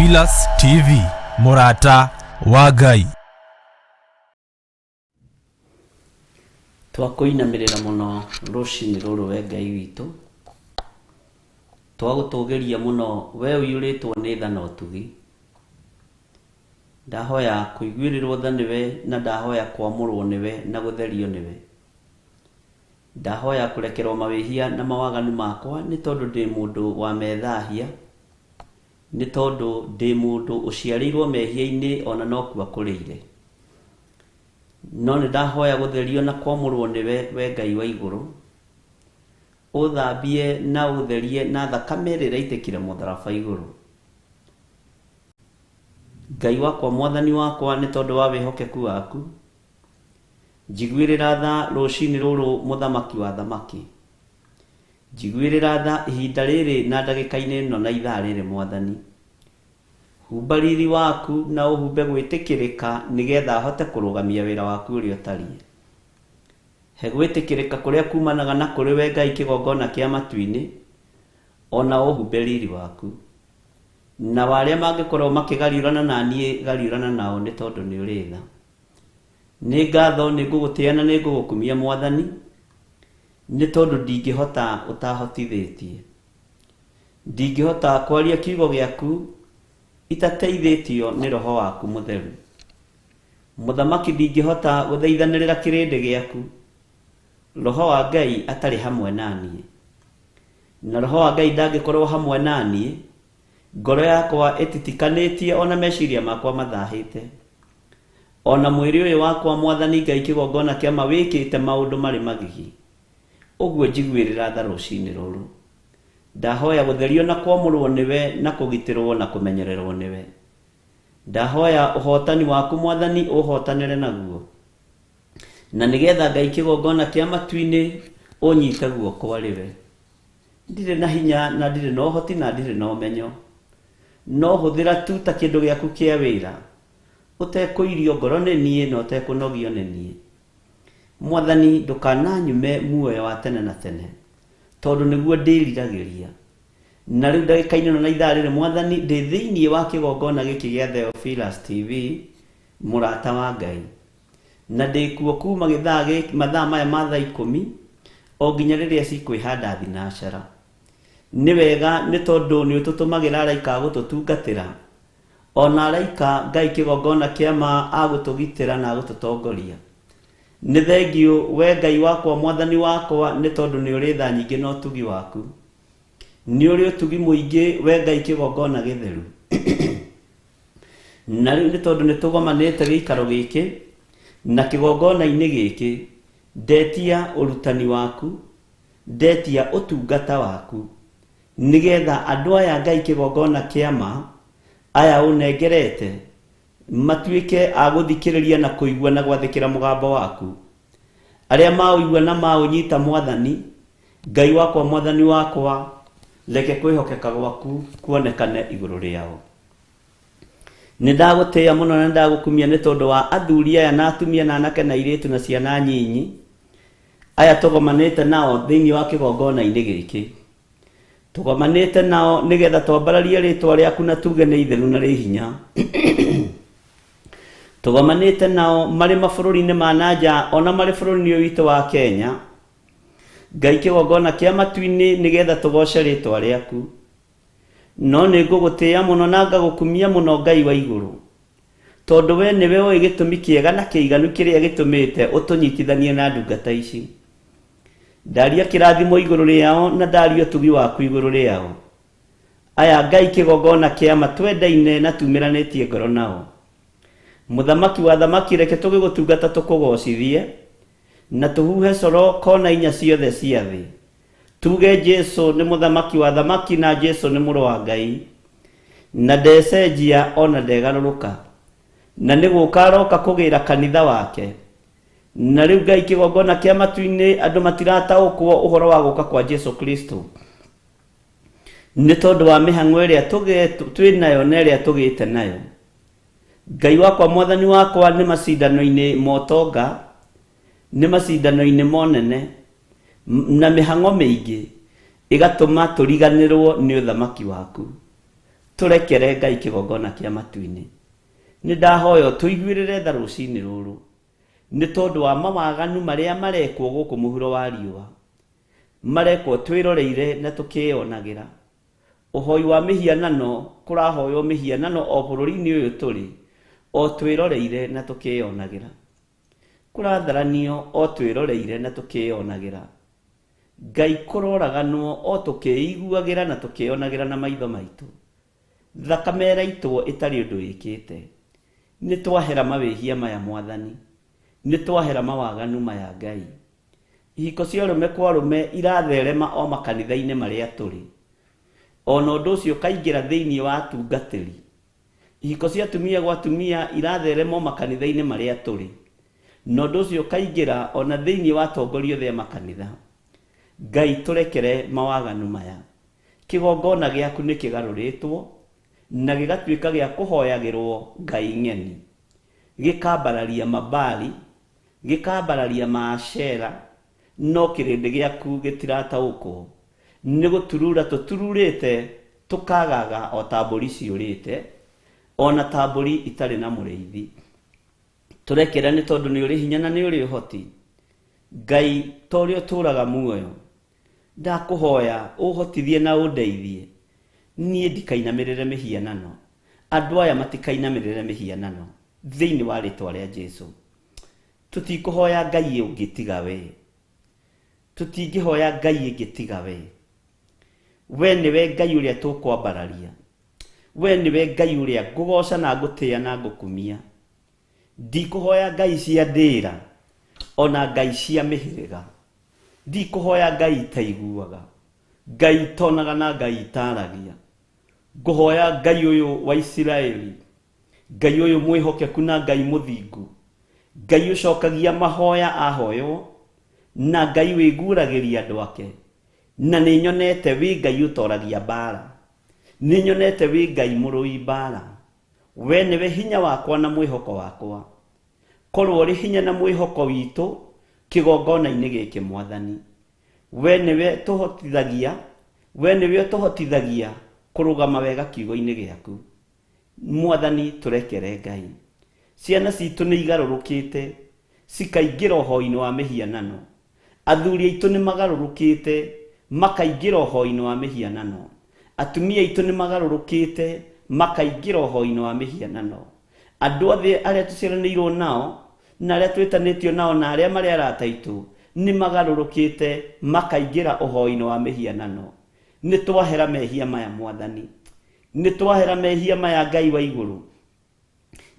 Theophilus TV, Murata wa Ngai. Twakuinamirira muno rucini ruru we Ngai witu, twagutugeria muno we uyuritwo ni tha na utugi. Ndahoya kuiguirirwo tha niwe na ndahoya kwamurwo niwe na gutherio niwe. Ndahoya kurekerwo mawihia na mawaganu makwa ni tondu ndi mundu wa methahia, ni tondu ndi mundu uciarirwo mehia-ini ona no kuwa kuriire. No ni ndahoya gutherio na kwamurwo niwe we Ngai wa iguru, uthambie na utherie na thakame rira itikire mutharaba iguru. Ngai wakwa mwathani wakwa ni tondu wa wihokeku waku, njiguirira tha rucini ruru muthamaki wa thamaki, njiguirira tha ihinda riri na ndagika-ini ino na ithaa riri mwathani. Humba riri waku na uhumbe gwitikirika nigetha hote kurugamia wira waku uria utarie. He gwitikirika kuria kumanaga na kuri we Ngai kigongona kia matu-ini, ona uhumbe riri waku. Na waria mangikorwo makigariurana na nie gariurana nao ni tondu ni uri tha. Ni ngatho ni ngugutia na ni ngugukumia mwathani, ni tondu ndingihota utahotithitie. Ndingihota kwaria kiugo giaku itateithitio ni roho waku mutheru. Muthamaki ndingihota guthaithanirira kirindi giaku, roho wa Ngai atari hamwe nanie. Na roho wa Ngai ndangikorwo hamwe nanie, ngoro yakwa ititikanitie ona meciria makwa mathahite. Ona mwiri uyu wakwa mwathani Ngai kigongona kia mawikite maundu mari magigi. Uguo njiguirira tha rucini ruru. Ndahoya gutherio na kwamurwo niwe na kugitirwo na kumenyererwo niwe. Ndahoya uhotani waku mwathani uhotanire naguo. Na nigetha Ngai kigongona kia matu-ini unyite guoko ariwe. Ndire na hinya na ndire na uhoti na ndire na umenyo. No huthira tu ta kindu giaku kia wira. Utekuirio ngoro ni nie na utekunogio ni nie. Mwathani ndukananyume muoyo wa tene na tene, tondu niguo ndiriragiria. Na riu ndagika-ini na ithaa riri mwathani ndi thiini wa kigongona giki gia Theophilus TV, Murata wa Ngai. Na ndikuo kuma mathaa maya ma thaa 10 o nginya riria cikwihanda thinacara. Ni wega ni tondu ni ututumagira araika gututungatira, ona araika Ngai kigongona kiama agutugitira na agututongoria. Ni thengio we Ngai wakwa mwathani wakwa ni tondu ni uri tha nyingi na utugi waku. Ni uri utugi muingi we Ngai kigongona githeru. Na riu ni tondu ni tugomanite giikaro giki na kigongona-ini giki, ndetia urutani waku, ndetia utungata waku, nigetha andu aya Ngai kigongona kiama aya unengerete matuike aguthikiriria na kuigua na gwathikira mugambo waku. Aria mauigua na maunyita mwathani, Ngai wakwa mwathani wakwa, reke kwihokeka gwaku kuonekane iguru riao. Nindagutia muno na ndagukumia ni tondu wa athuri aya na atumia na anake na iritu na ciana nyinyi aya tugomanite nao thiini wa kigongona-ini giki. Tugomanite nao nigetha twambararie ritwa riaku na tuge ni itheru na ri hinya. Tugomanite nao mari mabururi-ini ma nanja ona mari bururi-ini witu wa Kenya. Ngai kigongona kia matu-ini nigetha tugoce ritwa riaku. No ni ngugutia muno na ngagukumia muno Ngai wa iguru, tondu we niwe oi gitumi kiega na kiiganu kiria gitumite utunyitithanie na ndungata ici. Ndaria kirathimo iguru riao na ndaria utugi waku iguru riao. Aya Ngai kigongona kia matwendaine na tumiranitie ngoro nao. Muthamaki wa thamaki reke tugigutungata tukugocithie na tuhuhe coro kona inya ciothe cia thi. Tuge Jesu ni muthamaki wa thamaki na Jesu ni muru wa Ngai, na ndecenjia ona ndegaruruka, na niguka aroka kugira kanitha wake. Na riu Ngai kigongona kia matu-ini andu matirataukwo uhoro wa guka kwa Jesu Kristo, ni tondu wa mihang'o iria twinayo na iria tugite nayo. Ngai wakwa mwathani wakwa ni macindano-ini motonga, ni macindano-ini monene na mihang'o miingi igatuma turiganirwo ni uthamaki waku. turekere Ngai kigongona kia matu-ini. Ni ndahoya tuiguirire tha rucini ruru ni tondu wa mawaganu maria marekwo guku muhuro wa riua, marekwo twiroreire na tukionagira. Uhoi wa mihianano kurahoywo mihianano o bururi-ini uyu turi o twiroreire na tukionagira, kuratharanio o twiroreire na tukionagira. Ngai kuroraganwo o tukiiguagira na tukionagira na maitho maitu. Thakame iraitwo itari undu ikite, ni twahera mawihia maya Mwathani, ni twahera mawaganu maya Ngai. Ihiko cia rume kwa rume iratherema o makanitha-ini maria turi, ona undu ucio kaingira thiini wa atungatiri. Ihiko cia atumia gwa atumia iratherema o makanitha-ini maria turi, na undu ucio kaingira ona thiini wa atongoria othe a makanitha. Ngai turekere mawaganu maya. Kigongona giaku ni kigaruritwo na gigatuika gia kuhoyagirwo Ngai ng'eni, gikambararia mabali, gikambararia maashera, no kirindi giaku gitirataukwo ni guturura tutururite tukagaga o tamburi ciurite, ona tamburi itari na muriithi. Turekera ni tondu ni uri hinya na ni uri uhoti. Ngai tori uturaga muoyo, ndakuhoya uhotithie na undeithie nie ndikainamirire mihianano, andu aya matikainamirire mihianano thiini wa ritwa ria Jesu. Tutikuhoya Ngai ungitiga we, tutingihoya Ngai ingitiga we. We niwe Ngai uria tukwambararia, we niwe Ngai uria ngugoca na ngutia na ngukumia. Ndikuhoya Ngai cia ndira ona Ngai cia mihiriga, ndikuhoya Ngai itaiguaga, Ngai tonaga na Ngai itaragia. Nguhoya Ngai uyu wa Isiraeli, Ngai uyu mwihokeku na Ngai muthingu, Ngai ucokagia mahoya ahoyo, na Ngai wiguuragiria andu ake. Na ni nyonete wi Ngai utoragia bara, ni nyonete wi Ngai murui bara. We niwe hinya wakwa na mwihoko wakwa, korwo ri hinya na mwihoko witu kigongona-ini giki Mwathani. We niwe tuhotithagia, we niwe tuhotithagia kurugama wega kiugo-ini giaku. Mwathani turekere Ngai. Ciana citu ni igarurukite cikaingira uhoi-ini wa mihianano, athuri aitu ni magarurukite makaingira uhoi-ini wa mihianano, atumia aitu ni magarurukite makaingira uhoi-ini wa mihianano. Andu othe aria tuciaranirwo nao na aria twitanitio nao na aria mari arata aitu ni magarurukite makaingira uhoi-ini wa mihianano. Ni twahera mehia maya Mwathani, ni twahera mehia maya Ngai wa iguru,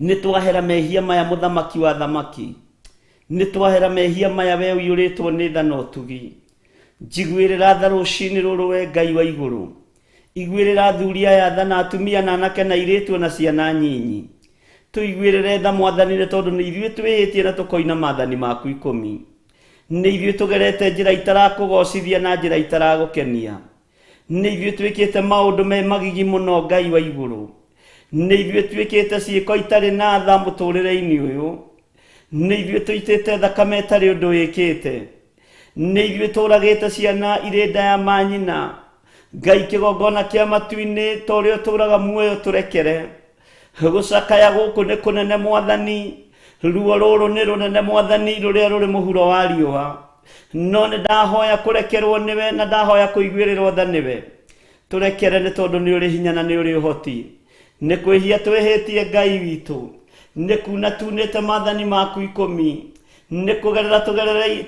ni twahera mehia maya muthamaki wa thamaki, ni twahera mehia maya we uyuritwo ni tha na utugi. Njiguirira tha rucini ruru we Ngai wa iguru, iguirira athuri aya tha na atumia na anake na airitu na ciana nyinyi. Tuiguirire tha Mwathani ni tondu ni ithuĩ twihitie na tukoina maathani maku 10. Ni ithuĩ tugerete njira itarakugocithia na njira itaragukenia, ni ithuĩ twikite maundu me magigi muno Ngai wa iguru, ni ithuĩ twikite ciiko itari na tha muturire-ini uyu, ni ithuĩ tuitite thakame itari undu wikite, ni ithuĩ turagite ciana iri nda ya manyina. Ngai kigongona kia matu-ini torio turaga muoyo turekere. Gucakaya guku ni kunene Mwathani, ruo ruru ni runene Mwathani ruria ruri muhuro wa riua. No ni ndahoya kurekerwo niwe na ndahoya kuiguirirwo tha niwe. Turekere ni tondu ni uri hinya na ni uri uhoti. Ni kwihia twihitie Ngai witu, ni kuna tunite maathani maku 10, ni kugerera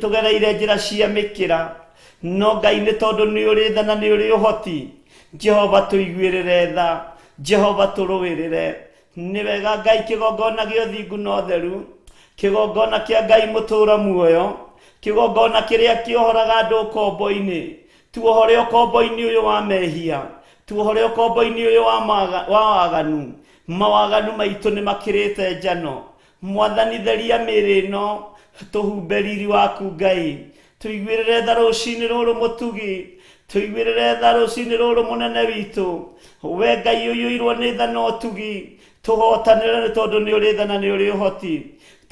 tugereire njira cia mikira. No Ngai ni tondu ni uri tha na ni uri uhoti, Jehova tuiguirire tha, Jehova turuwirire. Ni wega Ngai kigongona gia uthingu na utheru, kigongona kia Ngai mutura muoyo, kigongona kiria kiohoraga andu ukombo-ini. Tuohore ukombo-ini uyu wa mehia, tuohore ukombo-ini uyu wa waganu. Mawaganu maitu ni makirite njano. Mwathani theria mĩĩrĩ ĩno, tuhumbe riri waku Ngai. Tuiguirire tha rucini ruru mutugi, tuiguirire tha rucini ruru munene witu. We Ngai uyuirwo ni tha na utugi, tuhotanire ni tondu ni uri tha na ni uri uhoti.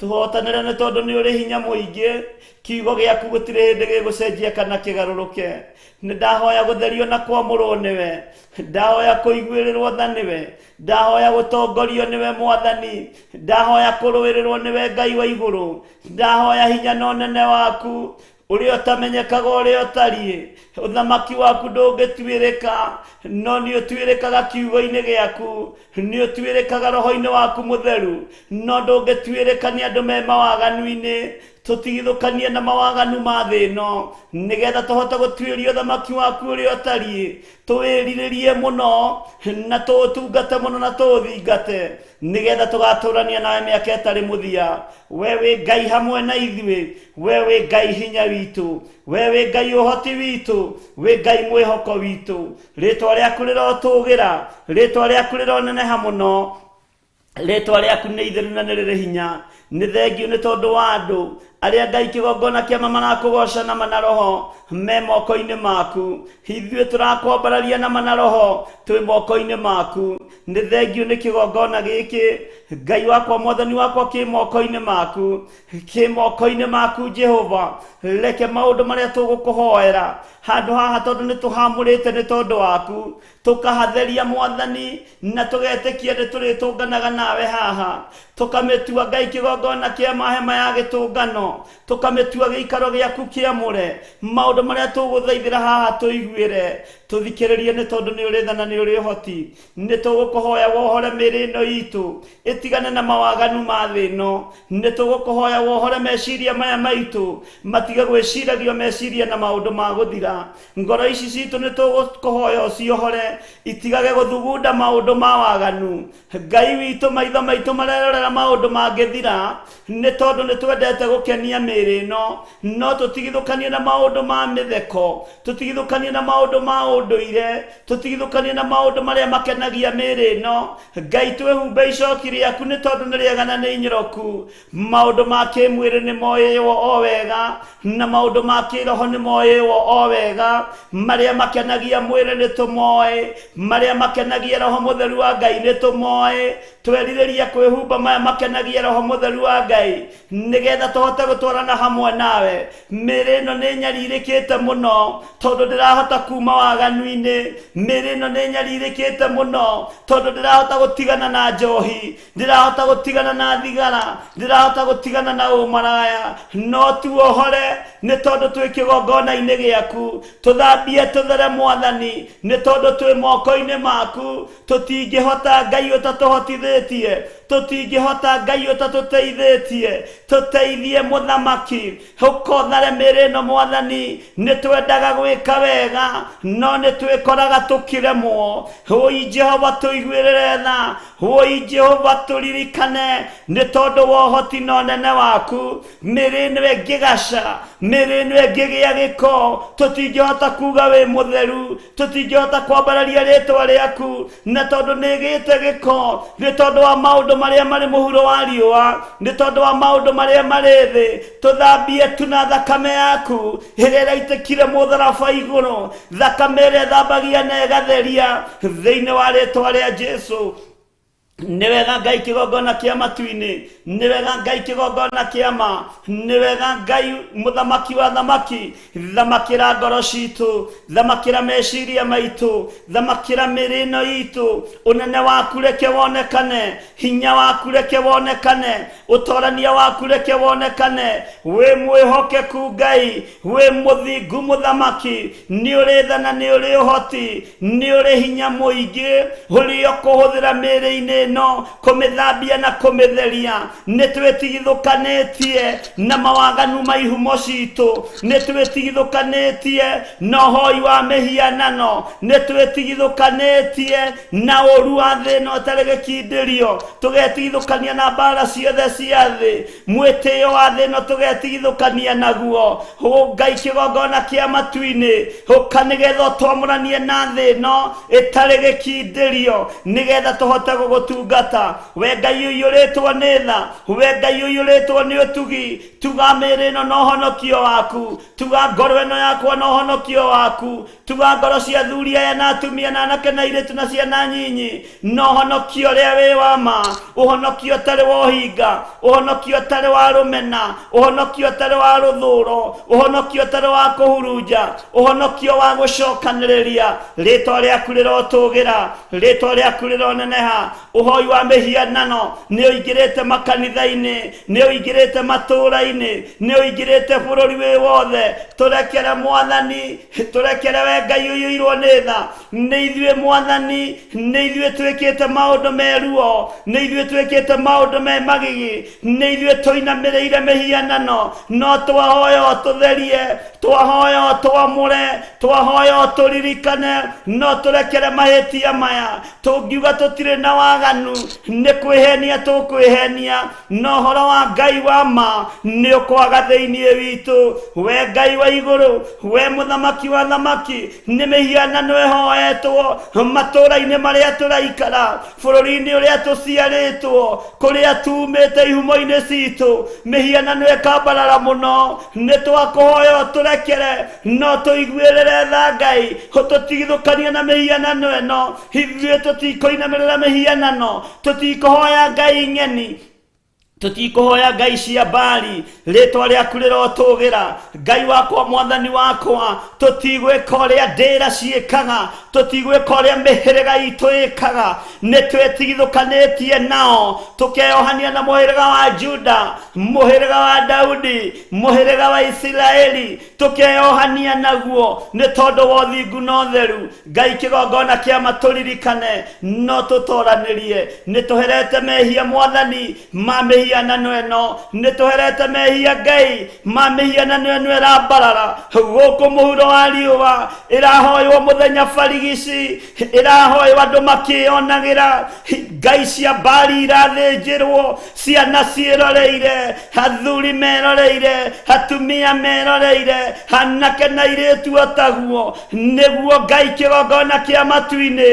tuhotanire nĩ tondũ nĩ ũrĩ hinya mũingĩ, kiugo gĩaku gũtirĩ hĩndĩ gĩgũcenjia kana kĩgarũrũke. Nĩ ndahoya gũtherio na kwamũrwo nĩwe, ndahoya kũiguĩrĩrwo tha nĩwe, ndahoya gũtongorio nĩwe Mwathani, ndahoya kũrũĩrĩrwo nĩwe Ngai wa igũrũ, ndahoya hinya na ũnene waku ũrĩa ũtamenyekaga ũrĩa ũtariĩ. Ũthamaki waku ndũngĩtuĩrĩka, no nĩ ũtuĩrĩkaga kiugo-inĩ gĩaku, nĩ ũtuĩrĩkaga roho-inĩ waku mũtheru, no ndũngĩtuĩrĩka nĩ andũ me mawaganu-inĩ. Tũtigithũkanie na mawaganu ma thĩ ĩno, nĩgetha tũhote gũtuĩria ũthamaki waku ũrĩa ũtariĩ. Tũwĩrirĩrie mũno na tũũtungate mũno na tũũthingate, nĩgetha tũgatũrania nawe mĩaka ĩtarĩ mũthia. We wĩ Ngai hamwe na ithuĩ, we wĩ Ngai hinya witũ, we wĩ Ngai ũhoti witũ, wĩ Ngai mwĩhoko witũ. Rĩtwa rĩaku rĩrotũgĩra, rĩtwa rĩaku rĩroneneha mũno, rĩtwa rĩaku nĩ itheru na nĩ rĩrĩ hinya. Nĩ thengiũ nĩ tondũ wa andũ arĩa Ngai kĩgongona kĩama marakũgoca na mana roho me moko-inĩ maku. Ithuĩ tũrakwambararia na mana roho twĩ moko-inĩ maku. Nĩ thengiũ nĩ kĩgongona gĩkĩ, Ngai wakwa Mwathani wakwa kĩ moko-inĩ maku, kĩ moko-inĩ maku Jehova. Reke maũndũ marĩa tũgũkũhoera handũ haha, tondũ nĩ tũhamũrĩte nĩ tondũ waku, tũkahatheria Mwathani na tũgetĩkia nĩ tũrĩtũnganaga nawe haha. Tũkamĩtua Ngai kĩgongona kĩa mahema ya gĩtũngano, tũkamĩtua gĩikaro gĩaku kĩamũre. Maũndũ marĩa tũgũthaithĩra haha tũiguĩre, tũthikĩrĩrie nĩ tondũ nĩ ũrĩ tha na nĩ ũrĩ ũhoti. Nĩ tũgũkũhoya wohore mĩĩrĩ ĩno itũ ĩtigane na mawaganu ma thĩ ĩno. Nĩ tũgũkũhoya wohore meciria maya maitũ matige gwĩciragio meciria na maũndũ ma gũthira. Ngoro ici citũ nĩ tũgũkũhoya ũciohore itigage gũthugunda maũndũ ma waganu. Ngai witũ, maitho maitũ marerorera maũndũ mangĩthira, nĩ tondũ nĩ twendete gũkenia mĩĩrĩ ĩno, no tũtigithũkanie na maũndũ ma mĩtheko, tũtigithũkanie na maũndũ ma ũndũire, tũtigithũkanie na maũndũ marĩa makenagia mĩĩrĩ ĩno. Ngai twĩhumbe icoki rĩaku, nĩ tondũ nĩ rĩega na nĩ inyoroku. Maũndũ ma kĩmwĩrĩ nĩ moĩywo o wega, na maũndũ ma kĩroho nĩ moĩywo o wega. Marĩa makenagia mwĩrĩ nĩ tũmoĩ, marĩa makenagia roho mũtheru wa Ngai nĩ tũmoĩ. Twerirĩria kwĩhumba maya makenagia roho mũtheru wa Ngai, nĩgetha tũhote gũtwarana hamwe nawe. Mĩĩrĩ ĩno nĩ nyarirĩkĩte mũno, tondũ ndĩrahota kuma waganu-inĩ. Mĩĩrĩ ĩno nĩ nyarirĩkĩte mũno, tondũ ndĩrahota gũtigana na njohi, ndĩrahota gũtigana na thigara, ndĩrahota gũtigana na ũmaraya. No tuohore nĩ tondũ twĩ kĩgongona-inĩ gĩaku. Tũthambie tũthere Mwathani, nĩ tondũ twĩ moko-inĩ maku. Tũtingĩhota Ngai ũtatũhotithĩtie, tũtingĩhota Ngai ũtatũteithĩtie. Tũteithie Mũthamaki, ũkothare mĩĩrĩ ĩno Mwathani. Nĩ twendaga gwĩka wega, no nĩ twĩkoraga tũkĩremwo. Ũi Jehova tũiguĩrĩre tha, ũi Jehova tũririkane, nĩ tondũ wa ũhoti na ũnene waku. Mĩĩrĩ ĩno ĩngĩgaca, mĩĩrĩ ĩno ĩngĩgĩa gĩko, tũtingĩhota kuga wĩ mũtheru, tũtingĩhota kwambararia rĩtwa rĩaku, na tondũ nĩ ĩgĩte gĩko, nĩ tondũ wa maũndũ marĩa marĩ mũhuro wa riũa, nĩ tondũ wa maũndũ marĩa marĩ thĩ. Tũthambie tu na thakame yaku ĩrĩa ĩraitĩkire mũtharaba igũrũ, thakame ĩrĩa ĩthambagia na ĩgatheria, thĩinĩ wa rĩtwa rĩa Jesũ. Nĩ wega Ngai kĩgongona kĩa matu-inĩ, nĩ wega Ngai kĩgongona kĩa ma, nĩ wega Ngai mũthamaki wa thamaki. Thamakĩra ngoro citũ, thamakĩra meciria maitũ, thamakĩra mĩĩrĩ ĩno itũ. Ũnene waku reke wonekane, hinya waku reke wonekane, ũtorania waku reke wonekane. Wĩ mwĩhokeku Ngai, wĩ mũthingu mũthamaki, nĩ ũrĩ tha na nĩ ũrĩ ũhoti, nĩ ũrĩ hinya mũingĩ ũrĩa ũkũhũthĩra mĩĩrĩ-inĩ ĩno kũmĩthambia na kũmĩtheria. Nĩ twĩtigithũkanĩtie na mawaganu ma ihumo citũ, nĩ twĩtigithũkanĩtie na ũhoi wa mĩhianano, nĩ twĩtigithũkanĩtie na ũru wa thĩ ĩno ũtarĩ gĩkindĩrio, tũgetigithũkania na mbara ciothe cia thĩ. Mwĩtĩo wa thĩ ĩno tũgetigithũkania naguo. Ngai kĩgongona kĩa matu-inĩ, ũka nĩgetha ũtwamũranie na thĩ ĩno ĩtarĩ gĩkindĩrio, nĩgetha tũhote gũgũtunga gutungata we Ngai uyu ritwa ni tha we Ngai uyu ritwa ni utugi tuga mĩĩrĩ ĩno na ũhonokio waku tuga ngoro ĩno yakwa na ũhonokio waku tuga ngoro cia athuri aya na atumia na anake na airĩtu na ciana nyinyi na ũhonokio ũrĩa wĩ wa ma ũhonokio ũtarĩ wa ũhinga ũhonokio ũtarĩ wa rũmena ũhonokio ũtarĩ wa rũthũũro ũhonokio ũtarĩ wa kũhurunja ũhonokio wa gũcokanĩrĩria rĩtwa rĩaku rĩrotũgĩra rĩtwa rĩaku rĩroneneha ũhoi wa mĩhianano nĩ ũingĩrĩte makanitha-inĩ nĩ ũingĩrĩte matũũra-inĩ nĩ ũingĩrĩte bũrũri wĩ wothe tũrekere Mwathani tũrekere we Ngai ũiyũirwo nĩ tha nĩ ithuĩ Mwathani nĩ ithuĩ twĩkĩte maũndũ meruo nĩ ithuĩ twĩkĩte maũndũ me magigi nĩ ithuĩ tũinamĩrĩire mĩhianano no twahoya tũtherie twahoya twamũre twahoya tũririkane no tũrekere mahĩtia maya tũngiuga tũtirĩ na waganu nĩ kwĩhenia tũkwĩhenia no ũhoro wa Ngai wa ma nĩ ũkwaga thĩinĩ witũ we Ngai wa igũrũ we mũthamaki wa thamaki nĩ mĩhianano ĩhoetwo matũũra-inĩ marĩa tũraikara bũrũri-inĩ ũrĩa tũciarĩtwo kũrĩa tumĩte ihumo-inĩ citũ mĩhianano ĩkambarara mũno nĩ twakũhoya tũrekere no tũiguĩrĩre tha Ngai tũtigithũkanie na mĩhianano ĩno ithuĩ tũtikũinamĩrĩra mĩhianano tũtikũhoya Ngai ng'eni tutikohoya Ngai cia Baali rĩtwa rĩaku rĩrotũgĩra Ngai wakwa Mwathani wakwa tũtigwĩka ũrĩa ndĩra ciĩkaga tũtigwĩka ũrĩa mĩhĩrĩga itũ ĩkaga nĩ twĩtigithũkanĩtie nao tũkeyohania na mũhĩrĩga wa Juda mũhĩrĩga wa Daudi mũhĩrĩga wa Isiraeli tũkeyohania naguo nĩ tondũ wa ũthingu na ũtheru Ngai kĩgongona kĩa matũririkane no tũtoranĩrie nĩ tũherete mehia Mwathani ma mĩhianano ĩno nĩ tũherete mehia Ngai ma mĩhianano ĩno ĩrambarara gũkũ mũhuro wa riũa ĩrahoywo mũthenya barigici ĩrahoywo andũ makĩonagĩra Ngai cia Baali irathĩnjĩrwo ciana ciĩroreire athuri meroreire atumia meroreire anake na airĩtu otaguo nĩguo Ngai kĩgongona kĩa matu-inĩ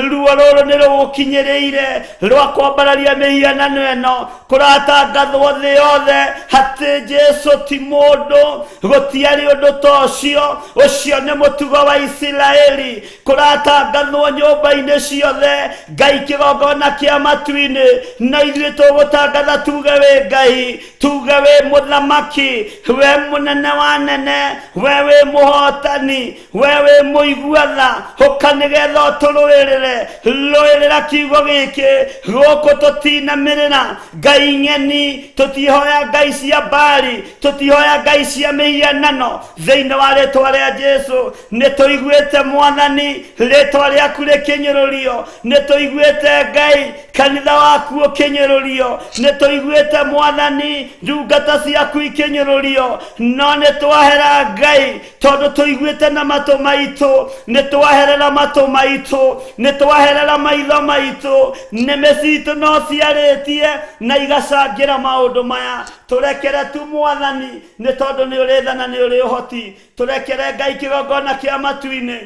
ruo rũrũ nĩ rũgũkinyĩrĩire rwa kwambararia mĩhianano ĩno kũratangathwo thĩ yothe atĩ Jesũ ti mũndũ gũtiarĩ ũndũ ta ũcio ũcio nĩ mũtugo wa Isiraeli kũratangathwo nyũmba-inĩ ciothe Ngai kĩgongona kĩa matu-inĩ na ithuĩ tũgũtangatha tuge wĩ Ngai tuge wĩ mũthamaki we mũnene wa nene we wĩ mũhotani we wĩ mũigua-tha ũka nĩgetha ũtũrũĩrĩre rũĩrĩra kiugo gĩkĩ gũkũ tũtinamĩrĩra Ngai ng'eni tũtihoya Ngai cia Baali tũtihoya Ngai cia mĩhianano thĩinĩ wa rĩtwa rĩa Jesũ nĩ tũiguĩte Mwathani rĩtwa rĩaku rĩkĩnyũrũrio nĩ tũiguĩte Ngai kanitha waku ũkĩnyũrũrio nĩ tũiguĩte Mwathani ndungata ciaku ikĩnyũrũrio no nĩ twahera Ngai tondũ tũiguĩte na matũ maitũ nĩ twaherera matũ maitũ nĩ twaherera maitho maitũ nĩmĩ citũ no ciarĩtie na igacangĩra maũndũ maya tũrekere tu Mwathani nĩ tondũ nĩ ũrĩ tha na nĩ ũrĩ ũhoti tũrekere Ngai kĩgongona kĩa matu-inĩ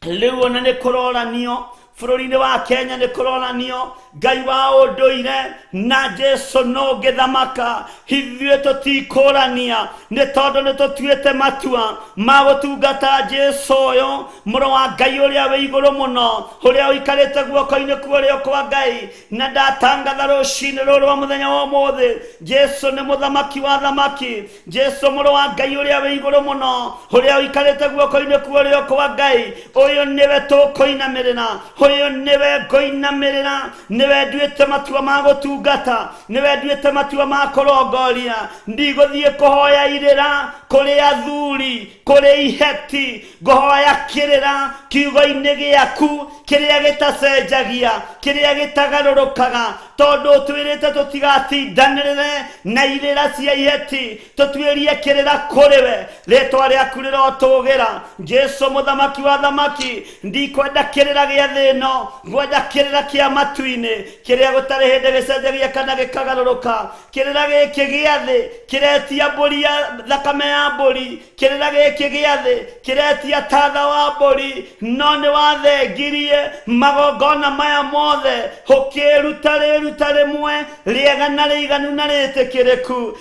rĩu ona nĩ kũroranio bũrũri-inĩ wa Kenya nĩ kũroranio Ngai wa ũndũire na Jesũ no ũngĩthamaka ithuĩ tũtikũrania nĩ tondũ nĩ tũtuĩte matua ma gũtungata Jesũ ũyũ mũrũ wa Ngai ũrĩa wĩ igũrũ mũno ũrĩa ũikarĩte guoko-inĩ kũrĩa kwa Ngai na ndatangatha rũcinĩ rũrũ rwa mũthenya wa ũmũthĩ Jesũ nĩ mũthamaki wa thamaki Jesũ mũrũ wa Ngai ũrĩa wĩ igũrũ mũno ũrĩa ũikarĩte guoko-inĩ kũrĩa kwa Ngai ũyũ nĩwe tũkũinamĩrĩra ũyũ nĩwe ngũinamĩrĩra nĩwe nduĩte matua ma gũtungata nĩwe nduĩte matua ma kũrongoria ndigũthiĩ kũhoya irĩra kũrĩ athuri kũrĩ iheti ngũhoya kĩrĩra kiugo-inĩ gĩaku kĩrĩa gĩtacenjagia kĩrĩa gĩtagarũrũkaga tondũ twĩrĩte tũtigatindanĩrĩre na irĩra cia iheti tũtuĩrie kĩrĩra kũrĩ we rĩtwa rĩaku rĩrotũgĩra Jesũ mũthamaki wa thamaki ndikwenda kĩrĩra gĩa thĩ no ngwenda kirira kia matuine kiria gutari hinde gicenjagia kana gikagarũrũka kirira giki giathi kiretia mbũri ya thakame ya mbũri kirira giki giathi kiretia tatha wa mbũri no nĩ wathengirie magongona maya mothe ũkĩruta rĩruta rĩmwe rĩega na rĩiganu na rĩtĩkĩrĩku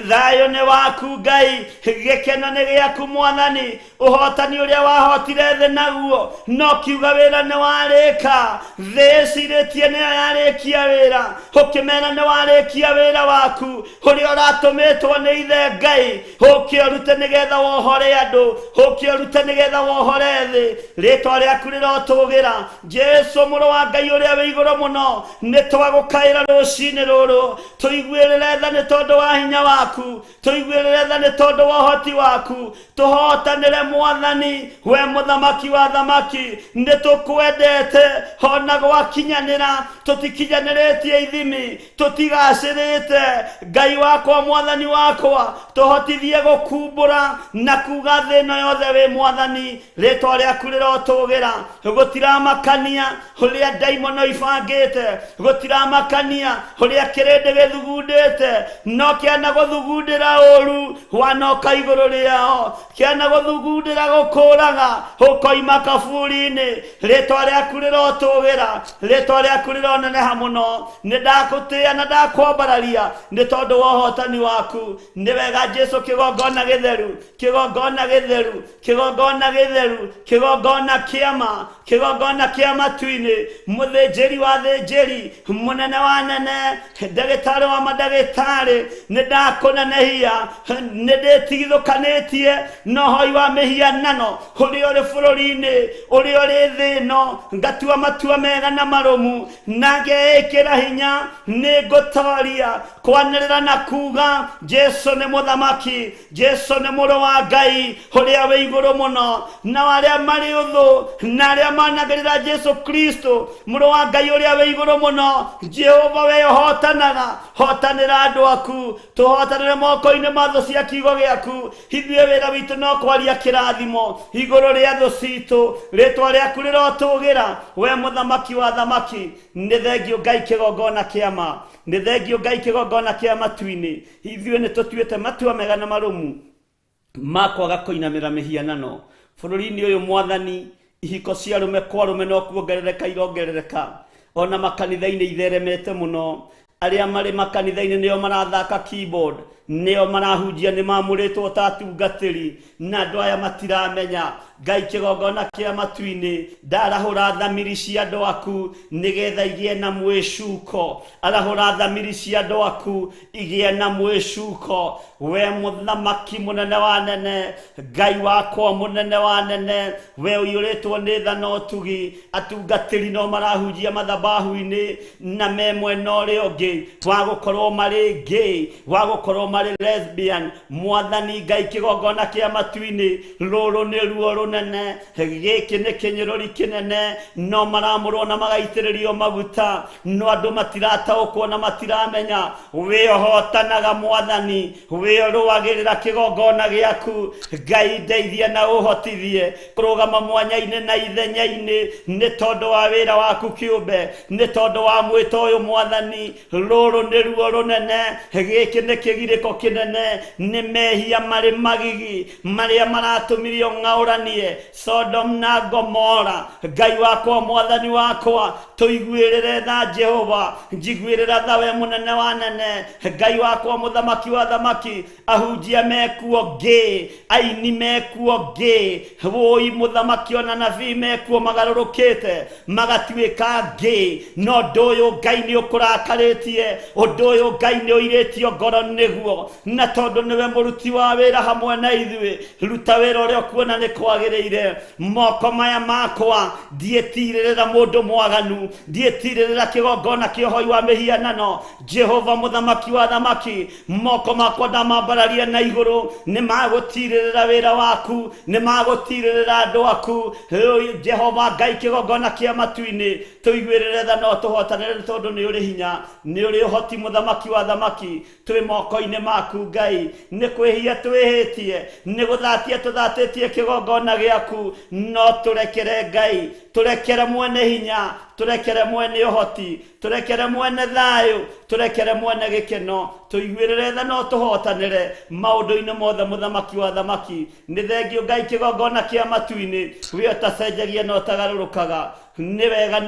thayũ nĩ waku Ngai gĩkeno nĩ gĩaku Mwathani ũhotani ũrĩa wahotire thĩ naguo no kiuga wĩra nĩ warĩka thĩ ĩcirĩtie nĩyo yarĩkia wĩra ũkĩmera nĩ warĩkia wĩra waku ũrĩa ũratũmĩtwo nĩ ithe Ngai ũkĩũrute nĩgetha wohore andũ ũkĩũrute nĩgetha wohore thĩ rĩtwa rĩaku rĩrotũgĩra Jesu mũrũ wa Ngai ũrĩa wĩ igũrũ mũno nĩ twagũkaĩra rũcinĩ rũrũ tũiguĩrĩre tha nĩ tondũ wa hinya waku tũiguĩrĩre tha nĩ tondũ wa ũhoti waku tũhotanĩre Mwathani we mũthamaki wa thamaki nĩ tũkwendete ona gwakinyanĩra tũtikinyanĩrĩtie ithimi tũtigacĩrĩte Ngai wakwa Mwathani wakwa tũhotithie gũkumbũra na kuga thĩ ĩno yothe wĩ Mwathani rĩtwa rĩaku rĩrotũgĩra gũtiramakania ũrĩa ndaimono ibangĩte gũtiramakania ũrĩa kĩrĩndĩ gĩthugundĩte no kĩana gũthugundĩra ũru wanoka igũrũ rĩao kĩana gũthugundĩra gũkũraga ũkoima kaburi-inĩ rĩtwa rĩaku rĩrotũgĩra rĩtwa rĩaku rĩroneneha mũno nĩ ndagũtĩĩa na ndakwambararia nĩ tondũ wa ũhotani waku nĩ wega Jesu kĩgongona gĩtheru kĩgongona gĩtheru kĩgongona gĩtheru kĩgongona kĩama kĩgongona kĩa matu-inĩ mũthĩnjĩri wa thĩnjĩri mũnene wa nene ndagĩtarĩ wa mandagĩtarĩ nĩ ndakũnenehia nĩ ndĩtigithũkanĩtie na ũhoi wa mĩhianano ũrĩa ũrĩ bũrũri-inĩ ũrĩa ũrĩ thĩ ĩno ngatua matua mega na marũmu na ngeĩkĩra hinya nĩ ngũtoria kwanĩrĩra na kuga Jesu nĩ mũthamaki Jesu nĩ mũrũ wa Ngai ũrĩa wĩ igũrũ mũno na arĩa marĩ ũthũ na arĩa managĩrĩra Jesu Kristo mũrũ wa Ngai ũrĩa wĩ igũrũ mũno Jehova we ũhotanaga hotanĩra andũ aku tũhotanĩre moko-inĩ ma thũ cia kiugo gĩaku ithuĩ wĩra witũ no kwaria kĩrathimo igũrũ rĩa thũ citũ rĩtwa rĩaku rĩrotũgĩra we mũthamaki wa thamaki nĩ thengio Ngai kĩgongona kĩama nĩ thengio Ngai kĩgongona kĩa matu-inĩ ithuĩ nĩ tũtuĩte matua mega na marũmu ma kwaga kũinamĩra mĩhianano bũrũri-inĩ ũyũ Mwathani ihiko cia arũme kwa arũme no kuongerereka irongerereka ona makanitha-inĩ itheremete mũno arĩa marĩ makanitha-inĩ nĩo marathaka keyboard nĩo marahunjia nĩ mamũrĩtwo ta atungatĩri na andũ aya matiramenya Ngai kĩgongona kĩa matu-inĩ ndarahũra thamiri cia andũ aku nĩgetha igĩe na mwĩcuko arahũra thamiri cia andũ aku igĩe na mwĩcuko we mũthamaki mũnene wa nene Ngai wakwa mũnene wa nene we ũiyũrĩtwo nĩ tha na ũtugi atungatĩri no marahunjia mathabahu-inĩ na me mwena ũrĩa ũngĩ wa gũkorwo marĩ gay wa gũkorwo marĩ lesbian Mwathani Ngai kĩgongona kĩa matu-inĩ rũrũ nĩ ruo rũnene gĩkĩ nĩ kĩnyũrũri kĩnene no maramũrwo na magaitĩrĩrio maguta no andũ matirataũkwo na matiramenya we ũhotanaga Mwathani we ũrũagĩrĩra kĩgongona gĩaku Ngai ndeithia na ũhotithie kũrũgama mwanya-inĩ na ithenya-inĩ nĩ tondũ wa wĩra waku kĩũmbe nĩ tondũ wa mwĩto ũyũ Mwathani rũrũ nĩ ruo rũnene gĩkĩ nĩ kĩgirĩko kĩnene nĩ mehia marĩ magigi marĩa maratũmirio ng'aũranie Sodom na Gomora Ngai wakwa Mwathani wakwa tũiguĩrĩre tha Jehova njiguĩrĩra tha we mũnene wa nene Ngai wakwa mũthamaki wa thamaki ahunjia mekuo gay aini mekuo gay woi mũthamaki ona nabii mekuo magarũrũkĩte magatuĩka gay no ũndũ ũyũ Ngai nĩ ũkũrakarĩtie ũndũ ũyũ Ngai nĩ ũirĩtio ngoro nĩguo na tondũ nĩwe mũruti wa wĩra hamwe na ithuĩ ruta wĩra ũrĩa ũkuona nĩ kwagĩrĩire moko maya makwa ndiĩtirĩrĩra mũndũ mwaganu ndietirĩrĩra kĩgongona kĩa ũhoi wa mĩhianano. Jehova mũthamaki wa thamaki, moko makwa ndamambararia na igũrũ, nĩ magũtirĩrĩra wĩra waku, nĩ magũtirĩrĩra andũ aku. Jehova Ngai kĩgongona kĩa matu-inĩ, tũiguĩrĩre tha no tũhotanĩre tondũ nĩ ũrĩ hinya, nĩ ũrĩ ũhoti mũthamaki wa thamaki. Twĩ moko-inĩ maku Ngai, nĩ kwĩhia twĩhĩtie, nĩ gũthatia tũthatĩtie kĩgongona gĩaku, no tũrekere Ngai, tũrekere mwene hinya, tũrekere mwene ũhoti, tũrekere mwene thayũ, tũrekere mwene gĩkeno, tũiguĩrĩre tha no tũhotanĩre maũndũ-inĩ mothe mũthamaki wa thamaki. Nĩ thengio Ngai kĩgongona kĩa matu-inĩ, we ũtacenjagia na ũtagarũrũkaga. Nĩ wega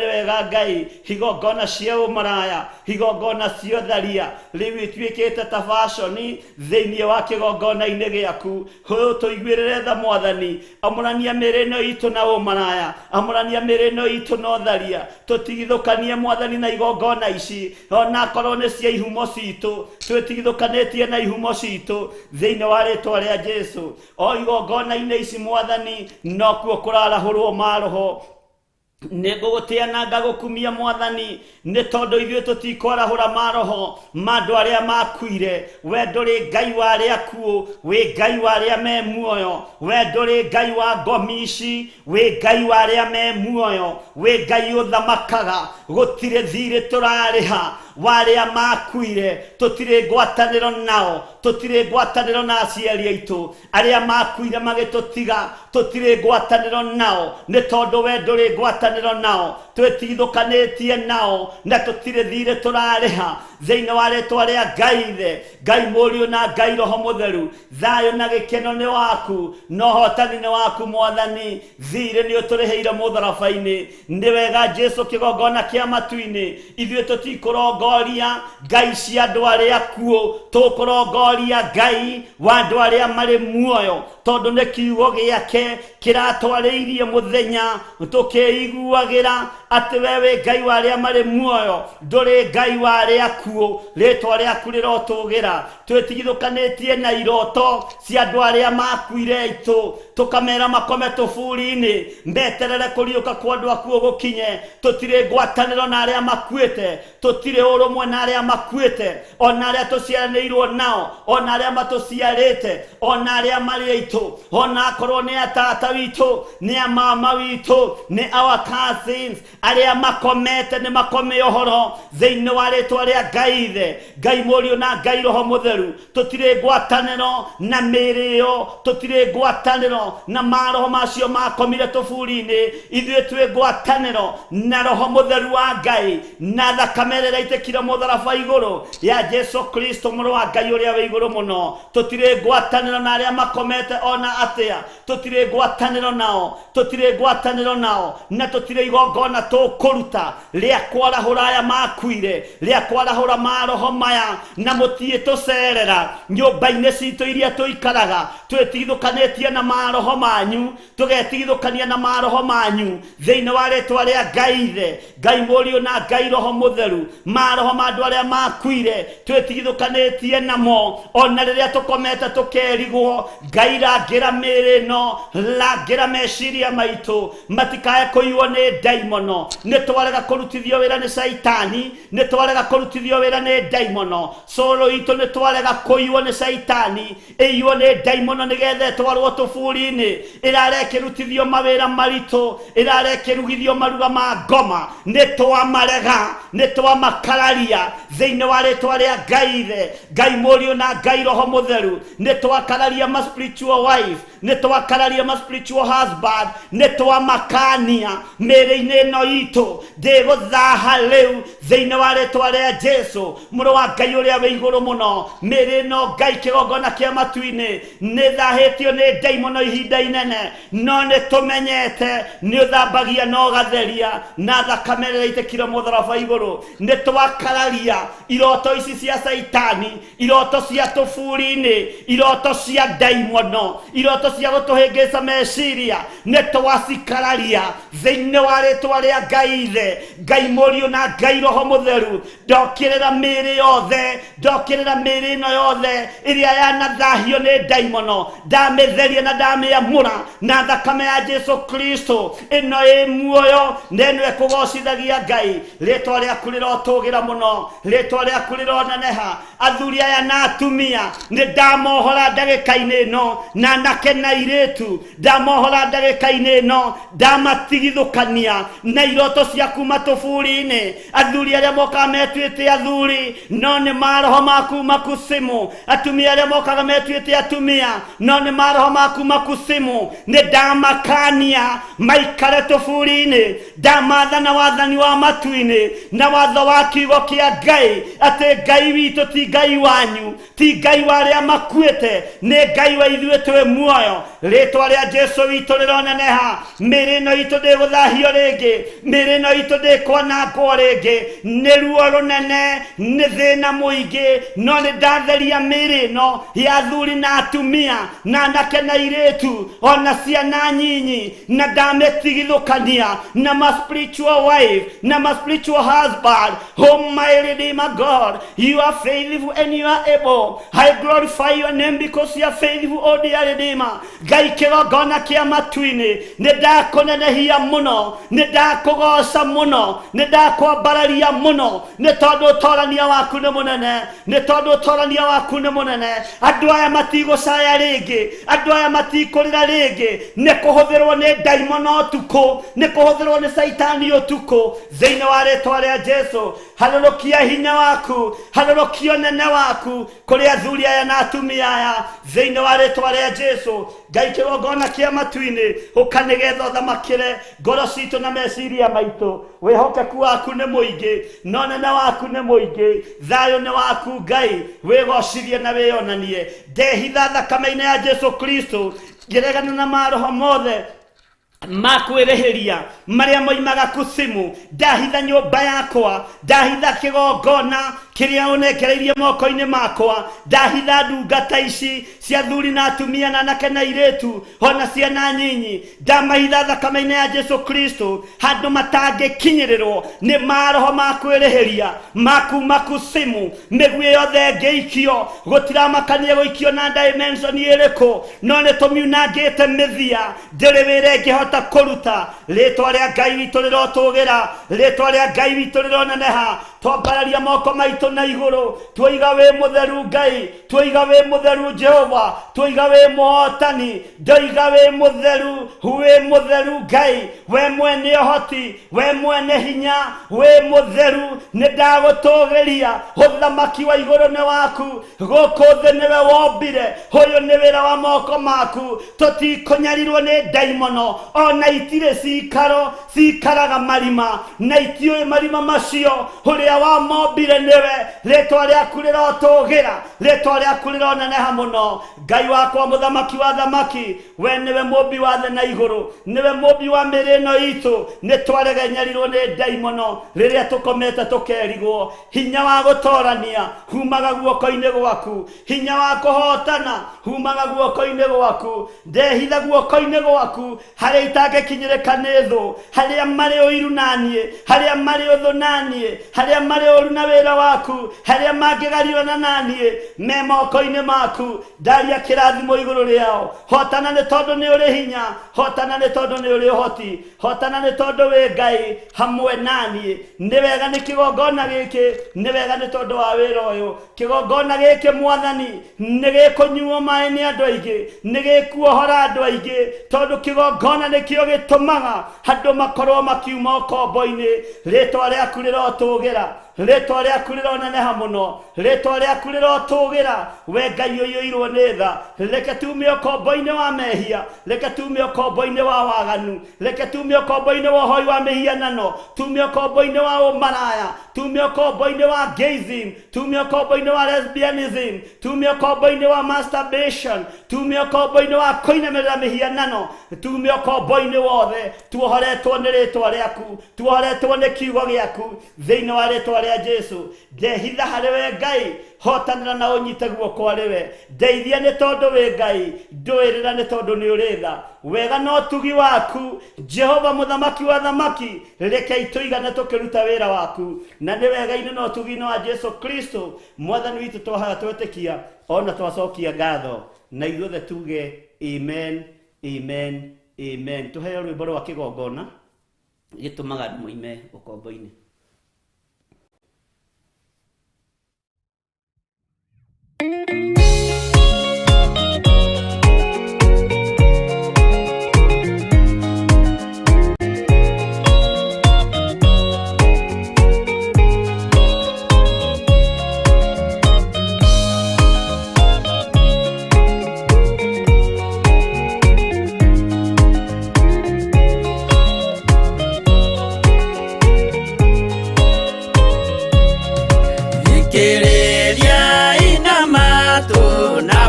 Ngai, igongona cia ũmaraya, igongona cia ũtharia rĩu ituĩkĩte ta fashoni thĩinĩ wa kĩgongona-inĩ gĩaku. Tũiguĩrĩre tha Mwathani, amũrania mĩĩrĩ ĩno itũ na ũmaraya, amũrania mĩĩrĩ ĩno itũ na ũtharia, tũtigithũkanie Mwathani na igongona ici, ona korwo nĩ cia ihumo citũ, twĩtigithũkanĩtie na ihumo citũ thĩinĩ wa rĩtwa rĩa Jesũ. O igongona-inĩ ici Mwathani, no kuo kũrarahũrwo maroho. Nĩ ngũgũtĩa na ngagũkumia Mwathani, nĩ tondũ ithuĩ tũtikwarahũra maroho ma andũ arĩa makuire. We ndũrĩ Ngai wa arĩa akuũ, wĩ Ngai wa arĩa me muoyo. We ndũrĩ Ngai wa ngomi ici, wĩ Ngai wa arĩa me muoyo. Wĩ Ngai ũthamakaga, gũtirĩ thirĩ tũrarĩha wa arĩa makuire. Tũtirĩ ngwatanĩro nao, tũtirĩ ngwatanĩro na aciari aitũ arĩa makuire magĩtũtiga, tũtirĩ ngwatanĩro nao, nĩ tondũ we ndũrĩ ngwatanĩro nao. Twĩtigithũkanĩtie nao na tũtirĩ thirĩ tũrarĩha thĩinĩ wa rĩtwa rĩa Ngai Ithe, Ngai Mũriũ na Ngai Roho Mũtheru. Thayũ na gĩkeno nĩ waku, no ũhotani nĩ waku Mwathani. Thirĩ nĩ ũtũrĩhĩire mũtharaba-inĩ. Nĩ wega Jesũ kĩgongona kĩa matu-inĩ, ithuĩ tũtikũrongoria ngai cia andũ arĩa akuũ, tũkũrongoria Ngai wa andũ arĩa marĩ muoyo, tondũ nĩ kiugo gĩake kĩratwarĩirie mũthenya tũkĩiguagĩra atĩ we wĩ Ngai wa arĩa marĩ muoyo, ndũrĩ Ngai wa arĩa akuũ. Rĩtwa rĩaku rĩrotũgĩra, twĩtigithũkanĩtie na iroto cia andũ arĩa makuire aitũ, tũkamera makome tũburi-inĩ meterere kũriũka kwa andũ akuũ gũkinye. Tũtirĩ ngwatanĩro na arĩa makuĩte, tũtirĩ ũrũmwe na arĩa makuĩte, ona arĩa tũciaranĩirwo nao, ona arĩa matũciarĩte, ona arĩa marĩ aitũ, ona akorwo nĩ atata witũ, nĩ a mama witũ, nĩ our cousins arĩa makomete, nĩ makome ũhoro thĩinĩ wa rĩtwa rĩa Ngai Ithe, Ngai Mũriũ na Ngai Roho Mũtheru. Tũtirĩ ngwatanĩro na mĩĩrĩ ĩyo, tũtirĩ ngwatanĩro na maroho macio makomire tũburi-inĩ. Ithuĩ twĩ ngwatanĩro na Roho Mũtheru wa Ngai, na thakame ĩrĩa ĩraitĩkire mũtharaba igũrũ ya Jesũ Kristo mũrũ wa Ngai ũrĩa wĩ igũrũ mũno. Tũtirĩ ngwatanĩro na arĩa makomete ona atĩa, tũtirĩ ngwatanĩro nao, tũtirĩ ngwatanĩro nao, na tũtirĩ igongona tũkũruta rĩa kwarahũra aya makuire, rĩa kwarahũra maroho maya, na mũtiĩ tũcerera nyũmba-inĩ citũ iria tũikaraga twĩtigithũkanĩtie na maroho manyu, tũgetigithũkania na maroho manyu thĩinĩ wa rĩtwa rĩa Ngai Ithe, Ngai Mũriũ na Ngai Roho Mũtheru. Maroho ma andũ arĩa makuire twĩtigithũkanĩtie namo, ona rĩrĩa tũkomete tũkerigwo. Ngai rangĩra mĩĩrĩ ĩno, rangĩra meciria maitũ matikae kũiywo nĩ ndaimono. Nĩ twarega kũrutithio wĩra nĩ Saitani, nĩ twarega kũrutithio wĩra nĩ ndaimono. Cũrũ itũ nĩ twarega kũiywo nĩ Saitani, ĩiywo nĩ ndaimono nĩgetha ĩtwarwo tũburi-inĩ, ĩrarekĩrutithio mawĩra maritũ, ĩrarekĩrugithio maruga ma ngoma. Nĩ twamarega, nĩ twamakararia thĩinĩ wa rĩtwa rĩa Ngai Ithe, Ngai Mũriũ na Ngai Roho Mũtheru. Nĩ twakararia ma spiritual wife, nĩ twakararia ma spiritual husband, nĩ twamakania mĩĩrĩ-inĩ ĩno itũ. Ndĩgũthaha rĩu thĩinĩ wa rĩtwa rĩa Jesũ mũrũ wa Ngai ũrĩa wĩ igũrũ mũno. Mĩĩrĩ ĩno Ngai kĩgongona kĩa matu-inĩ nĩ thahĩtio nĩ ndaimono ihinda inene, no nĩ tũmenyete nĩ ũthambagia na ũgatheria, na thakame ĩrĩa ĩraitĩkire mũtharaba igũrũ. Nĩ twakararia iroto ici cia Saitani, iroto cia tũburi-inĩ, iroto cia ndaimono, iroto cia gũtũhĩngĩca meciria. Nĩ twacikararia thĩinĩ wa rĩtwa rĩa Ngai Ithe, Ngai Mũriũ na Ngai Roho Mũtheru. Ndokĩrĩra mĩĩrĩ yothe, ndokĩrĩra mĩĩrĩ ĩno yothe ĩrĩa yanathahio nĩ ndaimono, ndamĩtheria na ndamĩamũra na thakame ya Jesu Kristo ĩno ĩ muoyo neno ĩkũgocithagia Ngai rĩtwa rĩaku rĩrotũgĩra mũno rĩtwa rĩaku rĩroneneha athuri aya na atumia nĩ ndamohora ndagĩka-inĩ ĩno na anake na airĩtu ndamohora ndagĩka-inĩ ĩno ndamatigithũkania na iroto cia kuma tũburi-inĩ athuri arĩa mokaga metuĩte athuri no nĩ maroho maku makusimu atumia arĩa mokaga metuĩte atumia no nĩ maroho maku makusimu nĩ ndamakania maikare tũburi-inĩ ndamathana wathani wa matu-inĩ na watho wa kiugo kĩa Ngai atĩ Ngai witũ ti Ngai wanyu ti Ngai wa arĩa makuĩte nĩ Ngai wa ithuĩ twĩ muoyo rĩtwa rĩa Jesu witũ rĩroneneha mĩrĩ ĩno itũ ndĩgũthahio rĩngĩ mĩrĩ ĩno itũ ndĩkwanangwo rĩngĩ nĩ ruo rũnene nĩ thĩna mũingĩ no nĩ ndatheria mĩrĩ ĩno ya athuri na atumia na anake na airĩtu ona ciana nyinyi na ndamĩtigithũkania na my spiritual wife na my spiritual husband. Oh my Redeemer God, you are faithful and you are able. I glorify your name because you are faithful, oh dear Redeemer. Ngai kĩgongona kĩa matu-inĩ nĩ ndakũnenehia mũno nĩ ndakũgoca mũno nĩ ndakwambararia mũno nĩ tondũ ũtorania waku nĩ mũnene nĩ tondũ ũtorania waku nĩ mũnene andũ aya matigũcaya rĩngĩ andũ aya matikũrĩra rĩngĩ nĩ kũhũthĩrwo nĩ ndaimono ũtukũ nĩ kũhũthĩrwo nĩ Saitani ũtukũ thĩinĩ wa rĩtwa rĩa Jesu harũrũkia hinya waku harũrũkia ũnene waku kũrĩ athuri aya na atumia aya thĩinĩ wa rĩtwa rĩa Jesu Ngai kĩgongona kĩa matu-inĩ ũkanĩgetha ũthamakĩre ngoro citũ na meciria maitũ wĩhokeku waku nĩ mũingĩ no ũnene waku nĩ mũingĩ thayũ nĩ waku Ngai wĩgocithie na wĩonanie ndehitha thakame-inĩ ya Jesu Kristo ngĩregana na maroho mothe makwĩrĩhĩria marĩa moimaga kusimu ndahitha nyũmba yakwa ndahitha kĩgongona kĩrĩa ũnengereirie moko-inĩ makwa ndahitha ndungata ici cia athuri na atumia na anake na airĩtu ona ciana nyinyi ndamahitha thakame-inĩ ya Jesu Kristo handũ matangĩkinyĩrĩrwo nĩ maroho makwĩrĩhĩria makuma kusimu mĩguĩ yothe ngĩikio gũtiramakania gũikio na dimension ĩrĩkũ no nĩ tũmiunangĩte mĩthia ndĩrĩ wĩra ĩngĩhota kũruta rĩtwa rĩa Ngai witũ rĩrotũgĩra rĩtwa rĩa Ngai witũ rĩroneneha twambararia moko maitũ na igũrũ twoiga wĩ mũtheru Ngai twoiga wĩ mũtheru Jehova twoiga wĩ mũhotani ndoiga wĩ mũtheru Ngai we mwene ũhoti we mwene hinya wĩ mũtheru nĩ ndagũtũgĩria ũthamaki wa igũrũ nĩ waku gũkũ thĩ nĩwe wombire ũyũ nĩ wĩra wa moko maku tũtikũnyarirwo nĩ ndaimono ona itirĩ cikaraga marima na itiũĩ marima macio ũrĩa wa mombire nĩwe rĩtwa rĩaku rĩrotũgĩra rĩtwa rĩaku rĩroneneha mũno Ngai wakwa mũthamaki wa thamaki we nĩwe mũmbi wa thĩ na igũrũ nĩwe mũmbi wa mĩrĩ ĩno itũ nĩ twaregenyarirwo nĩ ndaimono rĩrĩa tũkomete tũkerigwo hinya wa gũtorania humaga guoko-inĩ gwaku hinya wa kũhotana humaga guoko-inĩ gwaku ndehitha guoko-inĩ gwaku harĩa itangĩkinyĩrĩka nĩ thũ harĩa marĩ ũiru naniĩ harĩa marĩ ũthũ naniĩ harĩa marĩ ũru na wĩra waku harĩa mangĩgariũrana naniĩ me moko-inĩ maku ndaria kĩrathimo igũrũ rĩao hotana nĩ tondũ nĩ ũrĩ hinya hotana nĩ tondũ nĩ ũrĩ ũhoti hotana nĩ tondũ wĩ Ngai hamwe naniĩ nĩ wega nĩ kĩgongona gĩkĩ nĩ wega nĩ tondũ wa wĩra ũyũ kĩgongona gĩkĩ Mwathani nĩ gĩkũnyuo maĩ nĩ andũ aingĩ nĩ gĩkuohora andũ aingĩ tondũ kĩgongona nĩkĩo gĩtũmaga andũ makorwo makiuma ũkombo-inĩ rĩtwa rĩaku rĩrotũgĩra rĩtwa rĩaku rĩroneneha mũno rĩtwa rĩaku rĩrotũgĩra we Ngai ũiyũirwo nĩ tha reke tume ũkombo-inĩ wa mehia reke tume ũkombo-inĩ wa waganu reke tume ũkombo-inĩ wa ũhoi wa mĩhianano tume ũkombo-inĩ wa ũmaraya tume ũkombo-inĩ wa gayism tume ũkombo-inĩ wa lesbianism tume ũkombo-inĩ wa masturbation tume ũkombo-inĩ wa kũinamĩrĩra mĩhianano tume ũkombo-inĩ wothe tuohoretwo nĩ rĩtwa rĩaku tuohoretwo nĩ kiugo gĩaku thĩinĩ wa rĩtwa rĩa Jesu ndehitha harĩ we Ngai hotanĩra na ũnyite guoko arĩ we ndeithia nĩ tondũ wĩ Ngai ndũĩrĩra nĩ tondũ nĩ ũrĩ tha wega no tugi waku Jehova mũthamaki wa thamaki reke itũigane tũkĩruta wĩra waku na nĩ wega-inĩ no tugi-inĩ wa Jesu Kristo Mwathani witũ twahoya twetĩkia ona twacokia ngatho na ithuothe tuge amen amen, amen. Tuheo rwimbo rwa kigongona gitumaga andu moime ukombo-ini.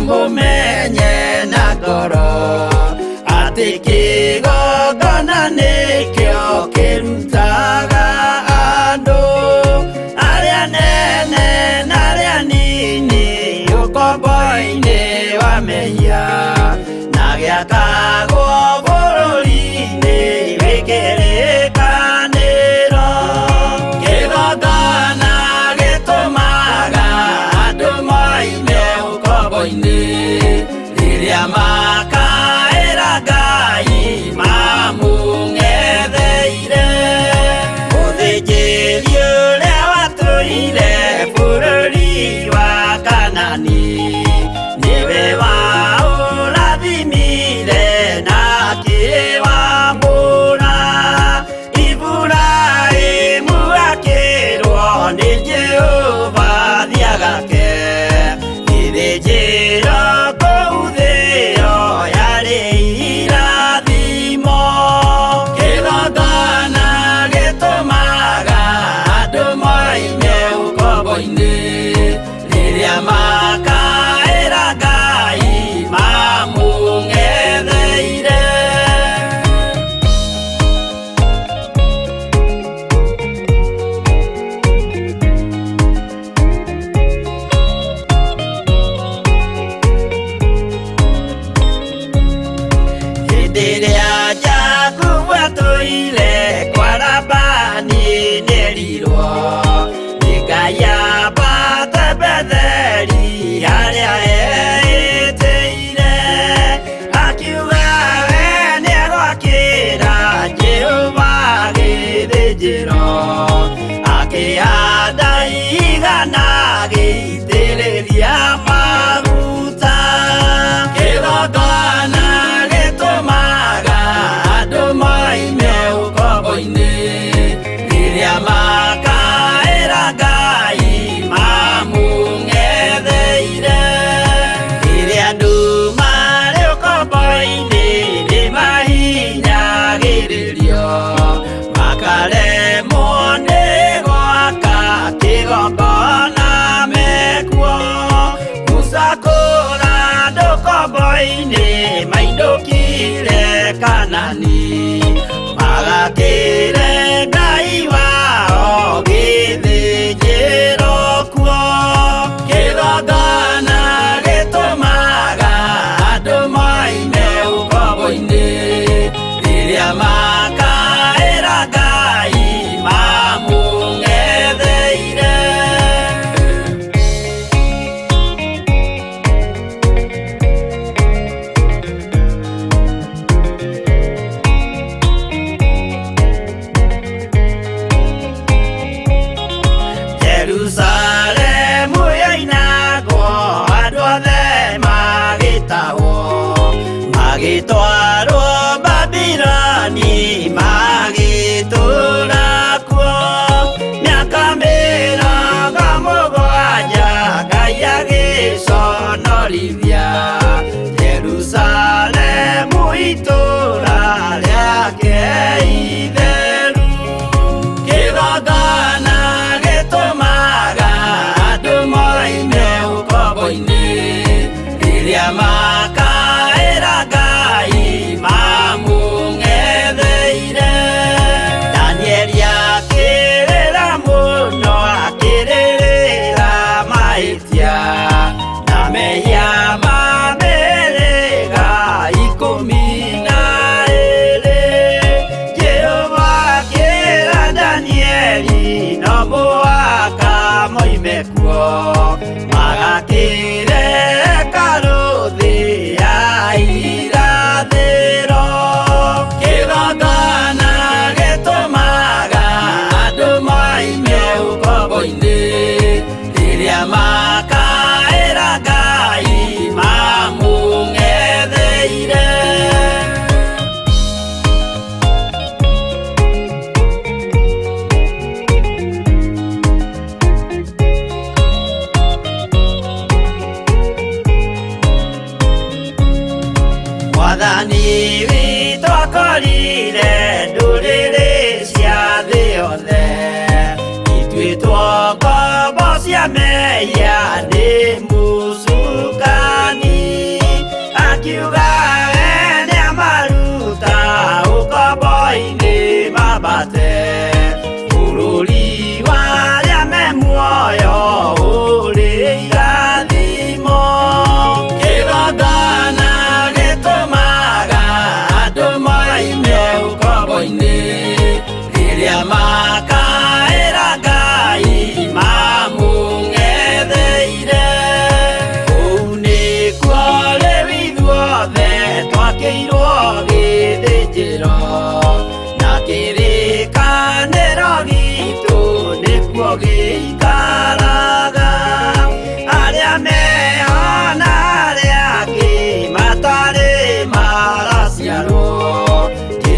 Mumenye na ngoro ati kigongona nikio kirutaga andu aria nene na aria nini ukombo-ini wa mehia na giakagwo bururi-ini wikirikaniro. Kigongona gitumaga andu moime ukombo-ini riria makaira Ngai mamung'etheire.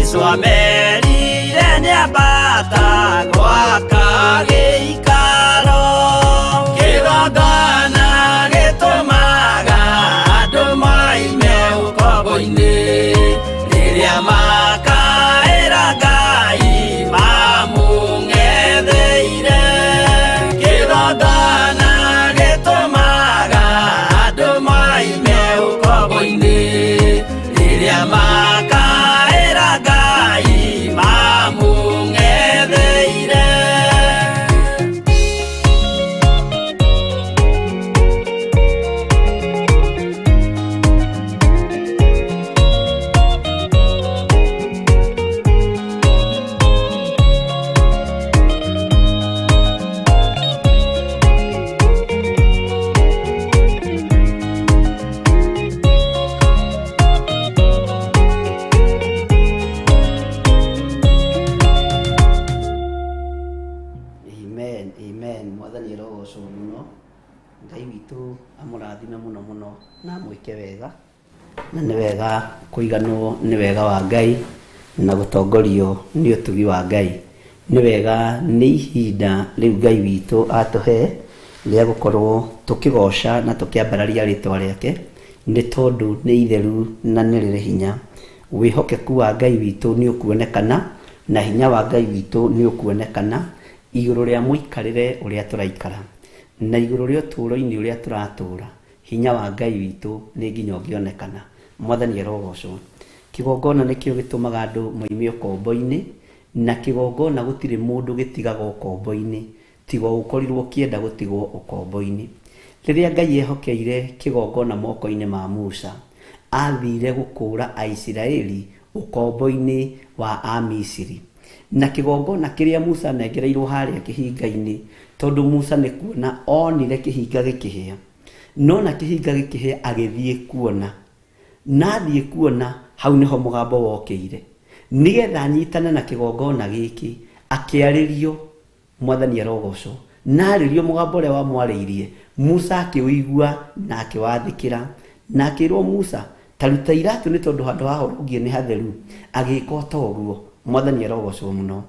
Jesũ amerire nĩambata gwaka gĩikaro. Kĩgongona gĩtũmaga andũ moime ũkombo-inĩ rĩrĩa makaĩra Ngai mamũng'etheire. Kĩgongona gĩtũmaga andũ moime ũkombo-inĩ rĩrĩa makaĩra Ngai mamũng'etheire. Amen, amen. Mwathani arogocwo muno. Ngai witũ amũrathime mũno mũno na amwĩke wega. Na nĩ wega kũiganwo nĩ wega wa Ngai na gũtongorio nĩ ũtugi wa Ngai. Nĩ wega nĩ ihinda rĩu Ngai witũ atũhe rĩa gũkorwo tũkĩgoca na tũkĩambararia rĩtwa rĩake, nĩ tondũ nĩ itheru na nĩ rĩrĩ hinya. Wĩhokeku wa Ngai witũ nĩ ũkuonekana na hinya wa Ngai witũ nĩ ũkuonekana igũrũ rĩa mũikarĩre ũrĩa tũraikara na igũrũ rĩa ũtũũro-inĩ ũrĩa tũratũũra. Hinya wa Ngai witũ nĩ nginya ũngĩonekana. Mwathani arogocwo. Kĩgongona nĩkĩo gĩtũmaga andũ moime ũkombo-inĩ, na kĩgongona gũtirĩ mũndũ gĩtigaga ũkombo-inĩ tiga gũkorirwo kĩenda gũtigwo ũkombo-inĩ. Rĩrĩa Ngai ehokeire kĩgongona moko-inĩ ma Musa, athire gũkũũra Aisiraeli ũkombo-inĩ wa Amisiri. Na kĩgongona kĩrĩa Musa nengereirwo harĩa kĩhinga-inĩ, tondũ Musa nĩ kuona onire kĩhinga gĩkĩhĩa, no na kĩhinga gĩkĩhĩa agĩthiĩ kuona, na athiĩ kuona hau nĩho mũgambo wokĩire, nĩgetha anyitane na kĩgongona gĩkĩ akĩarĩrio. Mwathani arogocwo. Na arĩrio mũgambo ũrĩa wamwarĩirie, Musa akĩũigua na akĩwathĩkĩra, na akĩrwo Musa, taruta iratũ nĩ tondũ handũ haha ũrũngiĩ nĩ hatheru. Agĩĩka ta ũguo. Mwathani arogocwo mũno.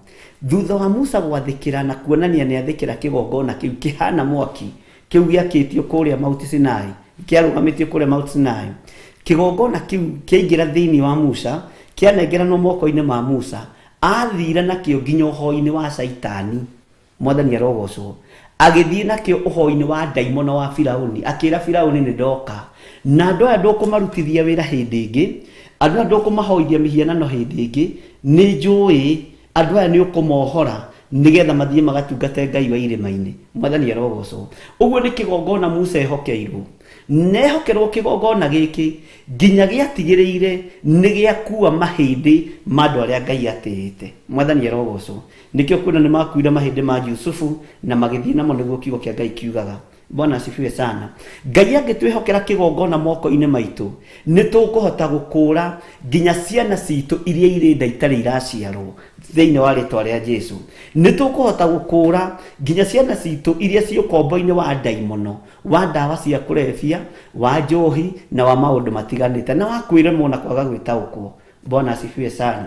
Thutha wa Musa gwathĩkĩra na kuonania nĩ athĩkĩra kĩgongona kĩu kĩhana mwaki, kĩu gĩakĩtio kũrĩa Mount Sinai, kĩarũgamĩtio kũrĩa Mount Sinai, kĩgongona kĩu kĩaingĩra thĩinĩ wa Musa, kĩanengeranwo moko-inĩ ma Musa, athira nakĩo nginya ũhoro-inĩ wa Saitani. Mwathani arogocwo. Agĩthiĩ nakĩo ũhoro-inĩ wa ndaimono wa Firaũni, akĩra Firaũni nĩ ndoka, na andũ aya ndũkũmarutithia wĩra hĩndĩ ĩngĩ, andũ aya ndũkũmahoithia mĩhianano hĩndĩ ĩngĩ, nĩ njũĩ andũ aya nĩ ũkũmohora nĩgetha mathiĩ magatungate Ngai wa irĩma-inĩ. Mwathani arogocwo. Ũguo nĩ kĩgongona Musa ehokeirwo. Nehokerwo kĩgongona gĩkĩ nginya gĩatigĩrĩire nĩ gĩakua mahĩndĩ ma andũ arĩa Ngai atĩĩte. Mwathani arogocwo. Nĩkĩo kuona nĩ makuire mahĩndĩ ma Jusufu na magĩthiĩ namo nĩguo kiugo kĩa Ngai kiugaga. Bwana asifiwe sana. Ngai angĩtwĩhokera kĩgongona moko-inĩ maitũ, nĩ tũkũhota gũkũũra nginya ciana citũ iria irĩ nda itarĩ iraciarwo thĩinĩ wa rĩtwa rĩa Jesũ. Nĩ tũkũhota gũkũũra nginya ciana citũ iria ciĩ ũkombo-inĩ wa ndaimono, wa ndawa cia kũrebia, wa njohi na wa maũndũ matiganĩte, na wa kwĩremwo na kwaga gwĩtaũkwo. Bwana asifiwe sana.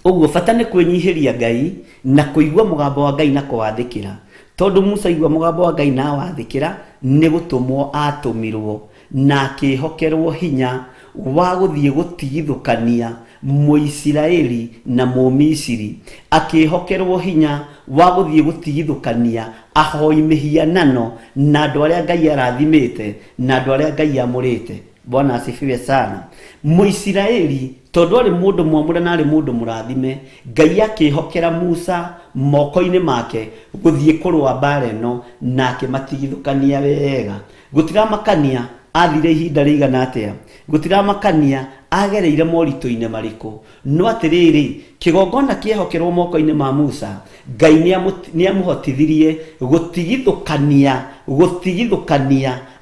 Ũguo bata nĩ kwĩnyihĩria Ngai na kũigua mũgambo wa Ngai na kũwathĩkĩra. Tondũ Musa igua mũgambo wa Ngai na wathĩkĩra, nĩ gũtũmwo atũmirwo na akĩhokerwo hinya wa gũthiĩ gũtigithũkania Mũisiraeli na Mũmisiri. Akĩhokerwo hinya wa gũthiĩ gũtigithũkania ahoi mĩhianano na andũ arĩa Ngai arathimĩte na andũ arĩa Ngai amũrĩte. Bwana asifiwe sana. Mũisiraeli tondũ arĩ mũndũ mwamũre na arĩ mũndũ mũrathime, Ngai akĩhokera Musa moko-inĩ make gũthiĩ kũrũa mbara ĩno na akĩmatigithũkania wega. Gũtiramakania athire ihinda rĩigana atĩa, gũtiramakania agereire moritũ-inĩ marĩkũ, no atĩrĩrĩ, kĩgongona kĩehokerwo moko-inĩ ma Musa, Ngai nĩ amũhotithirie gũtigithũkania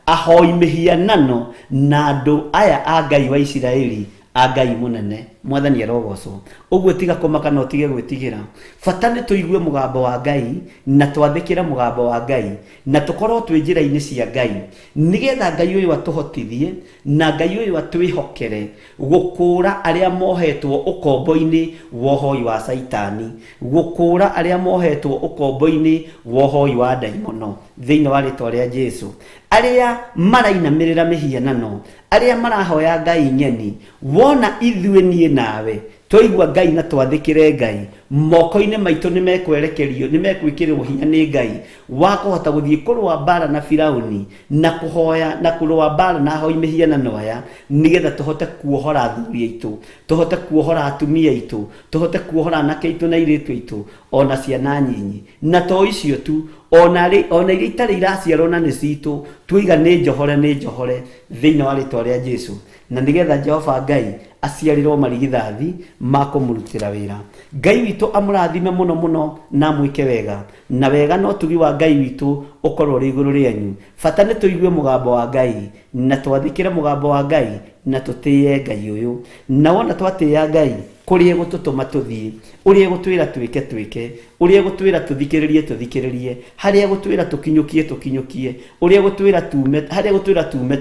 ahoi mĩhianano na andũ aya a Ngai wa Isiraeli, a Ngai mũnene. mwathani arogocwo uguo tiga komaka no tige gwitigira bata ni tuigue mugambo wa Ngai na twathikira mugambo wa Ngai na tukorwo twi njira-ini cia Ngai nigetha Ngai uyu atuhotithie na Ngai uyu atwihokere gukura aria mohetwo ukombo-ini wohoi wa saitani gukura aria mohetwo ukombo-ini wohoi wa daimono thiini wa ritwa ria Jesu aria marainamirira mihianano aria marahoya Ngai nyeni wona ithue nie nawe toigwa Ngai na twathikire Ngai moko-ini maitu nimekwerekerio nimekwikirirwo hinya ni Ngai wa kuhota guthie kurwa bara na Firauni na kuhoya na kurwa bara na hoi mihianano aya nigetha tuhote kuohora athuri aitu tuhote kuohora atumia aitu tuhote kuohora anake aitu na iritu aitu ona ciana nyinyi na to icio tu ona iria itari iraciarwo na ni citu tuiga ni njohore thiini wa ritwa ria Jesu na nigetha Jehova Ngai aciarirwo marigithathi makumurutira wira Ngai witu amurathime muno na mwike wega na wega no tugi wa Ngai witu ukorwo ri iguru rienyu bata ni tuigue mugambo wa Ngai na twathikire mugambo wa Ngai na tutiye Ngai uyu na wona twatiya Ngai kurie gututuma tuthie urie gutwira twike urie gutwira tuthikiririe haria gutwira tukinyukie urie gutwira tume haria gutwira tume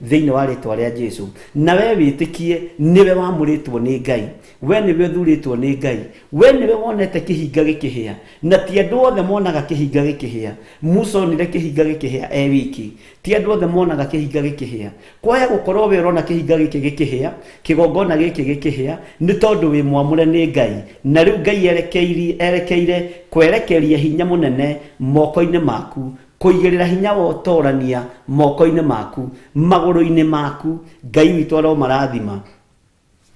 thiini wa ritwa ria Jesu na we witikie niwe wamuritwo ni Ngai we niwe thuritwo ni Ngai we niwe wonete kihinga gikihia na ti andu othe monaga kihinga gikihia Musa onire kihinga gikihia wiki ti andu othe monaga kihinga gikihia kwaya gukorwo we urona kihinga gikihia kigongona gikihia ni tondu wi mwamure ni Ngai na riu Ngai erekeire kwerekeria hinya munene moko-ini maku kuigirira hinya wa utorania moko-ini maku maguru-ini maku Ngai witu aro marathima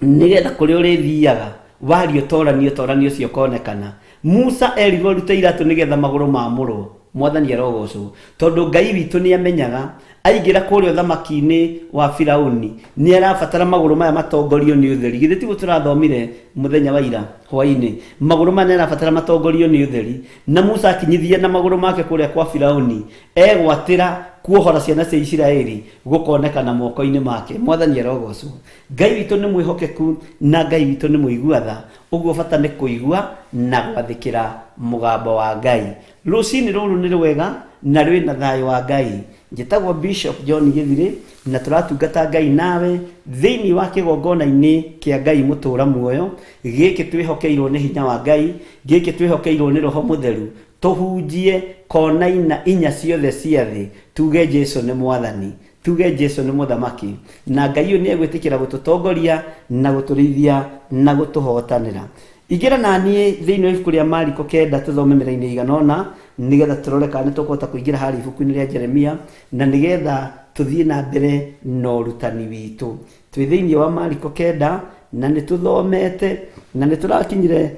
nigetha kuri urithiaga wario toranio cio konekana Musa erirwo rute iratu nigetha maguru maamurwo mwathani arogocwo tondu Ngai witu ni amenyaga aingira kurio thamaki-ini wa Firauni ni arabatara maguru maya matongorio ni utheri githe tigu turathomire muthenya wa ira hwaini maguru maya arabatara matongorio ni utheri na Musa akinyithia na maguru make kuria kwa Firauni egwatira kuohora ciana cia Isiraeli gukonekana moko-ini make mwathani arogocwo Ngai witu ni mwihokeku na Ngai witu ni muiguatha uguo bata ni kuigua na gwathikira mugambo wa Ngai rucini ruru ni rwega na rwina thayo wa Ngai njitagwo Bishop John Githiri na turatungata Ngai nawe thiini wa kigongona-ini kia Ngai mutura muoyo giki twihokeirwo ni hinya wa Ngai giki twihokeirwo ni roho mutheru tuhunjie kona inya ciothe cia thi tuge Jesu ni mwathani tuge Jesu ni muthamaki na Ngai ni egwitikira gututongoria na guturithia na gutuhotanira igira nani thiini wa ibuku ria Mariko 9 tuthome miraini iganona nigetha turore kana tukuhota kuingira hari ibuku-ini ria Jeremia na nigetha tuthie na mbere no rutani witu twi thiini wa Mariko 9 na nituthomete na niturakinyire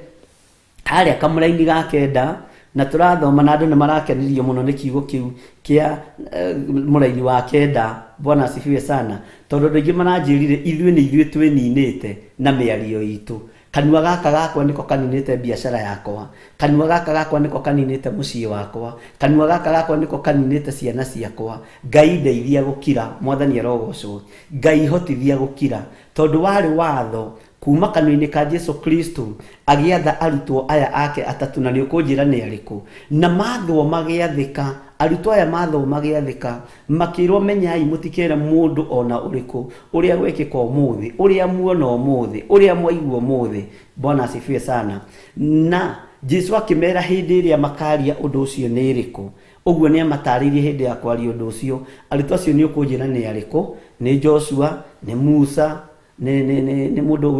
haria kamuraini ga 9 na turathoma na andu ni marakenirio muno ni kiugo kiu kia muraini wa 9 Bwana asifiwe sana tondu ndingi maranjirire ithue ni ithue twininite na miario itu kanua gaka gakwa niko kaninite biashara yakwa kanua gaka gakwa niko kaninite mucii wakwa kanua gaka gakwa niko kaninite ciana ciakwa Ngai ndeithia gukira mwathani arogocwo Ngai hotithia gukira tondu wari watho kuma kanua-ini ka Jesu Kristo agiatha arutwo aya ake atatu na ni ukunjira ni ariku na matho magiathika arutwo aya matho magiathika makirwo menyai mutikere mundu ona uriku uria gwekika umuthi uria muona umuthi uria mwaigua umuthi Bwana asifiwe sana na Jesu akimera hindi iria makaria undu ucio ni iriku uguo ni amataririe hindi ya kwaria undu ucio arutwo acio ni ukunjira ni ariku ni Joshua ni Musa ni mundu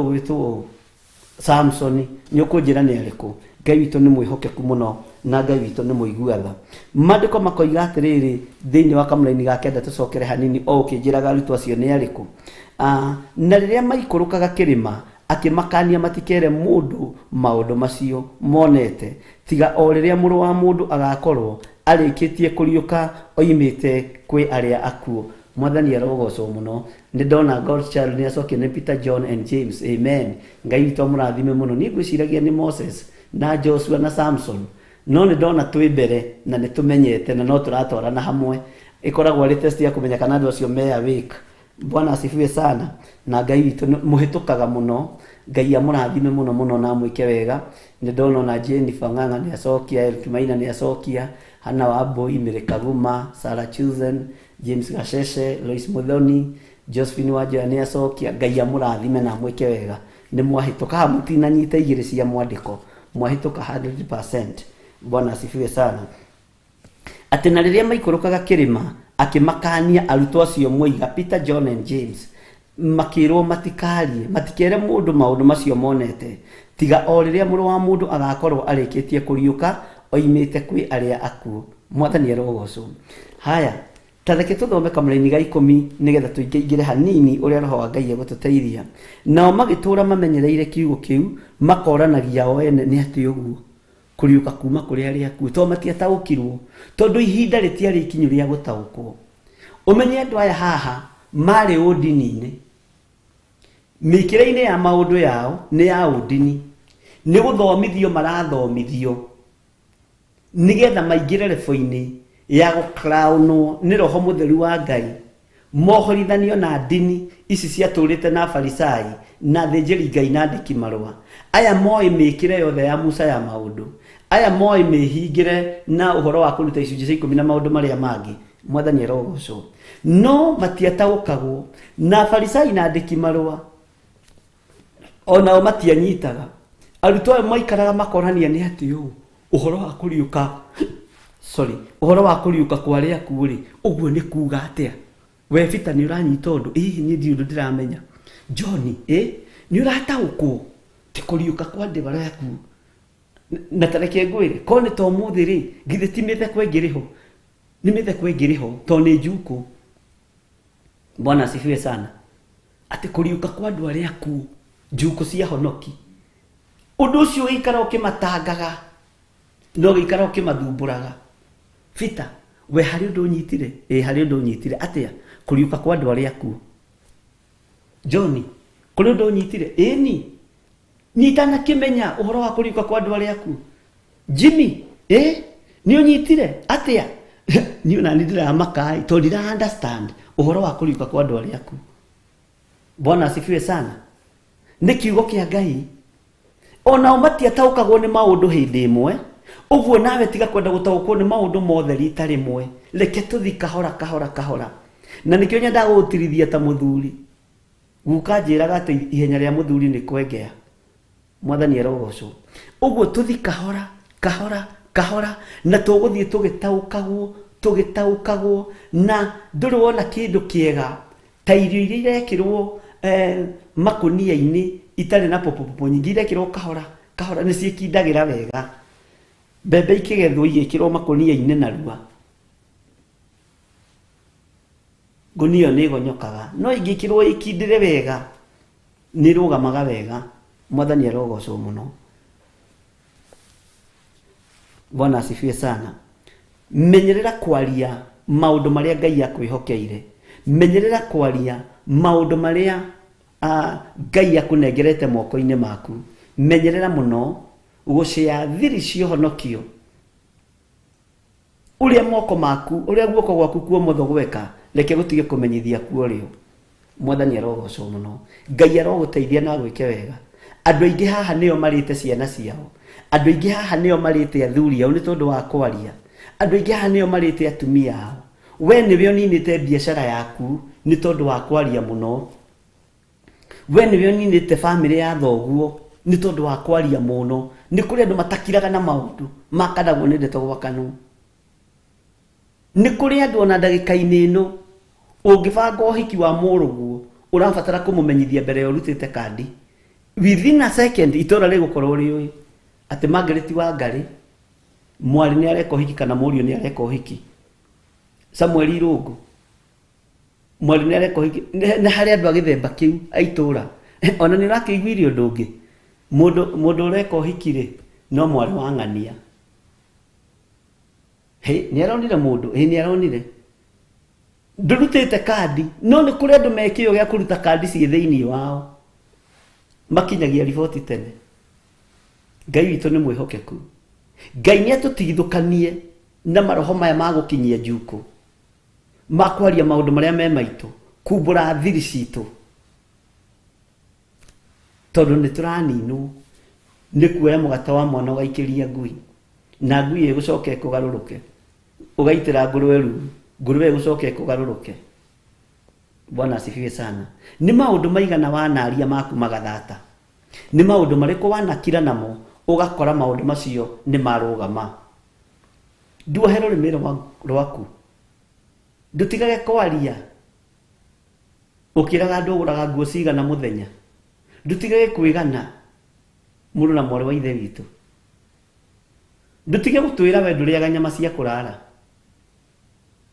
gwitwo Samson ni ukunjira ni ariku Ngai witu ni mwihokeku muno na Ngai witu ni muiguatha mandiko makoiga atiriri thiini wa kamuraini ga 9 tucokere hanini o ukinjiraga arutwo acio ni ariku na riria maikurukaga kirima akimakania matikere mundu maundu macio monete tiga o riria muru wa mundu agakorwo arikitie kuriuka oimite kwi aria akuo mwathani arogocwo muno ni ndona God child ni acoke ni Peter John and James amen Ngai witu amurathime muno ni gwiciragia ni Moses na Joshua na Samson no ni ndona twi mbere na ni tumenyete na no turatwarana hamwe ikoragwo ari test ya kumenya kana andu acio me awake Bwana asifiwe sana. Na Ngai witũ mũhĩtũkaga mũno, Ngai amũrathime mũno mũno na mwĩke wega. Nĩ ndona na Jennifer Ng'ang'a nĩ acokia, Elkimaina nĩ acokia, Hana Wambui, Mary Kaguma, Sarah Chuzen, James Gasheshe, Lois Muthoni, Josephine Wanjoya nĩ acokia. Ngai amũrathime na mwĩke wega. Nĩ mwahĩtũka mũtinanyita igĩrĩ cia mwandĩko, mwahĩtũka 100%. Bwana asifiwe sana. Atĩ na rĩrĩa maikũrũkaga kĩrĩma akĩmakania arutwo acio moiga Peter, John and James, makĩrwo matikarie, matikere mũndũ maũndũ macio monete, tiga o rĩrĩa mũrũ wa mũndũ agakorwo arĩkĩtie kũriũka oimĩte kwĩ arĩa akuũ. Mwathani arogocwo. Haya, tareke tũthome kamũraini ga 10 nĩgetha tũingĩre hanini ũrĩa roho wa Ngai egũtũteithia. Nao magĩtũũra mamenyereire kiugo kĩu, makoranagia o ene nĩ atĩ ũguo kuriuka kuma kuri arĩa akuũ, to matiataũkirwo, tondũ ihinda rĩtiarĩ ikinyu rĩa gũtaũkwo. Ũmenye andũ aya haha marĩ ũndini-inĩ, mĩkĩre-inĩ ya maũndũ yao nĩ ya ũndini, nĩ gũthomithio marathomithio nĩgetha maingĩre rebo-inĩ ya gũkraunwo nĩ Roho Mũtheru wa Ngai, mohorithanio na ndini ici ciatũrĩte na Farisai na thĩnjĩri Ngai na andĩki marũa. Aya moĩ mĩkĩre yothe ya Musa ya maũndũ, aya moĩ mĩhingĩre na ũhoro wa kũruta icunjĩ cia 10 na maũndũ marĩa mangĩ. Mwathani arogocwo. No matiataũkagwo, na Farisai na andĩki marũa onao matianyitaga. Arutwo aya maikaraga makorania nĩ atĩ ũhoro wa kũriũka, ũhoro wa kũriũka kwa arĩa akuũ rĩ, ũguo nĩ kuuga atĩa? We Peter nĩ ũranyita ũndũ? Niĩ ndirĩ ũndũ ndĩramenya. John nĩ ũrataũkwo tĩ kũriũka kwa andũ arĩa akuũ? Na tareke ngwĩre, ko nĩ to mũthĩ rĩ, githĩ ti mĩtheko ĩngĩrĩho? Nĩ mĩtheko ĩngĩrĩho to nĩ njukũ. Bwana asifiwe sana. Atĩ kũriũka kwa andũ arĩa akuũ, njukũ cia honoki. Ũndũ ũcio ũikara ũkĩmatangaga, no gĩikara ũkĩmathumbũraga. Peter, we harĩ ũndũ ũnyitire? Harĩ ũndũ ũnyitire. Atĩa? Kũriũka kwa andũ arĩa akuũ. John, kũrĩ ũndũ ũnyitire? Ni itanakĩmenya ũhoro wa kũriũka kwa andũ arĩa akuũ. Jimmy, nĩ ũnyitire? Atĩa? Niĩ ona nĩ ndĩramaka tondũ ndira understand ũhoro wa kũriũka kwa andũ arĩa akuũ. Bwana asifiwe sana. Nĩ kiugo kĩa Ngai. Onao matiataũkagwo nĩ maũndũ hĩndĩ ĩmwe, ũguo nawe tiga kwenda gũtaũkwo nĩ maũndũ mothe rita rĩmwe. Reke tũthi kahora kahora kahora. Na nĩkĩo nyendaga gũtirithia ta mũthuri. Guka njĩraga atĩ ihenya rĩa mũthuri nĩ kwengea. Mwathani arogocwo. Ũguo tũthi kahora kahora kahora, na tũgũthiĩ tũgĩtaũkagwo na ndũrĩ wona kĩndũ kĩega ta irio iria irekĩrwo makũnia-inĩ itarĩ na popopo nyingĩ, irekĩrwo kahora kahora nĩ ciĩkindagĩra wega. Mbembe ikĩgethwo igĩkĩrwo makũnia-inĩ narua, ngũnia nĩ ĩgonyokaga, no ingĩkĩrwo ikindĩre wega nĩ rũgamaga wega. Mwathani arogocwo mũno. Bwana asifiwe sana. Menyerera kwaria maũndũ marĩa Ngai akwĩhokeire. Menyerera kwaria maũndũ marĩa Ngai akũnengerete moko-inĩ maku. Menyerera mũno gũcĩa thiri cia ũhonokio ũrĩa moko maku, ũrĩa guoko gwaku kwa ũmotho gweka, reke gũtige kũmenyithia kuo rĩo. Mwathani arogocwo mũno. Ngai arogũteithia na gwĩke wega. Andũ aingĩ haha nĩo marĩte ciana ciao. Andũ aingĩ haha nĩo marĩte athuri ao nĩ tondũ wa kwaria. Andũ aingĩ haha nĩo marĩte atumia ao. We nĩwe ũninĩte biacara yaku nĩ tondũ wa kwaria mũno. We nĩwe ũninĩte famĩlĩ ya thoguo nĩ tondũ wa kwaria mũno. Nĩ kũrĩ andũ matakiraga na maũndũ makanagwo nĩ ndeto gwakanũ. Nĩ kũrĩ andũ ona ndagĩka-inĩ ĩno ũngĩbanga ũhiki wa mũrũguo ũrabatara kũmũmenyithia mbere ya ũrutĩte kandi. Within a second itũra rĩgũkorwo rĩũĩ atĩ Margaret Wangari mwari nĩ areka ũhiki kana mũriũ nĩ areka ũhiki. Samuel Irũngũ mwari nĩ areka ũhiki. Nĩ harĩ andũ a gĩthemba kĩu a itũra. Ona nĩ ũrakĩiguire ũndũ ũngĩ, mũndũ ũreka ũhiki rĩ no mwarĩ wa ng'ania. Nĩ aronire mũndũ? Nĩ aronire. Ndũrutĩte kandi, no nĩ kũrĩ andũ mekĩo gĩa kũruta kandi ciĩ thĩinĩ wao, makinyagia riboti tene. Ngai witũ nĩ mwĩhokeku. Ngai nĩ atũtigithũkanie na maroho maya ma gũkinyia njukũ, ma kwaria maũndũ marĩa me maitũ, kumbura thiri citũ tondũ nĩ tũraninwo nĩ kuoya mũgate wa mwana ũgaikĩria ngui na ngui ĩgũcoka ĩkũgarũrũke ũgaitĩra ngũrũwe ru ngũrũwe ĩgũcoka ĩkũgarũrũke. Bwana asifiwe sana. Nĩ maũndũ maigana wanaria maku magathata, nĩ maũndũ marĩkũ wanakira namo ũgakora maũndũ macio nĩ marũgama. Nduohe rũrĩmĩ rwaku, ndũtigage kwaria ũkĩraga andũ ũgũraga nguo cigana mũthenya, ndũtigage kwĩgana mũrũ na mwarĩ wa ithe witũ, ndutige gũtwĩra we ndũrĩaga nyama cia kũrara,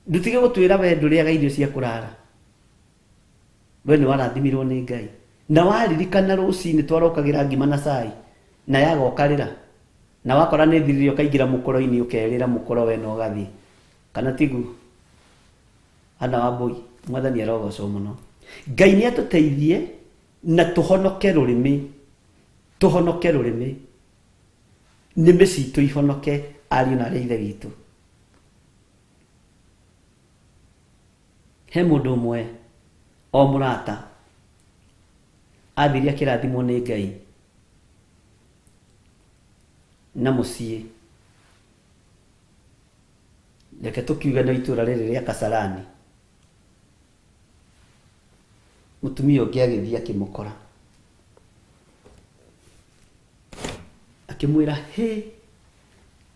ndutige gũtwĩra we ndũrĩaga irio cia kũrara. We nĩ warathimirwo nĩ Ngai na waririkana rũcinĩ twarokagĩra ngima na cai na yagokarĩra na wakora nĩ thirire ũkaingĩra mũkoro-inĩ ũkerĩra mũkoro we no gathi kana tigu. Ana Wambui, Mwathani arogocwo mũno. Ngai nĩ atũteithie na tũhonoke rũrĩmĩ, tũhonoke rũrĩmĩ, nĩmĩ citũ ihonoke, ariũ na arĩa ithe witũ. He mũndũ ũmwe o mũrata athiria kĩrathimwo nĩ Ngai na mũciĩ, reke tũkiuge na itũra rĩrĩ rĩa Kasarani. Mũtumia ũngĩ agĩthiĩ akĩmũkora akĩmwĩra, hĩ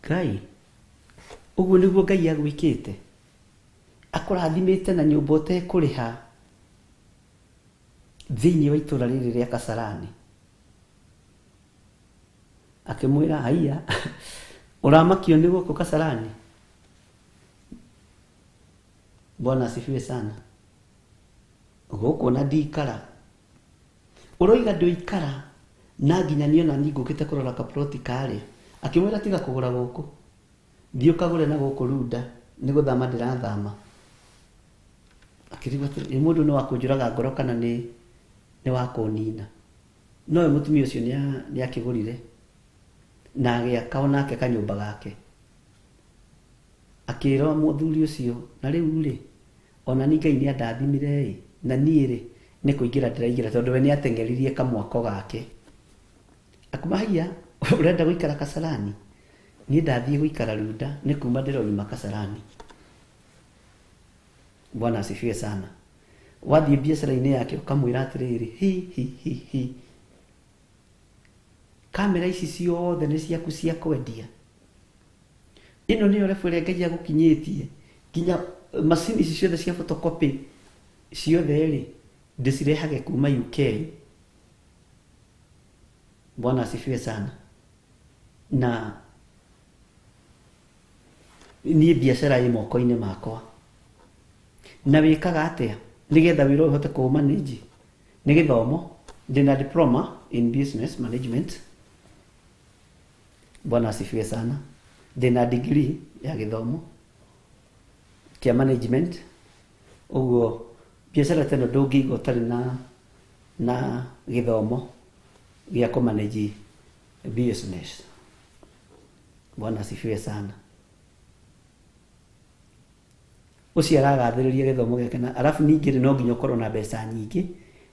Ngai, ũguo nĩguo Ngai agwĩkĩte, akũrathimĩte na nyũmba ũtekũrĩha thĩinĩ wa itũra rĩrĩ rĩa Kasarani. Akĩmwĩra, haiya ũramakio nĩ gũkũ Kasarani. Bwana asifiwe sana. Gũkũ na ndikara, ũroiga ndũikara na nginya niĩ ona niĩ ngũkĩte kũrora kaploti karĩ. Akĩmwĩra, tiga kũgũra gũkũ, thiĩ ũkagũre na gũkũ Runda, nĩ gũthama ndĩrathama. Akĩrigwo atĩrĩ, mũndũ nĩ wakũnjũraga ngoro kana nĩ wakũnina? Nowe mũtumia ũcio nĩ akĩgũrire na agĩaka onake kanyũmba gake. Akĩĩra mũthuri ũcio, na rĩu rĩ, ona nĩ Ngai nĩ andathimire na niĩ rĩ nĩ kũingĩra ndĩraingĩra tondũ we nĩ ateng'eririe kamwako gake. Akuma, haiya ũrenda gũikara Kasarani? Niĩ ndathiĩ gũikara Runda, nĩ kuma ndĩroima Kasarani. Bwana asifiwe sana. Wathiĩ biacara-inĩ yake ũkamwĩra atĩrĩrĩ, kamera ici ciothe nĩ ciaku cia kwendia, ĩno nĩyo rebu ĩrĩa Ngai agũkinyĩtie, nginya macini ici ciothe cia photocopy ciothe rĩ ndĩcirehage kuma UK. Bwana asifiwe sana. Na niĩ biacara ĩ moko-inĩ makwa, na wĩkaga atĩa nĩgetha wĩra ũhote kũũmanĩnji? Nĩ gĩthomo, ndĩna diploma in business management. Bwana asifiwe sana. Ndĩna degree ya gĩthomo kĩa management. Ũguo biacara teno ndũngĩiga ũtarĩ na gĩthomo gĩa kũmanage business. Bwana asifiwe sana. Ũcio aragathĩrĩria gĩthomo gĩake na arabu ningĩ rĩ no nginya ũkorwo na mbeca nyingĩ,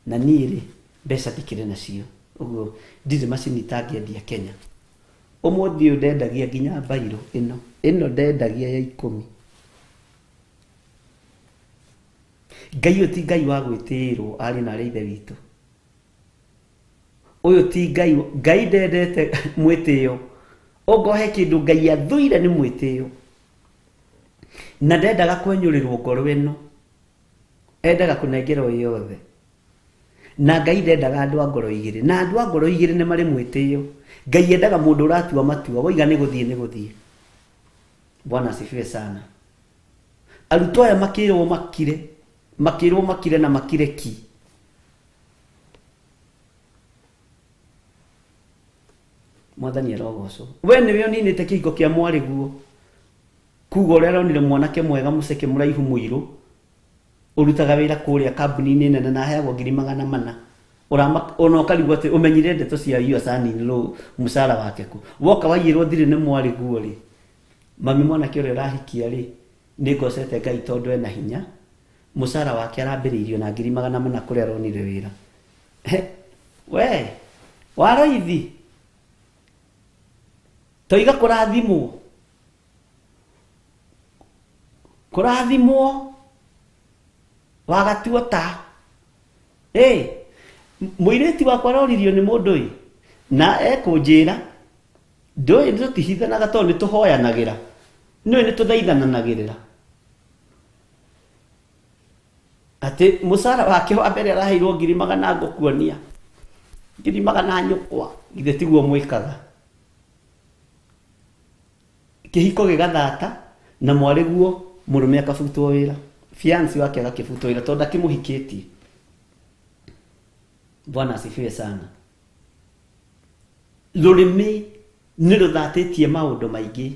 na niĩ rĩ mbeca ndikĩrĩ nacio, ũguo ndirĩ macini itangĩendia Kenya. Ũmũthĩ ũyũ ndendagia nginya mbairũ ĩno ndendagia ya 10. Ngai ũyũ ti Ngai wa gwĩtĩĩrwo, arĩ na arĩa ithe witũ. Ũyũ ti Ngai ndendete mwĩtĩĩo. Ũngohe kĩndũ Ngai athũire nĩ mwĩtĩĩo, na ndendaga kwenyũrĩrwo ngoro ĩno, endaga kũnengerwo yothe. Na Ngai ndendaga andũ a ngoro igĩrĩ, na andũ a ngoro igĩrĩ nĩ marĩ mwĩtĩĩo. Ngai endaga mũndũ ũratua matua, woiga nĩ gũthiĩ. Bwana asifiwe sana. Arutwo aya makĩrwo makire na makire ki. Mwathani arogocwo. We nĩwe ũninĩte kĩhiko kĩa mwarĩ guo, kuga ũrĩa aronire mwanake mwega mũceke mũraihu mũirũ, ũrutaga wĩra kũrĩa kambuni-inĩ nene na aheagwo 400,000, ona ũkarigwo atĩ ũmenyire ndeto cia Yuasani rũ mũcara wake ku. Woka waiyĩrwo thirĩ nĩ mwarĩ guo rĩ, mami mwanake ũrĩa ũrahikia rĩ, nĩ ngocete Ngai tondũ ena hinya musara wake arambĩrĩirio na 400 kũrĩa aronire wĩra. We waroithi toiga kũrathimwo wagatuo ta mũirĩti wakwa aroririo nĩ mũndũ na ekũnjĩra ndũĩ nĩ tũtihithanaga tondũ nĩ tũhoyanagĩra nĩwe nĩ tũthaithananagĩrĩra atĩ mũcara wake wa mbere araheirwo 100 ngũkuonia 100 nyũkwa githĩ tiguo mwĩkaga. Kĩhiko gĩgathata na mwarĩguo mũrũme akabutwo wĩra, fiancé wake agakĩbutwo wĩra tondũ ndakĩmũhikĩtie. Bwana asifiwe sana. Rũrĩmĩ nĩ rũthatĩtie maũndũ maingĩ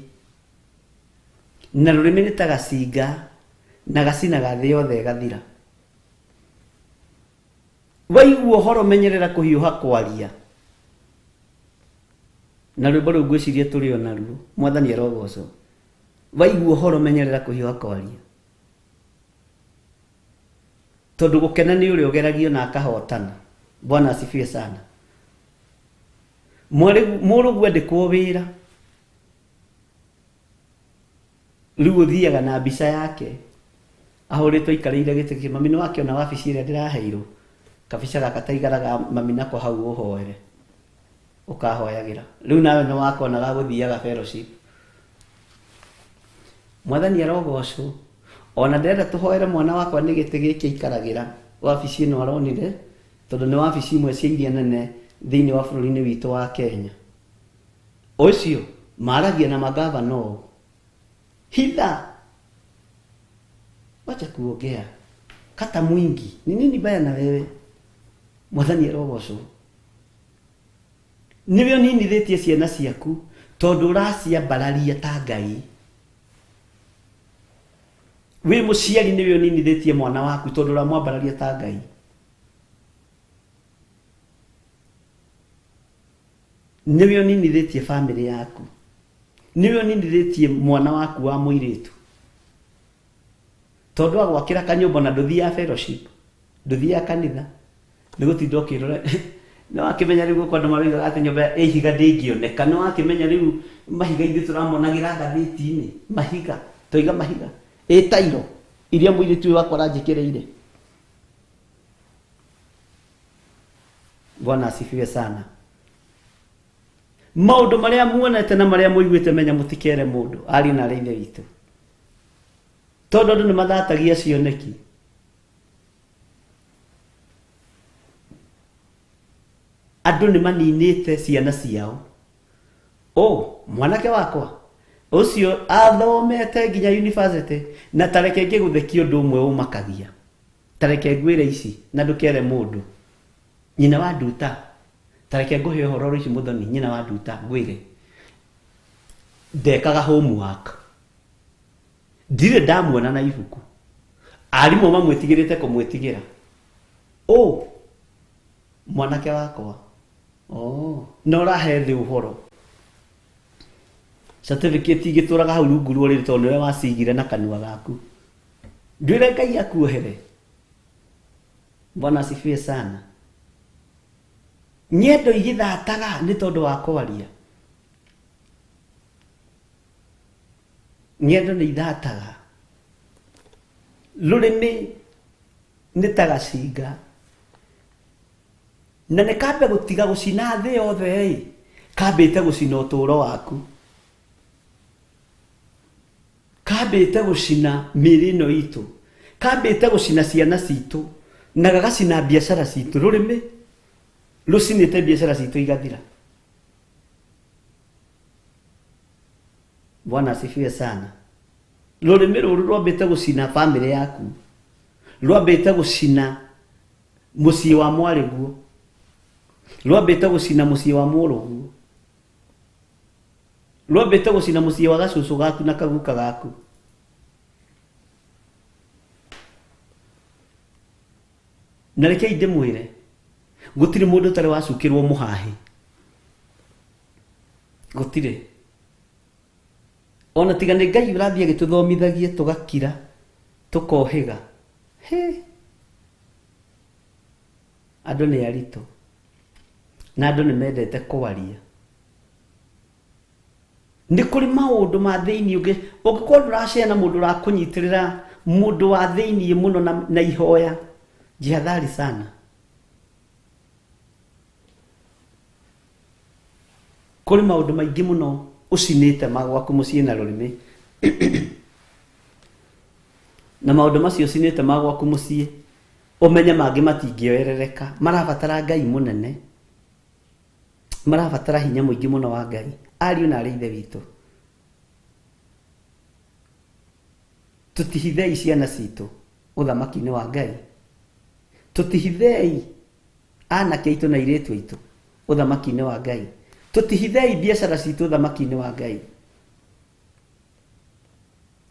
na rũrĩmĩ nĩ ta gacinga na gacinaga thĩ yothe gathira. Waigua ũhoro menyerera kũhiũha kwaria. Na rwĩmbo rũu ngwĩciria tũrĩ o naruo, Mwathani arogocwo. Waigua ũhoro menyerera kũhiũha kwaria. Tondũ gũkena nĩ ũrĩa ũgeragio na akahotana. Bwana asifiwe sana. Mũrũguo andĩkwo wĩra. Rĩu ũthiaga na mbica yake. Ahũrĩtwo aikarĩire gĩtĩ kĩa mami nĩ wakĩona wabici ĩrĩa ndĩraheirwo. Kabica gaka taigaraga mami nako hau ũhoere. Ũkahoyagĩra. Rĩu nawe nĩ wakona gagũthiaga fellowship. Mwathani arogocwo. Ona ndĩrenda tũhoere mwana wakwa nĩ gĩtĩ gĩkĩ aikaragĩra. Wabici ĩno aronire tondũ nĩ wabici imwe cia iria nene thĩinĩ wa bũrũri-inĩ witũ wa Kenya. Ũcio maragia na magavana ũũ. Hitha. Wacha kuongea. Kata mwingi. Ni nini baya na wewe? Mwathani arogocwo. Nĩwe ũninithĩtie ciana ciaku tondũ ũraciambararia ta Ngai. We mũciari nĩwe ũninithĩtie mwana waku tondũ ũramwambararia ta Ngai. Nĩwe ũninithĩtie family yaku. Nĩwe ũninithĩtie mwana waku wa mũirĩtu. Tondũ agwakĩra kanyũmba na ndũthiaga fellowship. Ndũthiaga kanitha. Nĩ gũtinda ũkĩrora. Nĩ wakĩmenya rĩu kwa andũ maroigaga atĩ nyũmba ĩhiga ndĩngĩoneka. Nĩ wakĩmenya rĩu mahiga ithuĩ tũramonagĩra ngathĩti-inĩ. Mahiga. Toiga mahiga. Tairo. Iria mũirĩtu ũyũ wakwa aranjĩkĩrĩire. Bwana asifiwe sana. Maũndũ marĩa muonete na marĩa mũiguĩte menya mũtikere mũndũ. Ari na arĩ ithe witũ. Tondũ andũ nĩ mathatagia cioneki. Andũ nĩ maninĩte ciana ciao. Mwanake wakwa ũcio athomete nginya university na tareke ngĩgũthekia ũndũ ũmwe ũmakagia. Tareke ngwĩre ici na ndũkere mũndũ. Nyina wa nduta. Tareke ngũhe ũhoro ici Mũthoni nyina wa nduta ngwĩre. Ndekaga homework. Ndirĩ ndamuona na ibuku. Arimũ mamwĩtigĩrĩte kũmwĩtigĩra. Mwanake wakwa. No rahe thĩ ũhoro. Certificate igĩtũraga hau rungu rũrĩrĩ tondũ nĩwe wacigire na kanua gaku. Ndwĩre Ngai akuohere. Bwana asifiwe sana. Nyendo igĩthataga nĩ tondũ wa kwaria. Nyendo nĩ ithataga. Rũrĩmĩ nĩ ta gacinga. Na nĩ kambe gũtiga gũcina thĩ yothe kambĩte gũcina ũtũũro waku. Kambĩte gũcina mĩĩrĩ ĩno itũ. Kambĩte gũcina ciana citũ. Na gagacina biacara citũ. Rũrĩmĩ rũcinĩte biacara citũ igathira. Bwana asifiwe sana. Rũrĩmĩ rũrũ rwambĩte gũcina family yaku. Rwambĩte gũcina mũciĩ wa mwarĩguo. Rwambĩte gũcina mũciĩ wa mũrũguo. Rwambĩte gũcina mũciĩ wa gacũcũ gaku na kaguka gaku. Na rekei ndĩmwĩre gũtirĩ mũndũ ũtarĩ wacukĩrwo mũhahe. Gũtirĩ. Ona tiga nĩ Ngai ũrathiĩ agĩtũthomithagia tũgakira tũkohĩga. Andũ nĩ aritũ na andũ nĩ mendete kwaria. Nĩ kũrĩ maũndũ ma thĩinĩ ũngĩkorwo ndũracea na mũndũ ũrakũnyitĩrĩra mũndũ wa thĩinĩ mũno na ihoya, jihadhari sana. Kũrĩ maũndũ maingĩ mũno ũcinĩte magwaku mũciĩ na rũrĩmĩ na maũndũ macio ũcinĩte magwaku mũciĩ ũmenye mangĩ matingĩoerereka, marabatara Ngai mũnene, marabatara hinya mũingĩ mũno wa Ngai. Ariũ na arĩ ithe witũ, tutihithei ciana citũ ũthamaki-inĩ wa Ngai. Tutihithei anake aitũ na airĩtu aitũ ũthamaki-inĩ wa Ngai. Tutihithei biacara citũ ũthamaki-inĩ wa Ngai.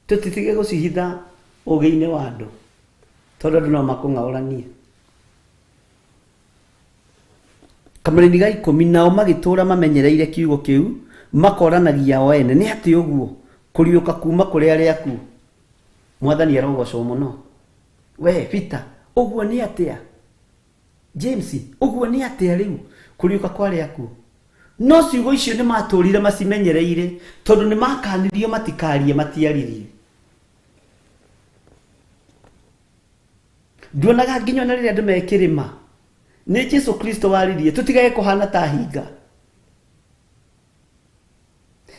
Tutitige gũcihitha ũgĩ-inĩ wa andũ, tondũ andũ no makũng'aũranie. Kamũrĩ ga 10 nao magĩtũũra mamenyereire kiugo kĩu, makoranagia o ene, nĩ atĩ ũguo kũriũka kuma kũrĩ arĩa akuũ. Mwathani arogocwo mũno. We Peter, ũguo nĩ atĩa? James, ũguo nĩ atĩa rĩu kũriũka kwa arĩa akuũ? No ciugo icio nĩ matũrire macimenyereire, tondũ nĩ makanirio matikarie matiaririe. Nduonaga nginya na rĩrĩa andũ mekĩrĩma nĩ Jesu Kristo waririe, tutigage kũhana ta hinga.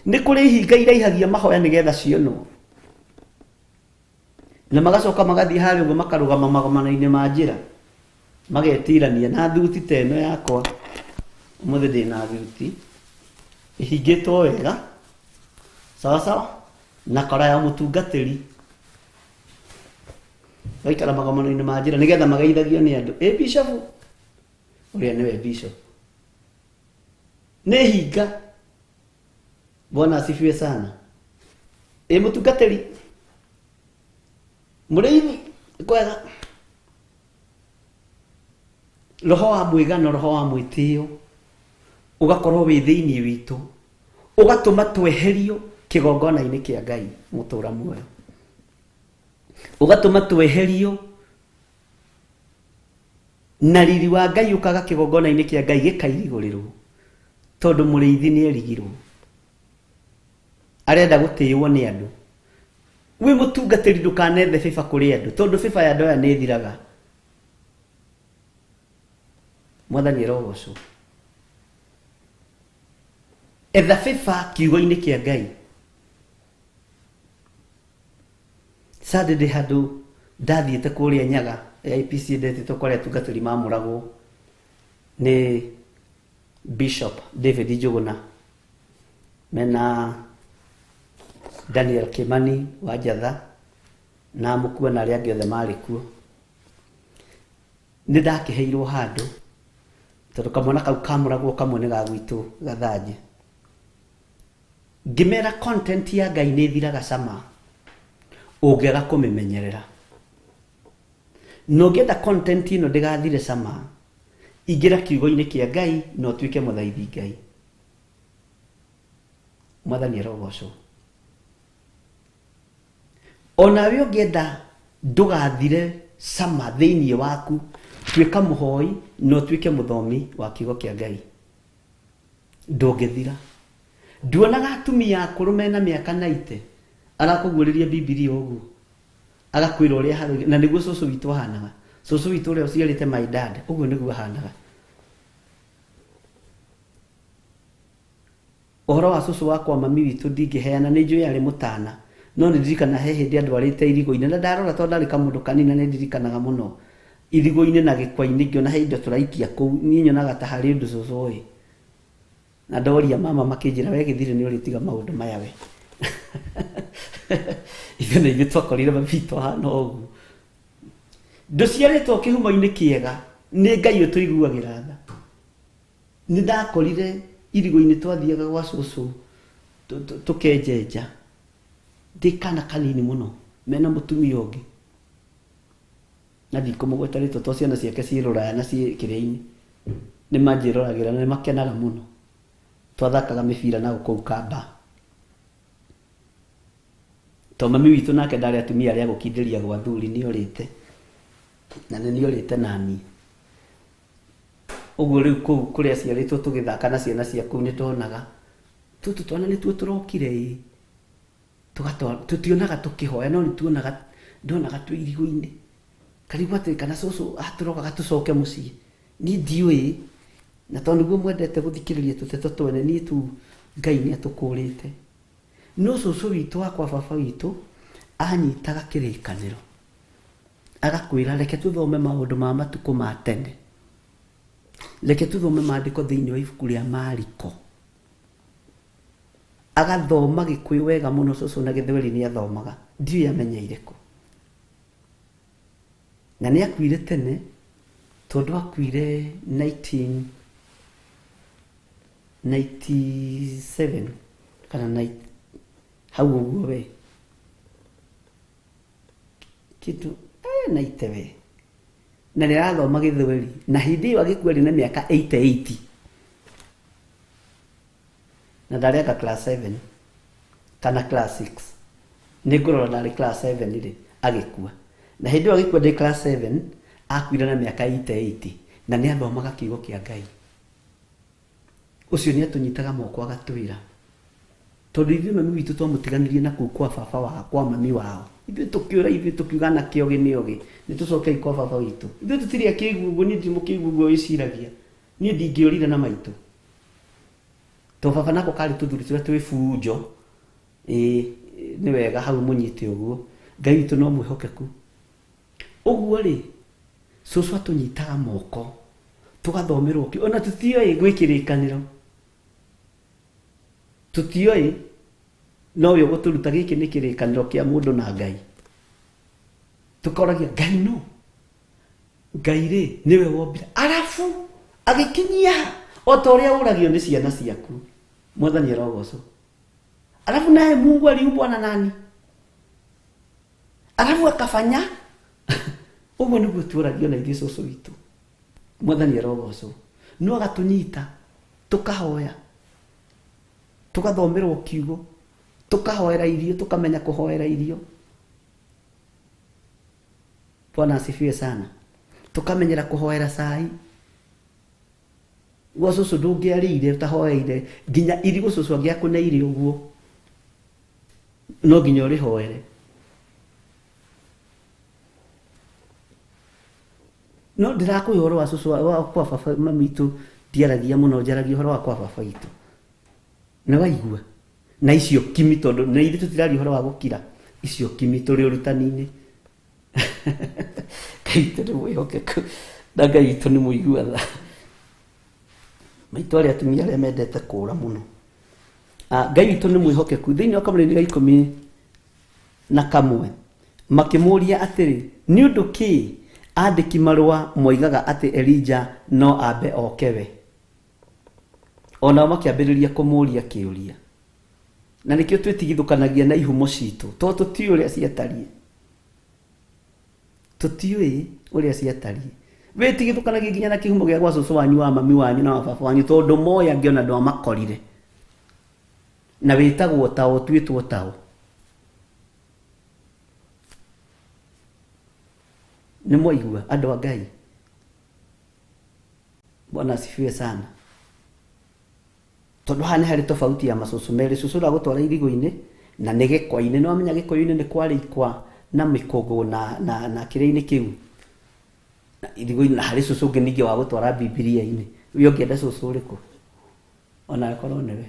Nĩ kũrĩ hinga iraihagia mahoya nĩgetha cionwo, na magacoka magathiĩ harĩa ũguo makarũgama magomano-inĩ ma njĩra magetirania na thuti ta ĩno yakwa. Ũmũthĩ ndĩna thuti ĩhingĩtwo wega sawa sawa na kora ya mũtungatĩri, gaikara magomano-inĩ ma njĩra nĩgetha mageithagio nĩ andũ. Bishop ũrĩa nĩwe bishop nĩ hinga. Bwana asifiwe sana. Mũtungatĩri mũrĩithi kwega, roho wa mwĩgano, roho wa mwĩtĩo ũgakorwo wĩ thĩinĩ witũ, ũgatũma tweherio kĩgongona-inĩ kĩa Ngai mũtũra muoyo, ũgatũma tweherio na riri wa Ngai ũkaga kĩgongona-inĩ kĩa Ngai gĩkairigũrĩrwo, tondũ mũrĩithi nĩ erigirwo, arenda gũtĩĩo nĩ andũ. Wĩ mũtungatĩri ndũkanethe bĩba kũrĩ andũ, tondũ bĩba ya andũ aya nĩ thiraga. Mwathani arogocwo. Etha bĩba kiugo-inĩ kĩa Ngai. Saturday handũ ndathiĩte kũrĩa Nyaga IPC ndetĩtwo kũrĩa atungatĩri mamũragwo nĩ Bishop David Njuguna mena Daniel Kimani wa Njatha na mũkua na arĩa angĩ othe marĩ kuo. Nĩ ndakĩheirwo handũ, tondũ kamwana kau kamũragwo kamwe nĩ ga gwitũ Gathanjĩ. Ngĩmera content ya Ngai nĩ thiraga cama ũngĩaga kũmĩmenyerera. No ũngĩenda content ĩno ndĩgathire cama, ingĩra kiugo-inĩ kĩa Ngai na ũtuĩke mũthaithi Ngai. Mwathani arogocwo. Onawe ũngĩenda ndũgathire cama thĩinĩ waku, tuĩka mũhoi na ũtuĩke mũthomi wa kiugo kĩa Ngai. Ndũngĩthira. Nduonaga atumia akũrũ mena mĩaka 90 arakũguũrĩria Bibilia ũguo, agakwĩra ũrĩa harĩ, na nĩguo cũcũ witũ ahanaga. Cũcũ witũ ũrĩa ũciarĩte my dad, ũguo nĩguo ahanaga. Ũhoro wa cũcũ wakwa mami witũ ndingĩheana, nĩ njũĩ arĩ mũtana, no nĩ ndirikana he hĩndĩ andwarĩte irigũ-inĩ, na ndarora tondũ ndarĩ kamũndũ kanini, nĩ ndirikanaga mũno irigũ-inĩ na gĩkwa-inĩ, ngĩona he indo tũraikia kũu, niĩ nyonaga ta harĩ ũndũ cũcũ ũĩ. Na ndoria mama makĩnjĩra, we gĩthire nĩ ũrĩtiga maũndũ maya we. Ithuĩ nĩ ithuĩ twakorire mabitũ hana ũguo. Ndũciarĩtwo kĩhumo-inĩ kĩega, nĩ Ngai ũtũiguagĩra tha. Nĩ ndakorire irigũ-inĩ twathiaga gwa cũcũ tũkenjenja, ndĩ kana kanini mũno mena mũtumia ũngĩ, na ndikũmũgweta rĩtwa tondũ ciana ciake ciĩ Rũraya na ciĩ kĩrĩa-inĩ, nĩ manjĩroragĩra na nĩ makenaga mũno. Twathakaga mĩbira na kũu Kamba. To mami witũ nake ndarĩ atumia arĩa gũkindĩria gwa thuri nĩ orĩte. na nĩ orĩte nani ũguo rĩu kũu kũrĩa ciarĩtwo tũgĩthaka na ciana cia kũu nĩ tuonaga tũtũ twana nĩtuo tũrokire tutionaga tũkĩhoya no nĩ ndonaga twĩ irigũ-inĩ karigwo atĩ kana cũcũ atũrokaga tũcoke mũciĩ niĩ ndiũĩ na tondũ nĩguo mwendete gũthikĩrĩria tũteto twene niĩ tu Ngai nĩ atũkũrĩte no cũcũ witũ wakwa baba witũ anyitaga kĩrĩkanĩro agakwĩra reke tũthome maũndũ ma matukũ ma tene reke tũthome maandĩko thĩinĩ wa ibuku rĩa Mariko agathoma Gĩkũyũ wega mũno cũcũ na Gĩthweri nĩ athomaga ndiũĩ amenyeire kũ na nĩ akuire tene tondũ akuire 1997 kana hau ũguo we kitu naitewe na nĩ arathoma Gĩthweri na hĩndĩ ĩyo agĩkua arĩ na mĩaka 88 na ndarĩaka class 7 kana class 6 nĩ ngũrora ndarĩ class 7 rĩ agĩkua na hĩndĩ ĩyo agĩkua ndĩ class 7 akuire na mĩaka 88 na nĩ athomaga kiugo kĩa Ngai ũcio nĩ atũnyitaga moko agatwĩra tondũ ithuĩ mami witũ twamũtiganirie na kũu kwa baba wao kwa mami wao ithuĩ tũkĩũra ithuĩ tũkiuga na kĩoge nĩoge nĩ tũcokei kwa baba witũ ithuĩ tũtirĩ akĩiguo niĩ ndimũkĩiguo ĩciragia niĩ ndingĩũrire na maitũ to baba nako karĩ tũthuri tũrĩa twĩ bunjo nĩ wega hau mũnyite ũguo Ngai witũ no mwĩhokeku ũguo rĩ cũcũ atũnyitaga moko tũgathomerwo ona tũtioĩ gwĩkĩrĩkanĩro tũtioĩ no yo gũtũruta gĩkĩ nĩ kĩrĩkanĩro kĩa mũndũ na Ngai tũkoragia Ngai no Ngai rĩ nĩwe wombire arabu agĩkinyia o ta ũrĩa ũragio nĩ ciana ciaku Mwathani arogocwo arabu naye Mungu aliumbwa na nani arabu akafanya ũguo nĩguo tuoragio na ithuĩ cũcũ witũ Mwathani arogocwo no agatũnyita tũkahoya tũgathomerwo kiugo tũkahoera irio tũkamenya kũhoera irio Bwana asifiwe sana tũkamenyera kũhoera cai gwa cũcũ ndũngĩarĩire utahoeire nginya irigo cũcũ angĩakũneire ũguo no nginya ũrĩhoere no ndĩrakũhe ũhoro wa cũcũ wa kwa baba mami witũ ndiaragia mũno njaragia ũhoro wa kwa baba witũ na waigua na icio kimi tondũ na ithuĩ tũtiraria ũhoro wa gũkira icio kimi tũrĩ ũrutani-inĩ Ngai witũ nĩ mwĩhokeku na Ngai witũ nĩ mũigua tha maitũ arĩa atumia arĩa mendete kũũra mũno Ngai witũ nĩ mwĩhokeku thĩinĩ wa Kamũra-inĩ ga 11 makĩmũria atĩrĩ nĩ ũndũ kĩ andĩki marũa moigaga atĩ Elija no ambe okewe onao makĩambĩrĩria kũmũria kĩũria na nĩkĩo twĩtigithũkanagia na ihumo citũ tondũ tũtiũĩ ũrĩa ciatariĩ tũtiũĩ ũrĩa ciatariĩ wĩtigithũkanagia nginya na kĩhumo gĩa gwa cũcũ wanyu wa mami wanyu na wa baba wanyu tondũ moya ngĩona andũ amakorire na wĩtagwo tao twĩtwo tao nĩ mwaigua andũ a Ngai Bwana asifiwe sana tondũ hane harĩ tofauti ya macũcũ merĩ cũcũ ũragũtwara irigũ-inĩ na nĩ gĩkwa-inĩ no amenya gĩkwa-inĩ nĩ kwarĩ ikwa na mĩkũngũ na kĩrĩa-inĩ kĩu irigũ-inĩ na harĩ cũcũ ũngĩ ningĩ wa gũtwara Bibilia-inĩ ũyũ ũngĩenda cũcũ ũrĩkũ ona akorwo nĩwe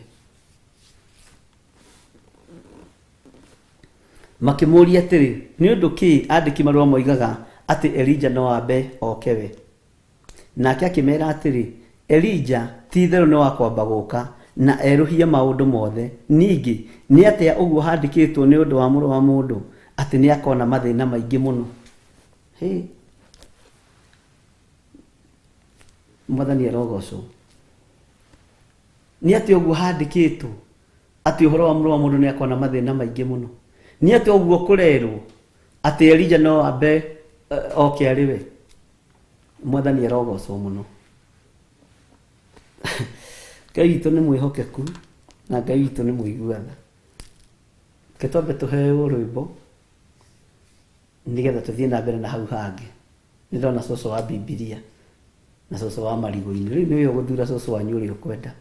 makĩmũria atĩrĩ nĩ ũndũ kĩ andĩki marũa moigaga atĩ Elija no ambe okewe nake akĩmera atĩrĩ Elija ti-itherũ nĩ wa kwamba gũka na erũhie maũndũ mothe ningĩ nĩ atĩa ũguo handĩkĩtwo nĩ ũndũ wa mũrũ wa mũndũ atĩ nĩ akona mathĩna maingĩ mũno Mwathani arogocwo nĩ atĩ ũguo handĩkĩtwo atĩ ũhoro wa mũrũ wa mũndũ nĩ akona mathĩna maingĩ mũno nĩ atĩ ũguo kũrerwo atĩ Elija no ambe oke arĩ we Mwathani arogocwo mũno Ngai witũ nĩ mwĩhokeku na Ngai witũ nĩ mũiguaga ke twambe tũheo rwĩmbo nĩgetha tũthiĩ na mbere na hau hangĩ ndona coco wa Bibilia na coco wa marigũ-inĩ rĩu nĩwe ũgũthura coco wanyu ũrĩa ũkwenda.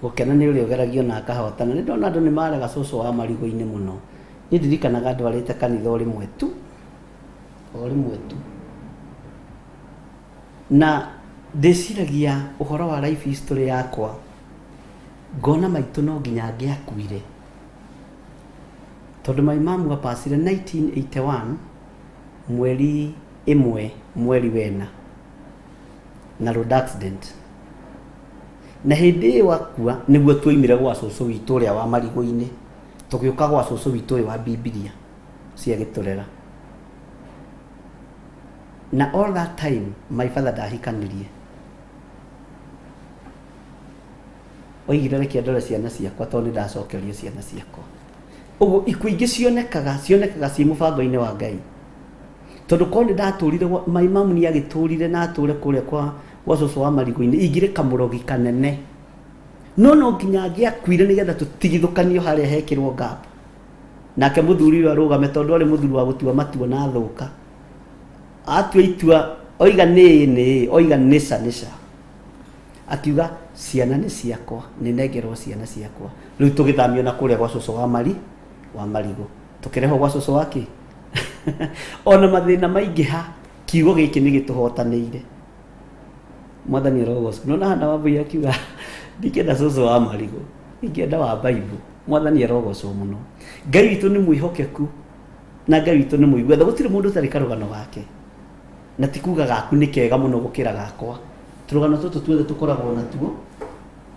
gukena ni uri ugeragio na akahotana ni ndona andu ni marega cucu wa marigũ-inĩ muno ni ndirikanaga andu arite kanitha rimwe tu na ndiciragia uhoro wa life history yakwa ngona maitu no nginya angiakuire tondu maimamu apacire 1981 mweri imwe mweri wena na road accident na hindi wakua niguo twoimire gwa cucu witu uria wa marigũ-inĩ tugiuka gwa cucu witu wa Bibilia cia giturera na all that time my father ndahikanirie oigire reke ndore ciana ciakwa tondu ndacokerio ciana ciakwa uguo ikuingi cionekaga ci mubango-inĩ wa Ngai tondu kondi ndaturire maimamu ni agiturire na ature kuria kwa cucu wa marigũ-inĩ ingire kamurogi kanene no nginya angiakuire nigetha tutigithukanio haria hekirwo gap nake muthuri wa rugame tondu ari muthuri wa gutua matua na thuka atua itua oiga ni oiga nisha akiuga ciana nĩ ciakwa nĩ nengerwo ciana ciakwa rĩu tũgĩthamio na kũrĩa gwa cũcũ wa Marigũ tũkĩreho gwa cũcũ wake ona mathĩna maingĩha kiugo gĩkĩ nĩ gĩtũhotanĩire mwathani arogocwo no hana Wambui akiuga ndingĩenda cũcũ wa Marigũ ingĩenda wa Bible mwathani arogocwo mũno Ngai witũ nĩ mwĩhokeku na Ngai witũ nĩ mũigua gũtirĩ mũndũ ũtarĩ karũgano gake na ti kuga gaku nĩ kega mũno gũkĩra gakwa tũrũgano tũtũ tuothe tũkoragwo natuo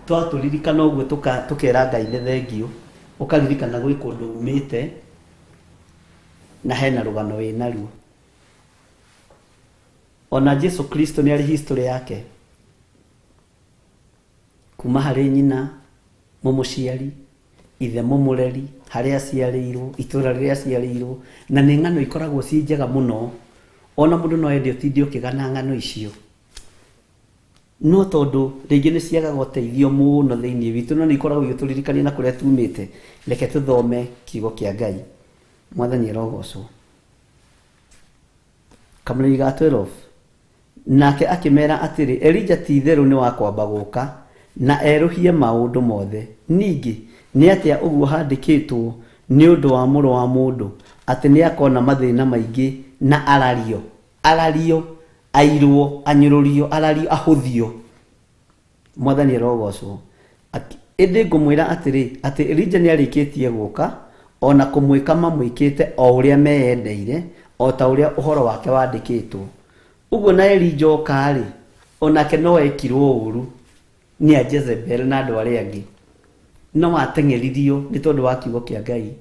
twatũririkana ũguo tũkera Ngai nĩ thengio ũkaririkana gwĩ kũndũ umĩte na hena rũgano wĩnaruo ona Jesu Kristo nĩ arĩ history yake kuma harĩ nyina mũmũciari ithe mũmũreri harĩa aciarĩirwo itũra rĩrĩa aciarĩirwo na nĩ ng'ano ikoragwo ci njega mũno ona mũndũ no ende ũtinde ũkĩgana ng'ano icio no tondũ rĩngĩ nĩ ciagaga ũteithio mũno thĩinĩ witũ no nĩ ikoragwo igĩtũririkania na kũrĩa tumĩte reke tũthome kiugo kĩa Ngai mwathani arogocwo kamũira ga 12 nake akĩmera atĩrĩ Elija ti itherũ nĩ wa kwamba gũka na erũhie maũndũ mothe ningĩ nĩ atĩa ũguo handĩkĩtwo nĩ ũndũ wa mũrũ wa mũndũ atĩ nĩ akona mathĩna maingĩ na arario airwo anyũrũrio arario ahũthio mwathani arogocwo ĩndĩ ngũmwĩra atĩrĩ atĩ Elija nĩ arĩkĩtie gũka ona kũmwĩka mamwĩkĩte o ũrĩa meyendeire o ta ũrĩa ũhoro wake wandĩkĩtwo ũguo na Elija oka-rĩ onake no ekirwo ũũru nĩ a Jezebel na andũ arĩa angĩ no ateng'eririo nĩ tondũ wa kiugo kĩa Ngai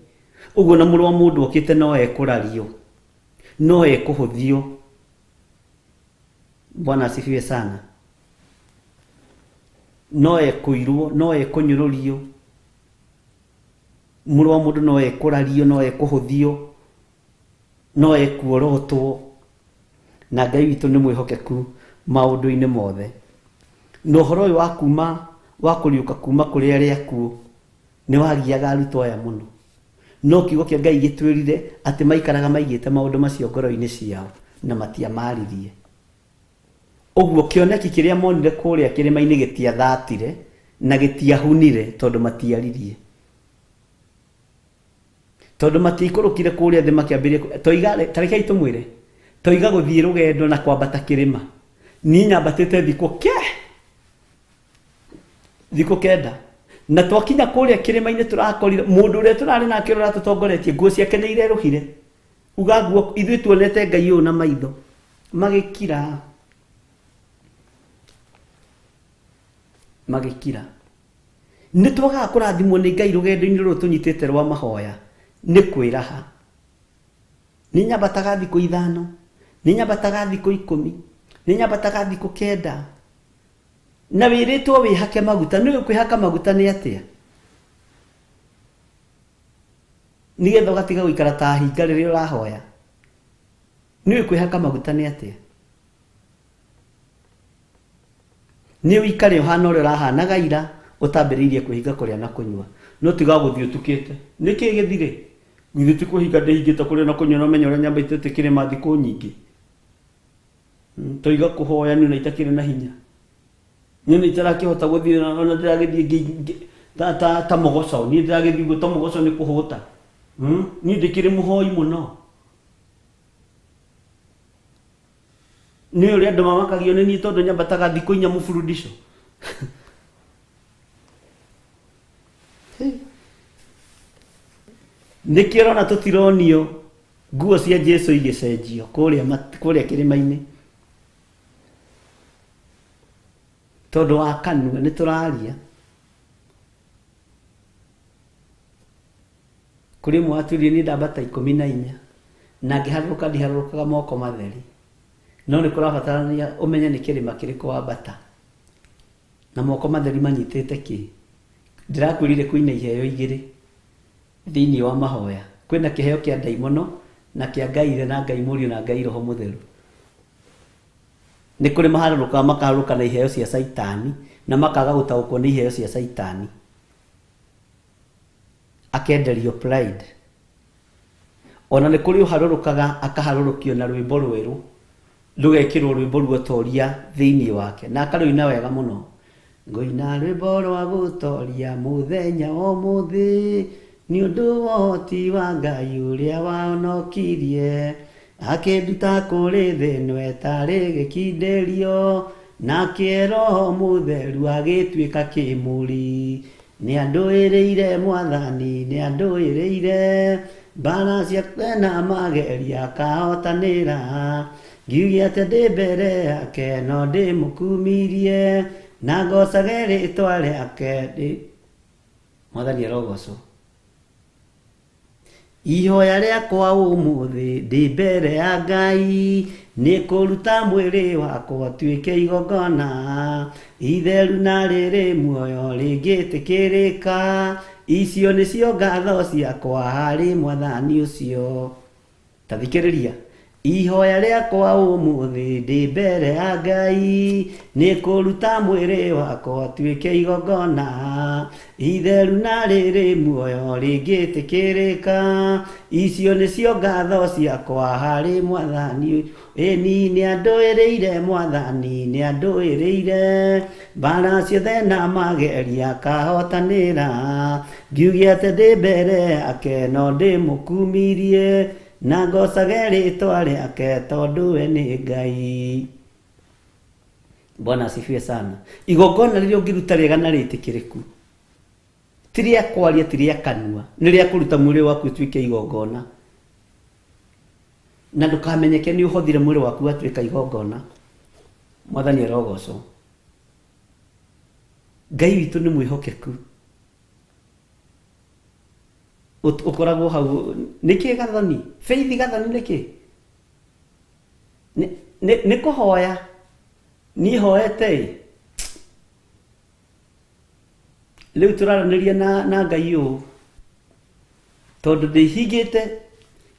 ũguo na mũrũ wa mũndũ okĩte no ekũrario no ekũhũthio Bwana asifiwe sana no ekũirwo no ekũnyũrũrio mũrũ wa mũndũ no ekũrario no ekũhũthio no ekuorotwo na Ngai witũ nĩ mwĩhokeku maũndũ-inĩ mothe no ũhoro ũyũ wa kuma wa kũriũka kuma kũrĩ arĩa akuũ nĩ wagiaga arutwo aya mũno no kiugo kĩa Ngai gĩtwĩrire atĩ maikaraga maigĩte maũndũ macio ngoro-inĩ ciao na matiamaririe ũguo kĩoneki kĩrĩa monire kũrĩa kĩrĩma-inĩ gĩtiathatire na gĩtiahunire tondũ matiaririe tondũ matiikũrũkire kũrĩa thĩ makĩambĩrĩria toiga tareke itũmwĩre toiga gũthiĩ rũgendo na kwambata kĩrĩma niĩ nyambatĩte thikũ kenda na twakinya kũrĩa kĩrĩma-inĩ tũrakorire mũndũ ũrĩa tũrarĩ nake ũrĩa tũtongoretie nguo ciake nĩ irerũhire uga nguo ithuĩ tuonete Ngai ũyũ na maitho magĩkira nĩ twagaga kũrathimwo nĩ Ngai rũgendo-inĩ rũrũ tũnyitĩte rwa mahoya nĩ kwĩraha nĩ nyambataga thikũ 5 nĩ nyambataga thikũ 10 nĩ nyambataga thikũ 9 na wĩrĩtwo wĩhake maguta nĩ kwĩhaka maguta nĩ atĩa nĩgetha ũgatiga gũikara ta hinga rĩrĩa ũrahoya nĩ kwĩhaka maguta nĩ atĩa nĩ ũikare ũhana ũrĩa ũrahanaga ira ũtambĩrĩirie kwĩhinga kũrĩa na kũnyua no tiga gũthiĩ ũtukĩte nĩkĩ gĩthire githĩ ti kũhinga ndĩhingĩte kũrĩa na kũnyua no menya ũrĩa nyambaitĩte kĩrĩma thikũ nyingĩ toiga kũhoya nĩ itakĩrĩ na hinya nĩ itarakĩhota gũthiĩ ona ndĩragĩthiĩ ta mũgoco niĩ ndĩragĩthiĩ guo ta mũgoco nĩ kũhũta niĩ ndĩkĩrĩ mũhoi mũno nĩ ũrĩa andũ mamakagio nĩ niĩ tondũ nyambataga thikũ 4 mũburudisho nĩkĩ ũrona tũtironio nguo cia Jesu igĩcenjio kũrĩa kĩrĩma-inĩ tondũ wa kanua nĩ tũraria kũrĩ mwatũrie nĩ ndambata 14 na ngĩharũrũka ndiharũrũkaga moko matheri no nĩ kũrabatarania ũmenye nĩ kĩrĩma kĩrĩkũ wambata na moko matheri manyitĩte kĩ ndĩrakwĩrire kwĩna iheo 2 thĩinĩ wa mahoya kwĩna kĩheo kĩa ndaimono na kĩa Ngai na Ngai Mũriũ na Ngai Roho Mũtheru nĩ kũrĩ maharũrũka makaharũrũka na iheo cia Saitani na makaga gũtaũkwo nĩ iheo cia Saitani akenderio pride ona nĩ kũrĩ ũharũrũkaga akaharũrũkio na rwĩmbo rwerũ rũgekĩrwo rwĩmbo ruotoria thĩinĩ wake na akarũina wega mũno ngoina rwimbo rwa gutoria muthenya umuthi ni undu wa uhoti wa Ngai uria wahonokirie akinduta kuri thi no etari gikindirio nake Roho Mutheru agituika kimuri ni anduiriire mwathani ni anduiriire mbara cia kwena mageria akahotanira ngiugia ati ndi mbere yake no ndimukumirie na ngocage ritwa riake mwathani arogocwo ihoya riakwa umuthi ndi mbere ya Ngai ni kuruta mwiri wakwa tuike igongona itheru na riri muoyo ringitikirika icio nicio ngatho ciakwa hari mwathani ucio tathikiriria ihoya riakwa umuthi ndi mbere ya Ngai ni kuruta mwiri wakwa tuike igongona itheru na riri muoyo ringitikirika icio nicio ngatho ciakwa hari mwathani eni ni anduiriire mwathani ni anduiriire mbara ciothe na mageria akahotanira ngiugia ati ndi mbere yake no ndimukumirie na ngocage ritwa riake tondu we ni Ngai. Bwana asifiwe sana. Igongona riria ungiruta riega na ritikiriku tiria kwaria tiria kanua niria kuruta mwiri waku tuike igongona na ndukamenyeke ni uhothire mwiri waku atuika igongona. Mwathani arogocwo. Ngai witu ni mwihokeku ukoragwo hau niki gathoni faith gathoni niki ni kuhoya ni hoete riu turaraniria na Ngai u tondu ndihingite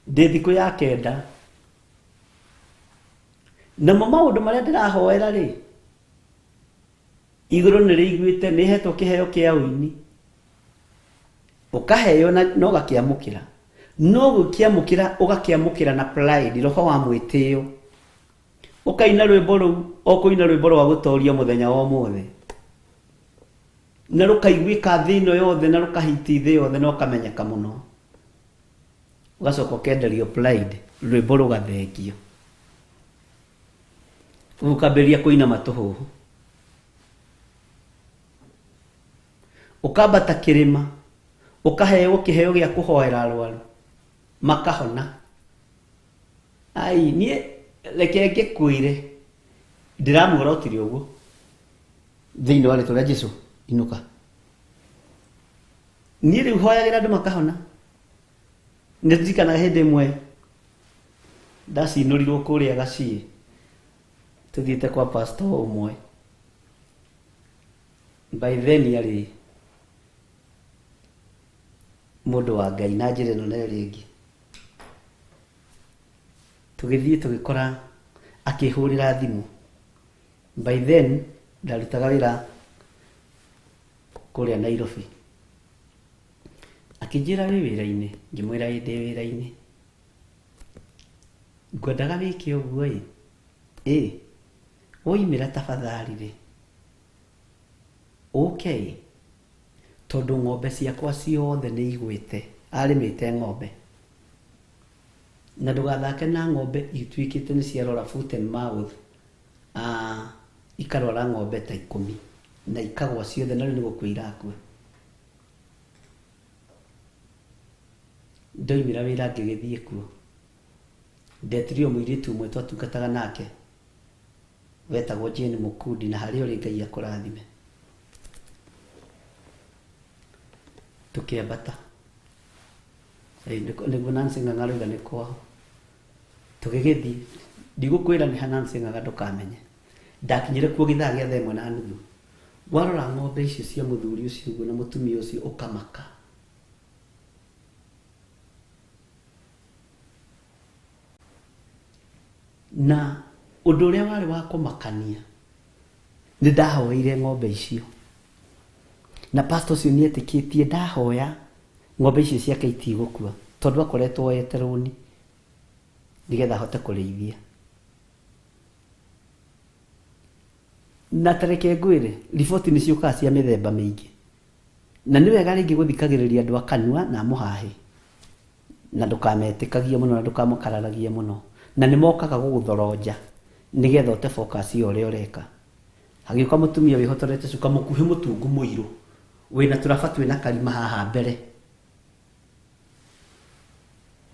ndi thiku ya kenda na maundu maria ndirahoera ri iguru ni riiguite ni hetwo kiheo kia uini ukaheo no gakiamukira no gukiamukira ugakiamukira na pride roho wa mwitio ukaina rwimbo ru okuina rwimbo rwa gutoria muthenya wa mothe na rukaiguika thino yothe na rukahiti thi yothe no kamenyeka muno ugacoka kenderio pride rwimbo rugathengio ukaberia kuina matuhu ukambata kirima ukaheo kiheo gia kuhoera arwaru makahona ai nie reke ngikuire ndiramurotire uguo thiini wa ritwa ria Jesu inuka nie riu hoyagira andu makahona ndirikana hindi imwe ndacinurirwo kuria Gacii tuthiite kwa pastor umwe by then yari mundu wa Ngai na njira no na ringi tugithie tugikora akihurira thimu by then ndarutaga wira kuria Nairobi akijira wi wira-ini ngimwira ndi wira-ini ngwendaga wiki uguo oimira tafadhali ri okay tondu ng'ombe ciakwa ciothe ni igwite arimite ng'ombe na ndugathake na ng'ombe ituikite ni ciarora foot and mouth ikarora ng'ombe ta 10 na ikagwa ciothe na ni gukuira akue ndoimira wira ngigithie kuo ndetirio muiritu umwe twatungataga nake wetagwo Jane Mukundi na hari uri Ngai akurathime tukiambata niguo Nancy Ng'ang'a ni kwao tugigithi ndigukwira ni Nancy Ng'ang'a ndukamenye ndakinyire kuo githaa gia 1:30 warora ng'ombe icio cia muthuri ucio uguo na mutumia ucio ukamaka na undu uria wari wa kumakania ni ndahoire ng'ombe icio na pastor ucio ni etikitie ndahoya ng'ombe icio ciake itigukua tondu akoretwo eteroni nigetha hote kurithia na tareke ngwire riboti nĩ ciũkaga cia mĩthemba mĩingĩ na nĩ wega rĩngĩ gũthikagĩrĩria andũ akanua na mũhahe na ndũkametĩkagie mũno na ndũkamũkararagie mũno na nĩ mokaga gũgũthoroja nĩgetha ũte focus ya ũrĩa ũreka hagĩũka mũtumia wĩhotorete cuka mũkuhĩ mũtungu mũirũ wĩna tũraba twĩna karima haha mbere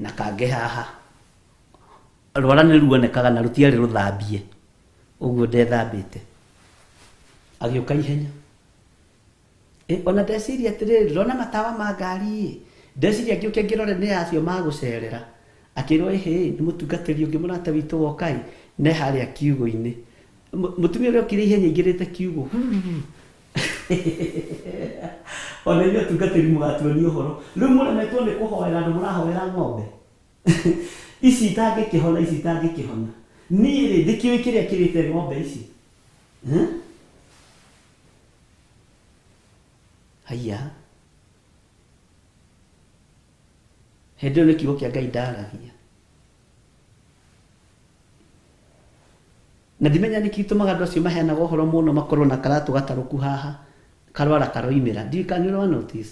na kange haha rwara nĩ ruonekaga na rũtiarĩ rũthambie ũguo ndethambĩte agĩũka ihenya ona ndeciria atĩrĩrĩ rona matawa ma ngari ndeciria ngĩũke ngĩrore nĩ acio magũcerera akĩrwo nĩ mũtungatĩri ũngĩ mũrata witũ wokai ne harĩa kiugo-inĩ mũtumia ũrĩa ũkire ihenya ingĩrĩte kiugo ona inyuĩ atungatĩri mũgatuonia ũhoro rĩu mũremetwo nĩ kũhoera andũ mũrahoera ng'ombe ici itangĩkĩhona niĩ rĩ ndĩkĩũĩ kĩrĩa kĩrĩte ng'ombe ici haya hĩndĩ ĩyo nĩ kiugo kĩa Ngai ndaragia na ndimenya nĩkĩ gĩtũmaga andũ acio maheanaga ũhoro mũno makorwo na karatũ gatarũku haha karwara karoimĩra ndirikana notice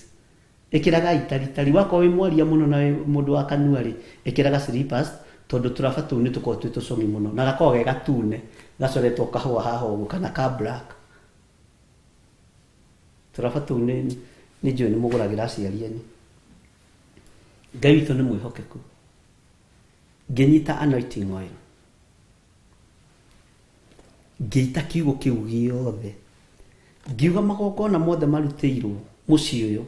ĩkĩraga itaritari wakorwo wĩ mwaria mũno na mũndũ wa kanua rĩ ĩkĩraga slippers tondũ tũraba tũu nĩ tũkorwo twĩ tũcomi mũno na gakorwo ge gatune gacoretwo kahũa haha ũguo kana ka black tũraba tũu nĩ njũĩ nĩ mũgũragĩra aciari anyu Ngai witũ nĩ mwĩhokeku ngĩnyita anointing oil ngĩita kiugo kĩu gĩothe ngiuga magongona mothe marutĩirwo mũciĩ ũyũ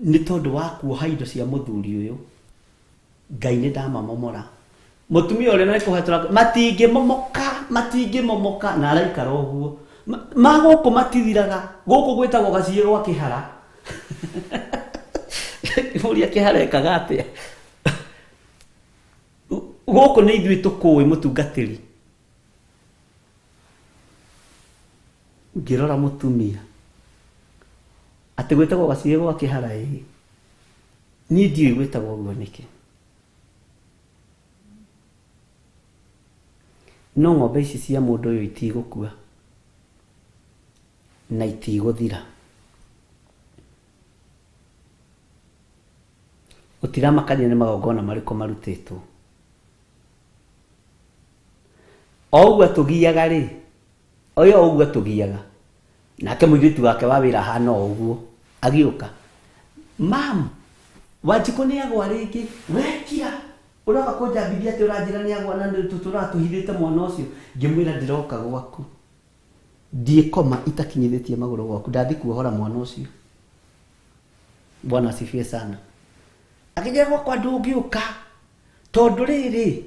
nĩ tondũ wa kuoha indo cia mũthuri ũyũ Ngai nĩ ndamamomora mũtumia ũrĩa nĩ kũhetũra matingĩmomoka na araikara ũguo magũkũ matithiraga gũkũ gwĩtagwo gaciĩ gwa kĩhara ũrĩa kĩhara ekaga atĩa gũkũ nĩ ithuĩ tũkũĩ mũtungatĩri ngĩrora mũtumia atĩ gwĩtagwo gaciĩ gwa kĩhara niĩ ndiũĩ gwĩtagwo ũguo nĩkĩ no ng'ombe ici cia mũndũ ũyũ itigũkua na itigũthira gũtiramakania nĩ magongona marĩkũ marutĩtwo o ũguo tũgiaga rĩ oyo ũguo tũgiaga nake mũirĩtu wake wa wĩra hana ũguo agĩũka mam Wanjikũ nĩ agwa rĩngĩ wekira ũroka kũnjambithia atĩ ũranjĩra nĩ agwa na tũratũhithĩte mwana ũcio ngĩmwĩra ndĩroka gwaku ndiĩkoma itakinyithĩtie magũrũ gwaku ndathi kuohora mwana ũcio Bwana asifiwe sana akĩnjĩra gwakwa ndũngĩũka tondũ rĩrĩ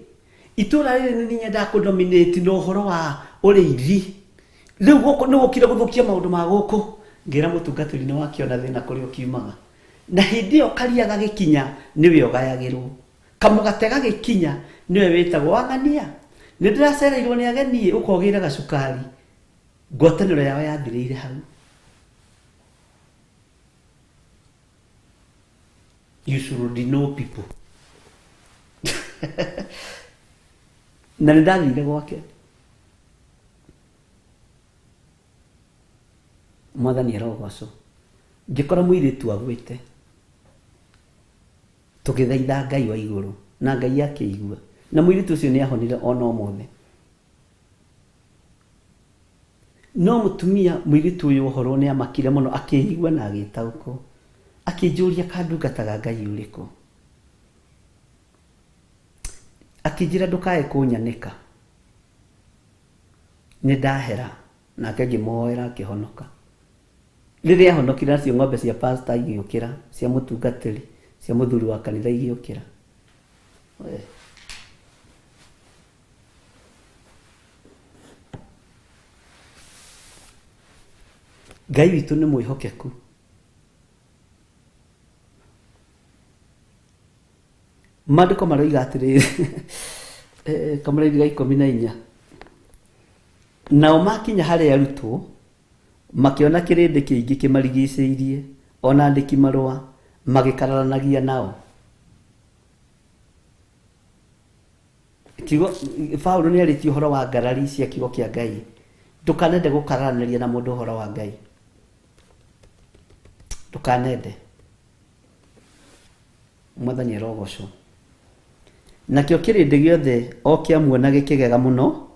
itũra rĩrĩ nĩ nyenda kũdominate na ũhoro wa ũrĩithi rĩu gũkũ nĩ gũkire gũthũkia maũndũ ma gũkũ ngĩra mũtungatĩri nĩ wakĩona thĩna kũrĩa ũkiumaga na hĩndĩ ĩyo karia gagĩkinya nĩwe ũgayagĩrwo kamũgate gagĩkinya nĩwe wĩtagwo wang'ania nĩ ndĩracereirwo nĩ ageni ũkogĩra gacukari ngwatanĩro yao yathirĩire hau you should know people na nĩ ndathire gwake mwathani arogocwo ngĩkora mũirĩtu agwĩte tũgĩthaitha Ngai wa igũrũ na Ngai akĩigua na mũirĩtu ũcio nĩ ahonire ona ũmũthĩ no mũtumia mũirĩtu ũyũ ũhoro nĩ amakire mũno akĩigua na agĩtaũkwo akĩnjũria kandungataga Ngai ũrĩkũ akĩnjĩra ndũkae kũnyanĩka nĩ ndahera nake ngĩmũhoera akĩhonoka rĩrĩa ahonokire nacio ng'ombe cia pastor igĩũkĩra cia mũtungatĩri cia mũthuri wa kanitha igĩũkĩra Ngai witũ nĩ mwĩhokeku maandĩko maroiga atĩrĩrĩ Kamũra-inĩ ga 14 nao makinya harĩa arutwo makĩona kĩrĩndĩ kĩingĩ kĩmarigicĩirie ona andĩki marũa magĩkararanagia nao Paulo nĩ arĩtie ũhoro wa ngarari cia kiugo kĩa Ngai ndukanende gukaranaria na mundu horo wa Ngai, ndukanende. Mwathani arogocwo. Nakio kirindi giothe o kiamuona gikigega muno,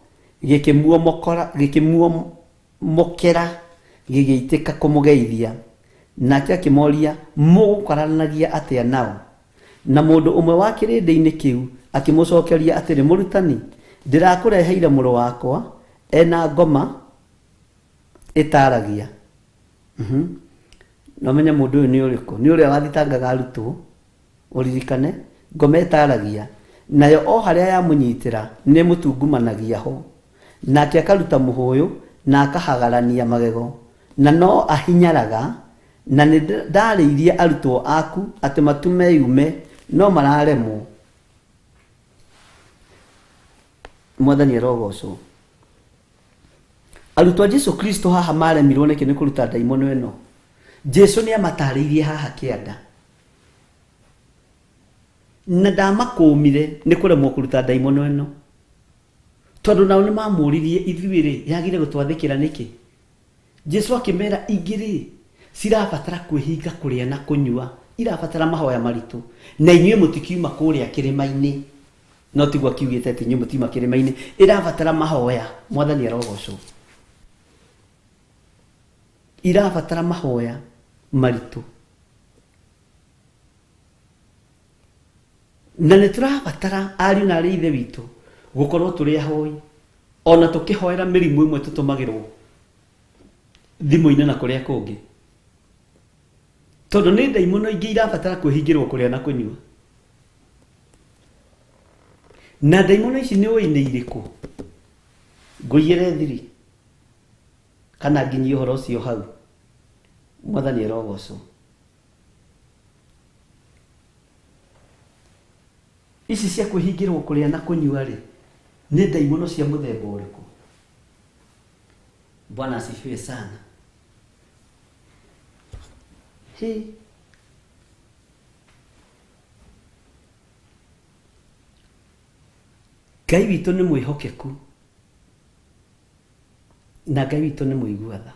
gikimuomokera gigĩitĩka kũmũgeithia, nake akĩmoria mũgũkaranagia atĩa nao. Na mũndũ ũmwe wa kĩrĩndĩ-inĩ kĩu akĩmũcokeria atĩrĩ, mũrutani, ndĩrakũreheire mũrũ wakwa ena ngoma ĩtaragia. No menye mũndũ ũyũ nĩ ũrĩkũ? Nĩ ũrĩa wathitangaga arutwo, ũririkane, ngoma ĩtaragia. Nayo o harĩa yamũnyitĩra nĩ mũtungumanagia ho, nake akaruta mũhũyũ na akahagarania magego, na no ahinyaraga, na nĩ ndarĩirie arutwo aku atĩ matume yume, no mararemwo. Mwathani arogocwo. Arutwo a Jesu Kristo haha maremirwo nĩkĩ nĩ kũruta ndaimono ĩno. Jesu nĩ amatarĩirie haha kĩanda, na ndamakũmire nĩ kũremwo kũruta ndaimono ĩno, tondũ nao nĩ mamũririe ithuĩ yagire gũtwathĩkĩra nĩkĩ. Jesu akĩmera ingĩ cirabatara kwĩhinga kũrĩa na kũnyua, irabatara mahoya maritũ, na inyuĩ mũtikiuma kũrĩa kĩrĩma-inĩ. No tiguo akiugĩte atĩ inyuĩ mũtiuma kĩrĩma-inĩ, irabatara mahoya. Mwathani arogocwo. Irabatara mahoya maritũ, na nĩ tũrabatara ariũ na arĩ ithe witũ gũkorwo tũrĩ ahoi, ona tũkĩhoera mĩrimũ ĩmwe tũtũmagĩrwo thimũ-inĩ na kũrĩa kũngĩ, tondũ nĩ ndaimono ingĩ irabatara kwĩhingĩrwo kũrĩa na kũnyua. Na ndaimono ici nĩ ũĩ nĩ irĩkũ? Ngũigĩre thiri kana nginyie ũhoro ũcio hau. Mwathani arogocwo. Ici cia kwĩhingĩrwo kũrĩa na kũnyua rĩ, nĩ ndaimono cia mũthemba ũrĩkũ? Bwana asifiwe sana. Ngai witũ nĩ mwĩhokeku, na Ngai witũ nĩ mũigua tha.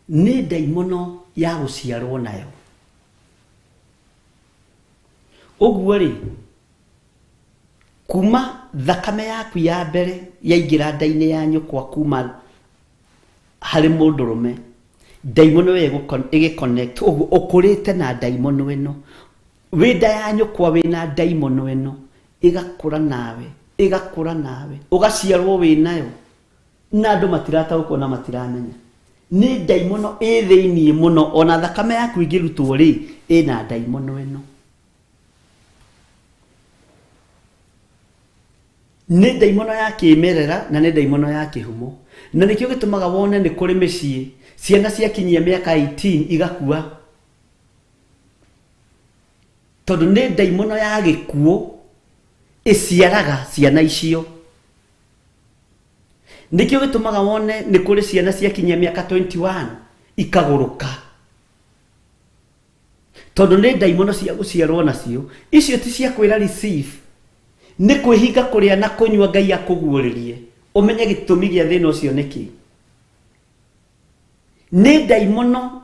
Nĩ ndaimono ya gũciarwo nayo. Ũguo rĩ, kuma thakame yaku ya mbere yaingĩra nda-inĩ ya nyũkwa, kuma harĩ mũndũrũme, ndaimono ĩyo ĩgĩconnect, ũguo ũkũrĩte na ndaimono ĩno, wĩ nda ya nyũkwa wĩna ndaimono ĩno, ĩgakũra nawe, ĩgakũra nawe, ũgaciarwo wĩ nayo, na andũ matirataũkwo na matiramenya. Nĩ ndaimono ĩ thĩiniĩ mũno, ona thakame yaku ĩngĩrutwo rĩ, ĩna ndaimono ĩno. Nĩ ndaimono ya kĩmerera na nĩ ndaimono ya kĩhumo. Na nĩkĩo gĩtũmaga wone nĩ kũrĩ mĩciĩ ciana ciakinyia mĩaka 18 igakua, tondũ nĩ ndaimono ya gĩkuũ ĩciaraga ciana icio. Nĩkĩo gĩtũmaga wone nĩ kũrĩ ciana ciakinyia mĩaka 21 ikagũrũka, tondũ nĩ ndaimono cia gũciarwo nacio. Icio ti cia kwĩra receive, nĩ kwĩhinga kũrĩa na kũnyua Ngai akũguũrĩrie, ũmenye gĩtũmi gĩa thĩna ũcio nĩkĩ. Nĩ ndaimono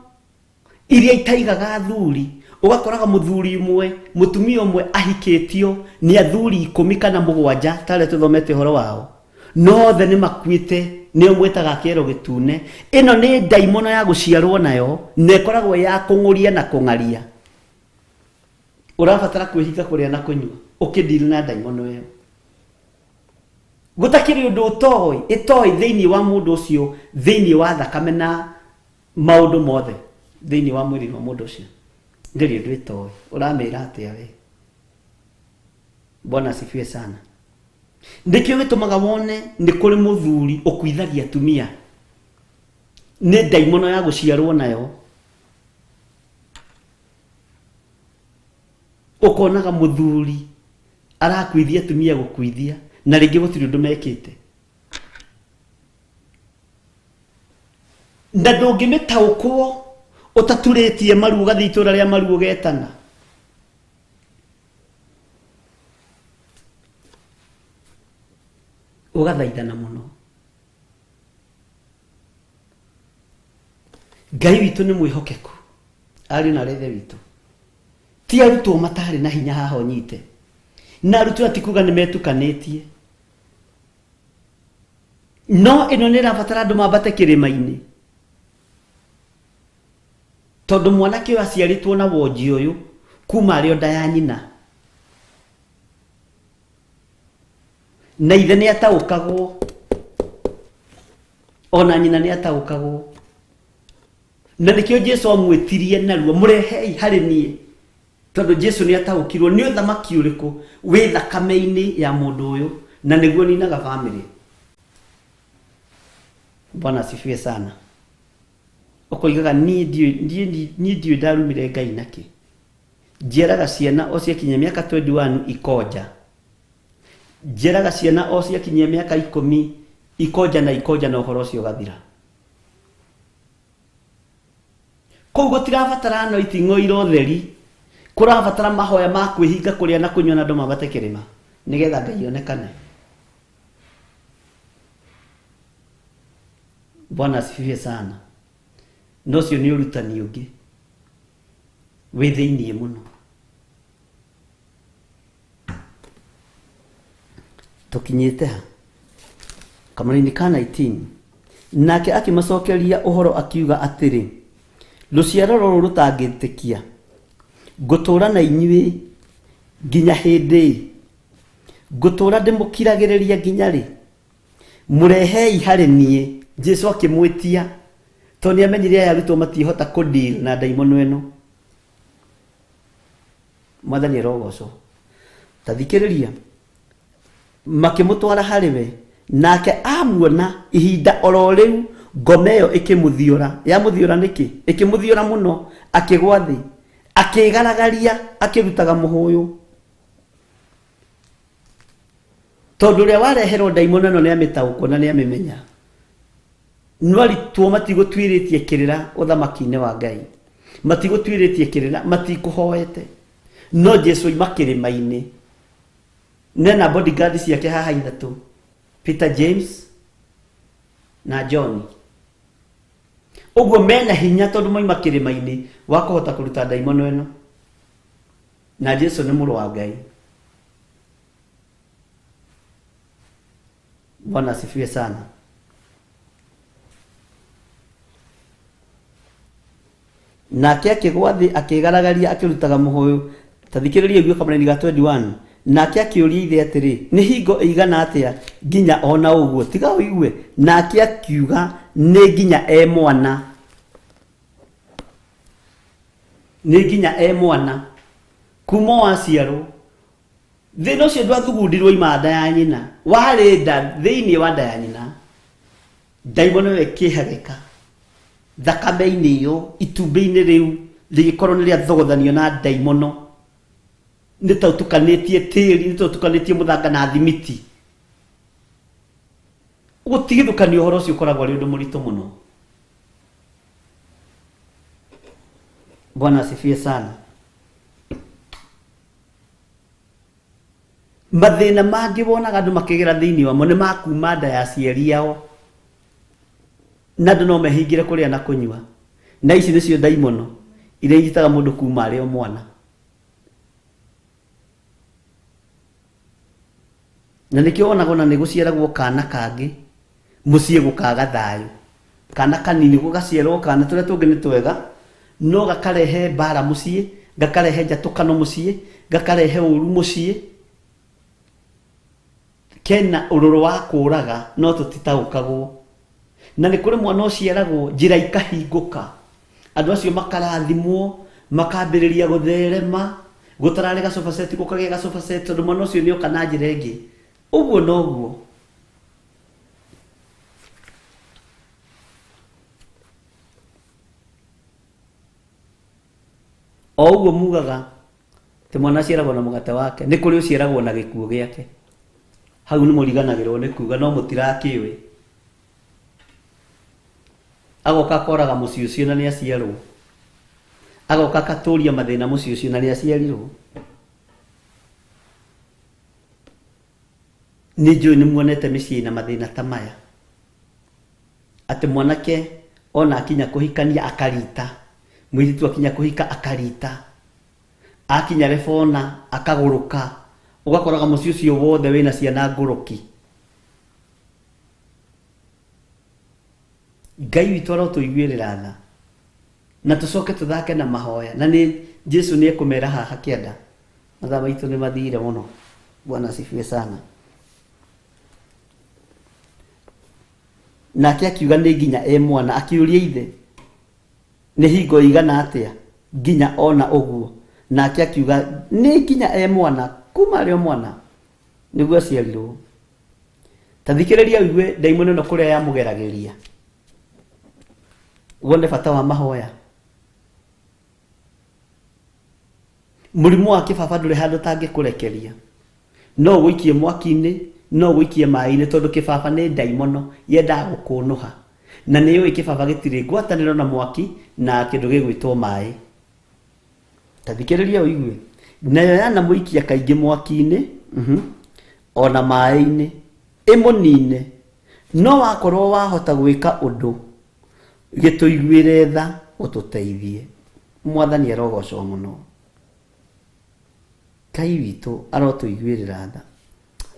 iria itaigaga athuri, ũgakoraga mũthuri ũmwe, mũtumia ũmwe ahikĩtio nĩ athuri 10 kana 7 tarĩ tũthomete ũhoro wao, no othe nĩ makuĩte, nĩo mwĩtaga kĩero gĩtune. Ĩno nĩ ndaimono ya gũciarwo nayo, na ĩkoragwo ya kũng'ũria na kũng'aria. Ũrabatara kwĩhinga kũrĩa na kũnyua ũkĩdili na ndaimono ĩyo. Gũtakĩrĩ ũndũ ĩtoĩ thĩinĩ wa mũndũ ũcio, thĩinĩ wa thakame na maũndũ mothe thĩinĩ wa mwĩrĩ wa mũndũ ũcio. Ndĩrĩ ũndũ ĩtoĩ. Ũramĩra atĩa we? Bwana asifiwe sana. Ndĩkĩo gĩtũmaga wone nĩ kũrĩ mũthuri ũkuithagia atumia, nĩ ndaimono ya gũciarwo nayo. Ũkonaga mũthuri arakuithia atumia gũkuithia, na rĩngĩ gũtirĩ ũndũ mekĩte, na ndũngĩmĩtaũkwo ũtaturĩtie maru, ũgathiĩ itũra rĩa maru ũgetana. Ũgathaithana mũno. Ngai witũ nĩ mwĩhokeku ari na rethe witũ ti arutwo matarĩ na hinya haha nyite na arutwo atikuga nĩ metukanĩtie no ĩno nĩ ĩrabatara andũ mambate kĩrĩma-inĩ tondũ mwanake ũyũ aciarĩtwo na wonji ũyũ kuma arĩ o nda ya nyina na ithe nĩ ataũkagwo ona nyina nĩ ataũkagwo na nĩkĩo Jesu amwĩtirie naruo mũrehei harĩ niĩ tondũ Jesu nĩ ataũkirwo nĩ ũthamaki ũrĩkũ wĩ thakame-inĩ ya mũndũ ũyũ na nĩguo ninaga bamĩrĩ. Bwana asifiwe sana. Okoigaga niĩ ndiũĩ ndarumire Ngai nakĩ njeraga ciana o ciakinyia mĩaka 21 ikonja njeraga ciana o ciakinyia mĩaka 10 ikonja na ũhoro ũcio gathira. Kũu gũtirabatara anointing oil ũtheri kũrabatara mahoya ma kwĩhinga kũrĩa na kũnyua na andũ mambate kĩrĩma nĩgetha Ngai onekane. Bwana asifiwe sana. No cio nĩ ũrutani ũngĩ wĩ thĩiniĩ mũno. Tũkinyĩte ha kamũra-inĩ ka 19 nake akĩmacokeria ũhoro akiuga atĩrĩ rũciaro rũrũ rũtangĩtĩkia ngũtũũra na inyuĩ nginya hĩndĩ ngũtũũra ndĩmũkiragĩrĩria nginya rĩ mũrehei harĩ niĩ. Jesu akĩmwĩtia tondũ nĩamenyire aya arutwo matihota kũdeal na ndaimono ĩno. Mwathani arogocwo. Tathikĩrĩria makĩmũtwara harĩ we nake amuona ihinda oro rĩu ngome ĩyo ĩkĩmũthiũra. Yamũthiũra nĩkĩ? Ĩkĩmũthiũra mũno akĩgwa thĩ akĩgaragaria akĩrutaga mũhũyũ tondũ ũrĩa wareherwo ndaimono ĩno nĩamĩtaũkwo na nĩamĩmenya. No arutwo matigũtuĩrĩtie kĩrĩra ũthamaki-inĩ wa Ngai matigũtuĩrĩtie kĩrĩra matikũhoete no Jesu oima kĩrĩma-inĩ nena bodyguard ciake haha ithatũ Peter, James na John. Ũguo mena hinya tondũ moima kĩrĩma-inĩ wa kũhota kũruta ndaimono ĩno na Jesu nĩ mũrũ wa Ngai. Bwana asifiwe sana. Nake akĩgwa thĩ akĩgaragaria akĩrutaga mũhũyũ. Tathikĩrĩria ũguo kamũra-inĩ ga 21 nake akĩũria ithe atĩrĩ nĩ hingo ĩigana atĩa nginya ona ũguo tiga ũigue. Nake akiuga nĩ nginya mwana nĩ nginya mwana kuma waciarwo. Thĩna ũcio ndwathugundirwo ima nda ya nyina warĩ nda thĩinĩ wa nda ya nyina ndaimono ĩyo ĩkĩhagĩka thakame-inĩ ĩyo itumbĩ-inĩ rĩu rĩgĩkorwo nĩ rĩathogothanio na ndaimono nĩ tũtukanĩtie tĩri nĩ tũtukanĩtie mũthanga na thimiti. Gũtigithũkania ũhoro ũcio ũkoragwo arĩ ũndũ mũritũ mũno. Bwana asifiwe sana. Mathĩna mangĩ wonaga andũ makĩgera thĩinĩ wamo nĩ makuma nda ya aciari ao na andũ no mehingĩre kũrĩa na kũnyua na ici nĩcio ndaimono iria inyitaga mũndũ kuma arĩ o mwana. Na nĩkĩo wonaga ona nĩ gũciaragwo kana kangĩ mũciĩ gũkaga thayũ. Kana kanini gũgaciarwo kana tũrĩa tũngĩ nĩ twega no gakarehe mbara mũciĩ gakarehe njatũkano mũciĩ gakarehe ũru mũciĩ kena ũrũrũ wa kũũraga no tũtitaũkagwo. Na nĩ kũrĩ mwana ũciaragwo njĩra ikahingũka andũ acio makarathimwo makambĩrĩria gũtherema gũtararĩ gacobaceti gũkagĩa gacobaceti tondũ mwana ũcio nĩoka na njĩra ĩngĩ. Ũguo noguo o ũguo mugaga tĩ mwana aciaragwo na mũgate wake nĩ kũrĩ ũciaragwo na gĩkuũ gĩake. Hau nĩ mũriganagĩrwo nĩ kuga no mũtirakĩũĩ. Agoka akoraga mũciĩ ũcio na nĩ aciarwo agoka akatũria mathĩna mũciĩ ũcio na nĩ aciarirwo. Nĩ njũĩ nĩ muonete mĩciĩ na mathĩna ta maya atĩ mwanake ona akinya kuhikania akarita, mwiritu akinya kuhika akarita, akinya rebona akaguruka, ugakoraga muciĩ ũcio wothe wĩna ciana ngũrũki. Ngai witũ arotũiguĩrĩra tha na tucoke tuthake na mahoya, na nĩ Jesu nĩ ekumera haha kĩanda. Mathaa maitũ nĩ mathire mũno. Bwana asifiwe sana. Nake akiuga nĩ nginya mwana, akiuria ithe nĩ hingo igana atĩa nginya ona ũguo. Nake akiuga nĩ nginya mwana, kuma arĩ o mwana nĩguo aciarirwo. Tathikĩrĩria uigue ndaimono ĩno kũrĩa yamũgeragĩria, wone bata wa mahoya. Mũrimũ wa kĩbaba ndũrĩ handũ tangĩkũrekeria, no gũikie mwaki-inĩ, no gũikie maĩ-inĩ, tondũ kĩbaba nĩ ndaimono yendaga gũkũnũha, na nĩ yũĩ kĩbaba gĩtirĩ ngwatanĩro na mwaki na kĩndũ gĩgwĩtwo maĩ. Tathikĩrĩria ũigue, nayo yanamũikia kaingĩ mwaki-inĩ ona maĩ-inĩ ĩmũnine, no wakorwo wahota gwĩka ũndũ gĩtũiguĩre tha ũtũteithie. Mwathani arogocwo mũno. Ngai witũ arotũiguĩrĩra tha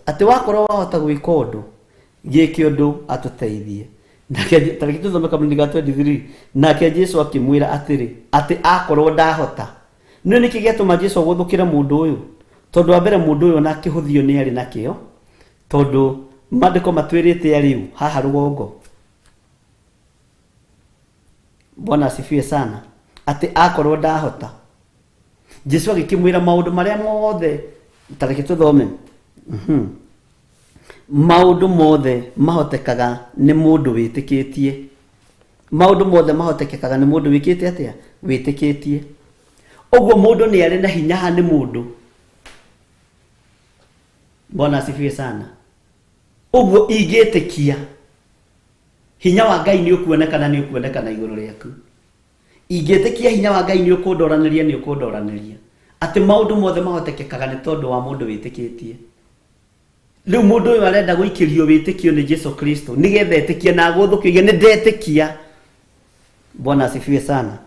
atĩ wakorwo wahota gwĩka ũndũ gĩke ũndũ atũteithie. Nake tarĩki tũthome Kamũranĩ ga 23, nake Jesu akĩmwĩra atĩrĩ, atĩ akorwo ndahota. Nĩ nĩkĩ gĩatũma Jesu agũthũkĩra mũndũ ũyũ? Tondũ wa mbere mũndũ ũyũ na kĩhũthio nĩ arĩ nakĩo, tondũ maandĩko matwĩrĩte arĩ u haha rũgongo. Bwana asifiwe sana. Atĩ akorwo ndahota. Jesu agĩkĩmwĩra maũndũ marĩa mothe, tarĩki tũthome, maũndũ mothe mahotekaga nĩ mũndũ wĩtĩkĩtie. Maũndũ mothe mahotekaga nĩ mũndũ wĩkĩte atĩa? Wĩtĩkĩtie. Ũguo mũndũ nĩ arĩ na hinya ha nĩ mũndũ. Bwana asifiwe sana. Ũguo ingĩtĩkia, hinya wa Ngai nĩ ũkuonekana igũrũ rĩaku. Ingĩtĩkia hinya wa Ngai nĩ ũkũndoranĩria. Atĩ maũndũ mothe mahotekaga nĩ tondũ wa mũndũ wĩtĩkĩtie. Rĩu mũndũ ũyũ arenda gũikĩrio wĩtĩkio nĩ Jesu Kristo, nĩgetha etĩkia na agũthũkĩrie. Nĩ ndetĩkia. Bwana asifiwe sana.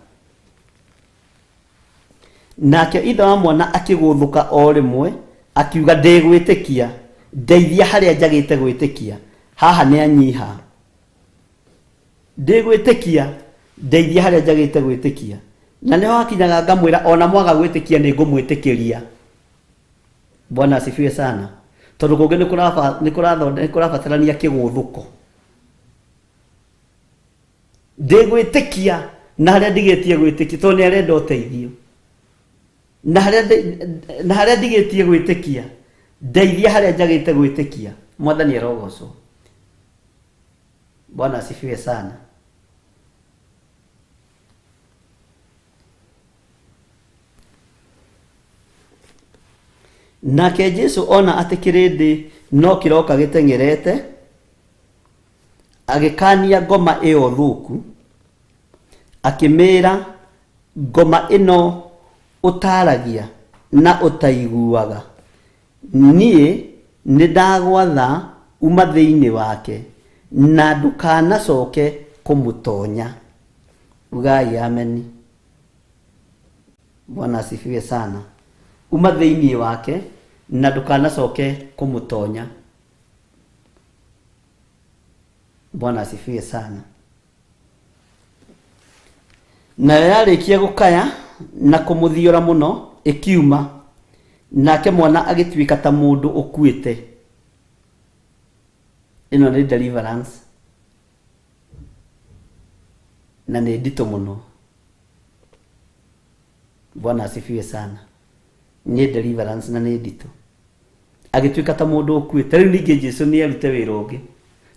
Nake ithe wa mwana akĩgũthũka o rĩmwe, akiuga ndĩgwĩtĩkia, ndeithia harĩa njagĩte gwĩtĩkia, haha nĩ anyiha. Ndĩgwĩtĩkia, ndeithia harĩa njagĩte gwĩtĩkia. Na nĩho hakinyaga ngamwĩra ona mwaga gwĩtĩkia nĩ ngũmwĩtĩkĩria. Bwana asifiwe sana. Tondũ kũngĩ nĩ kũrabatarania kĩgũthũko. Ndĩgwĩtĩkia na harĩa ndigĩtie gwĩtĩkia, tondũ nĩ arenda ũteithio. Na harĩa ndigĩtie gwĩtĩkia, ndeithia harĩa njagĩte gwĩtĩkia. Mwathani arogocwo. Bwana asifiwe sana. Nake Jesu ona atĩ kĩrĩndĩ no kĩroka gĩteng'erete, agĩkania ngoma ĩyo thũku, akĩmĩĩra, ngoma ĩno ũtaaragia na ũtaiguaga, niĩ nĩ ndagwatha uma thĩinĩ wake, na ndũkanacoke kũmũtonya. Ugai ameni. Bwana asifiwe sana. Uma thĩinĩ wake na ndũkanacoke kũmũtonya. Bwana asifiwe sana. Nayo yarĩkia gũkaya na kũmũthiora mũno, ĩkiuma, nake mwana agĩtuĩka ta mũndũ ũkuĩte. Ĩno nĩ deliverance, na nĩ nditũ mũno. Bwana asifiwe sana. Nĩ deliverance na nĩ nditũ. Agĩtuĩka ta mũndũ ũkuĩte. Rĩu ningĩ Jesu nĩ arute wĩra ũngĩ,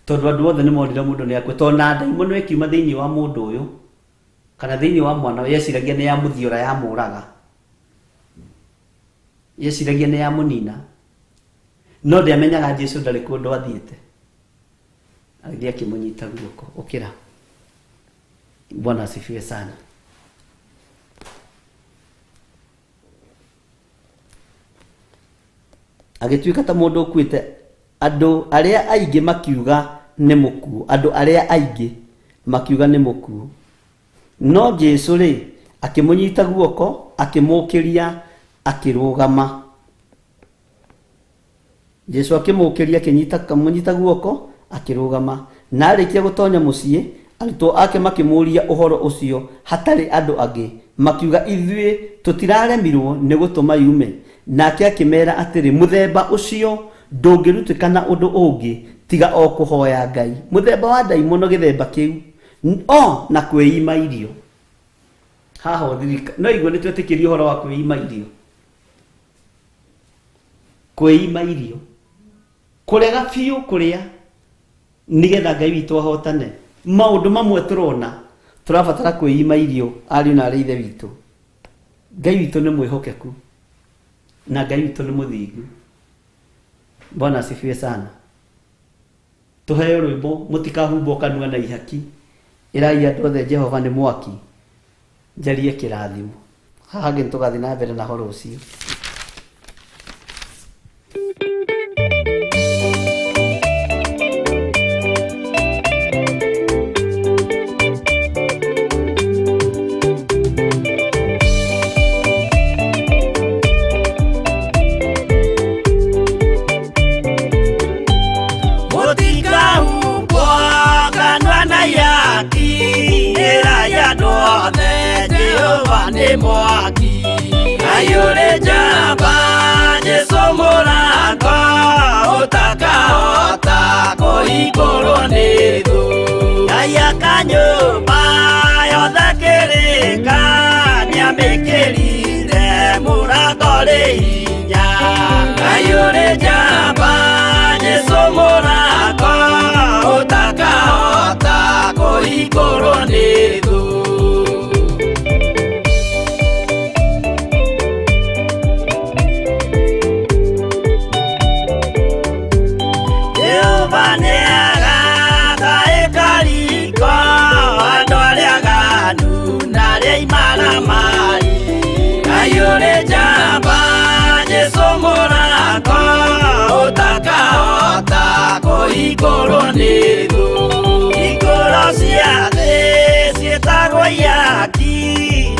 tondũ andũ othe nĩ monire mũndũ nĩ akuĩte. Tondũ na ndaimono ĩkiuma thĩinĩ wa mũndũ ũyũ, kana thĩinĩ wa mwana ũyũ, yeciragia nĩ ya mũthiora ya mũraga, yeciragia nĩ ya mũnina, no ndĩamenyaga Jesu ndarĩ kũndũ athiĩte. Agĩthiĩ akĩmũnyita guoko, ũkĩra. Bwana asifiwe sana. Agĩtuĩka ta mũndũ ũkuĩte. Andũ arĩa aingĩ makiuga nĩ mũkuũ, andũ arĩa aingĩ makiuga nĩ mũkuũ. No Jesu rĩ akĩmũnyita guoko akĩmũkĩria akĩrũgama. Jesu akĩmũkĩria akĩmũnyita guoko akĩrũgama. Na arĩkia gũtonya mũciĩ, arutwo ake makĩmũria ũhoro ũcio hatarĩ andũ angĩ, makiuga ithuĩ tũtiraremirwo nĩ gũtũma yume. Nake akĩmera atĩrĩ, mũthemba ũcio ndũngĩrutĩka na ũndũ ũngĩ tiga o kũhoya Ngai. Mũthemba wa ndaimono gĩthemba kĩu o na kwĩima irio. Haha ũthirika no igua nĩ twetĩkĩrio ũhoro wa kwĩima irio. Kwĩima irio, kũrega biũ kũrĩa nĩgetha Ngai witũ ahotane. Maũndũ mamwe tũrona tũrabatara kwĩima irio, ariũ na arĩ ithe witũ. Ngai witũ nĩ mwĩhokeku na Ngai witũ nĩ mũthingu. Bwana asifiwe sana. Tuheo rwĩmbo mũtikahumbwo kanua na ihaki. Ĩrai andũ othe Jehova nĩ mwaki, njarie kĩrathimo. Haha hangĩ tũgathiĩ na mbere na horo ũcio. Mwaki ayure jamba Jesu mũrango ũtakahota kũhingũrwo nĩ thũ. Ngai akanyũmba yothe kĩrĩka nĩamĩkĩrire mũrango rĩ hinya. Ayure jamba Jesu mũrango ũtakahota kũhingũrwo nĩ thũ. Ayure jamba Jesu mũrango ũtakahota kũhingũrwo nĩ thũ. Hingũro cia thĩ ciĩtagwo ihaki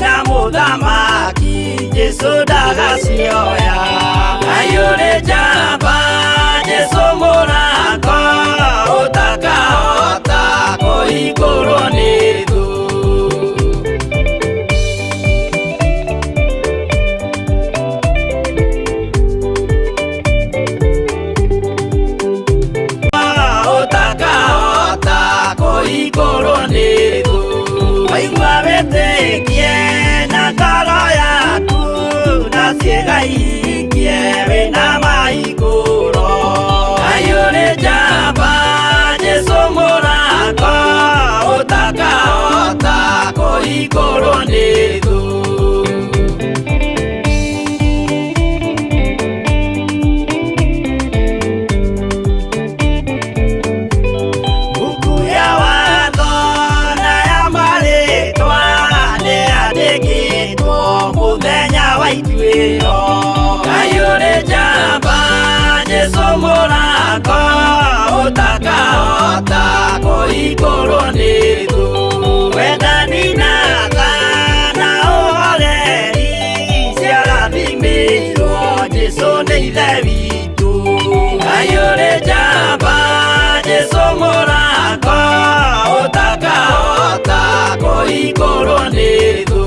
na mũthamaki Jesu ndagacioya. Ayure jamba Jesu mũrango ũtakahota kũhingũrwo nĩ thũ. Waigua wĩtĩkie na ngoro yaku na ciĩga ihingie wĩna mahingũro. Ayure jamba Jesu mũrango ũtakahota kũhingũrwo nĩ thũ. Ayure jamba Jesu mũrango ũtakahota kũhingũrwo nĩ thũ. Wendani na tha na ũhoreri ciarathimĩirwo Jesu nĩ ithe witũ. Ayure jamba Jesu mũrango ũtakahota kũhingũrwo nĩ thũ.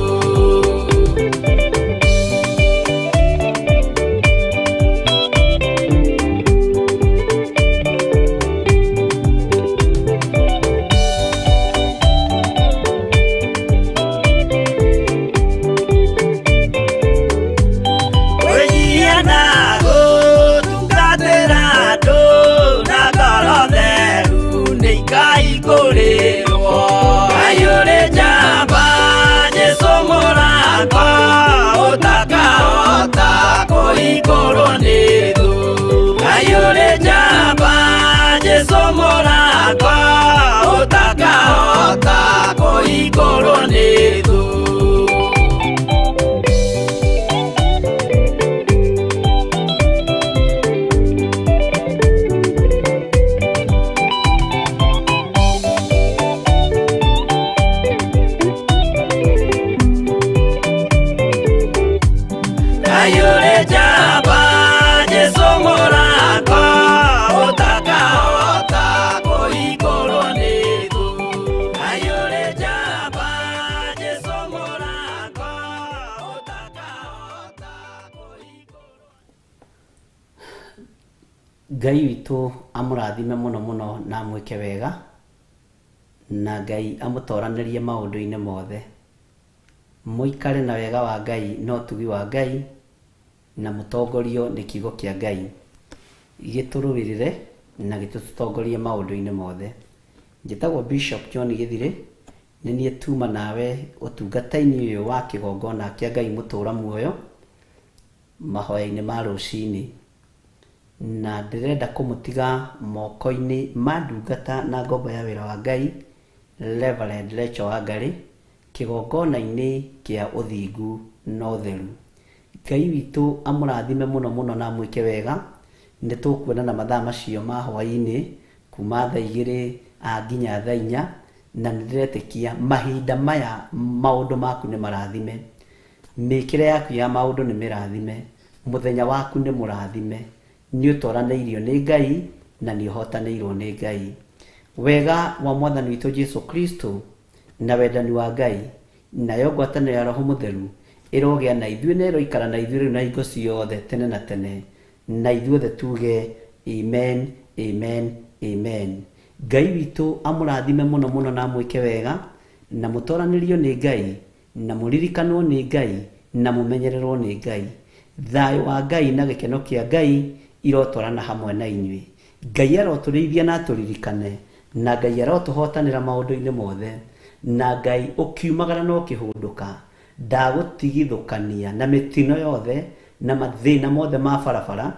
Ayure jamba Jesu mũrango ũtakahota kũhingũrwo nĩ thũ. Ayure jamba Jesu mũrango ũtakahota kũhingũrwo nĩ thũ. Ngai witũ amũrathime mũno mũno na amwĩke wega, na Ngai amũtoranĩrie maũndũ-inĩ mothe. Mũikare na wega wa Ngai na ũtugi wa Ngai, na mũtongorio nĩ kiugo kĩa Ngai gĩtũrũĩrĩre na gĩtũtongorie maũndũ-inĩ mothe. Njĩtagwo Bishop John Gĩthirĩ, nĩ niĩ tuma nawe ũtungata-inĩ ũyũ wa kĩgongona kĩa Ngai mũtũra muoyo mahoya-inĩ ma rũcinĩ, na ndĩrenda kũmũtiga moko-inĩ ma ndungata na ngombo ya wĩra wa Ngai Reverend Rachel Wangarĩ, kĩgongona-inĩ kĩa ũthingu na ũtheru. Ngai witũ amũrathime mũno mũno na amwĩke wega. Nĩ tũkuonana mathaa macio ma hwaĩ-inĩ kuma thaa 2 nginya thaa 4, na nĩ ndĩretĩkia mahinda maya maũndũ maku nĩ marathime, mĩkĩre yaku ya maũndũ nĩ mĩrathime, mũthenya waku nĩ mũrathime, nĩ ũtoranĩirio nĩ Ngai na nĩ ũhotanĩirwo nĩ Ngai. Wega wa Mwathani witũ Jesu Kristo na wendani wa Ngai nayo ngwatanĩro ya Roho Mũtheru ĩrogĩa na ithuĩ na ĩroikara na ithuĩ rĩu na hingo ciothe tene na tene, na ithuothe tuge amen, amen, amen. Ngai witũ amũrathime mũno mũno na amwĩke wega, na mũtoranĩrio nĩ Ngai, na mũririkanwo nĩ Ngai, na mũmenyererwo nĩ Ngai. Thayũ wa Ngai na gĩkeno kĩa Ngai irotwarana hamwe na inyuĩ. Ngai arotũrĩithia na atũririkane, na Ngai arotũhotanĩra maũndũ-inĩ mothe, na Ngai ũkiumagara na ũkĩhũndũka ndagũtigithũkania na mĩtino yothe na mathĩna mothe ma barabara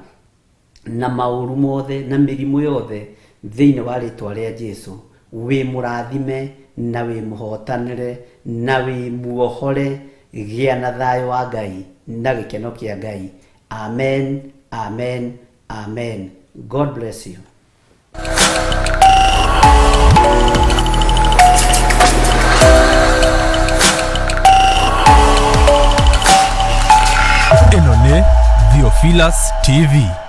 na maũru mothe na mĩrimũ yothe thĩinĩ wa rĩtwa rĩa Jesu. Wĩ mũrathime na wĩ mũhotanĩre na wĩ muohore, gĩa na thayũ wa Ngai na gĩkeno kĩa Ngai. Amen, amen, amen. God bless you. Ĩno nĩ Theophilus TV.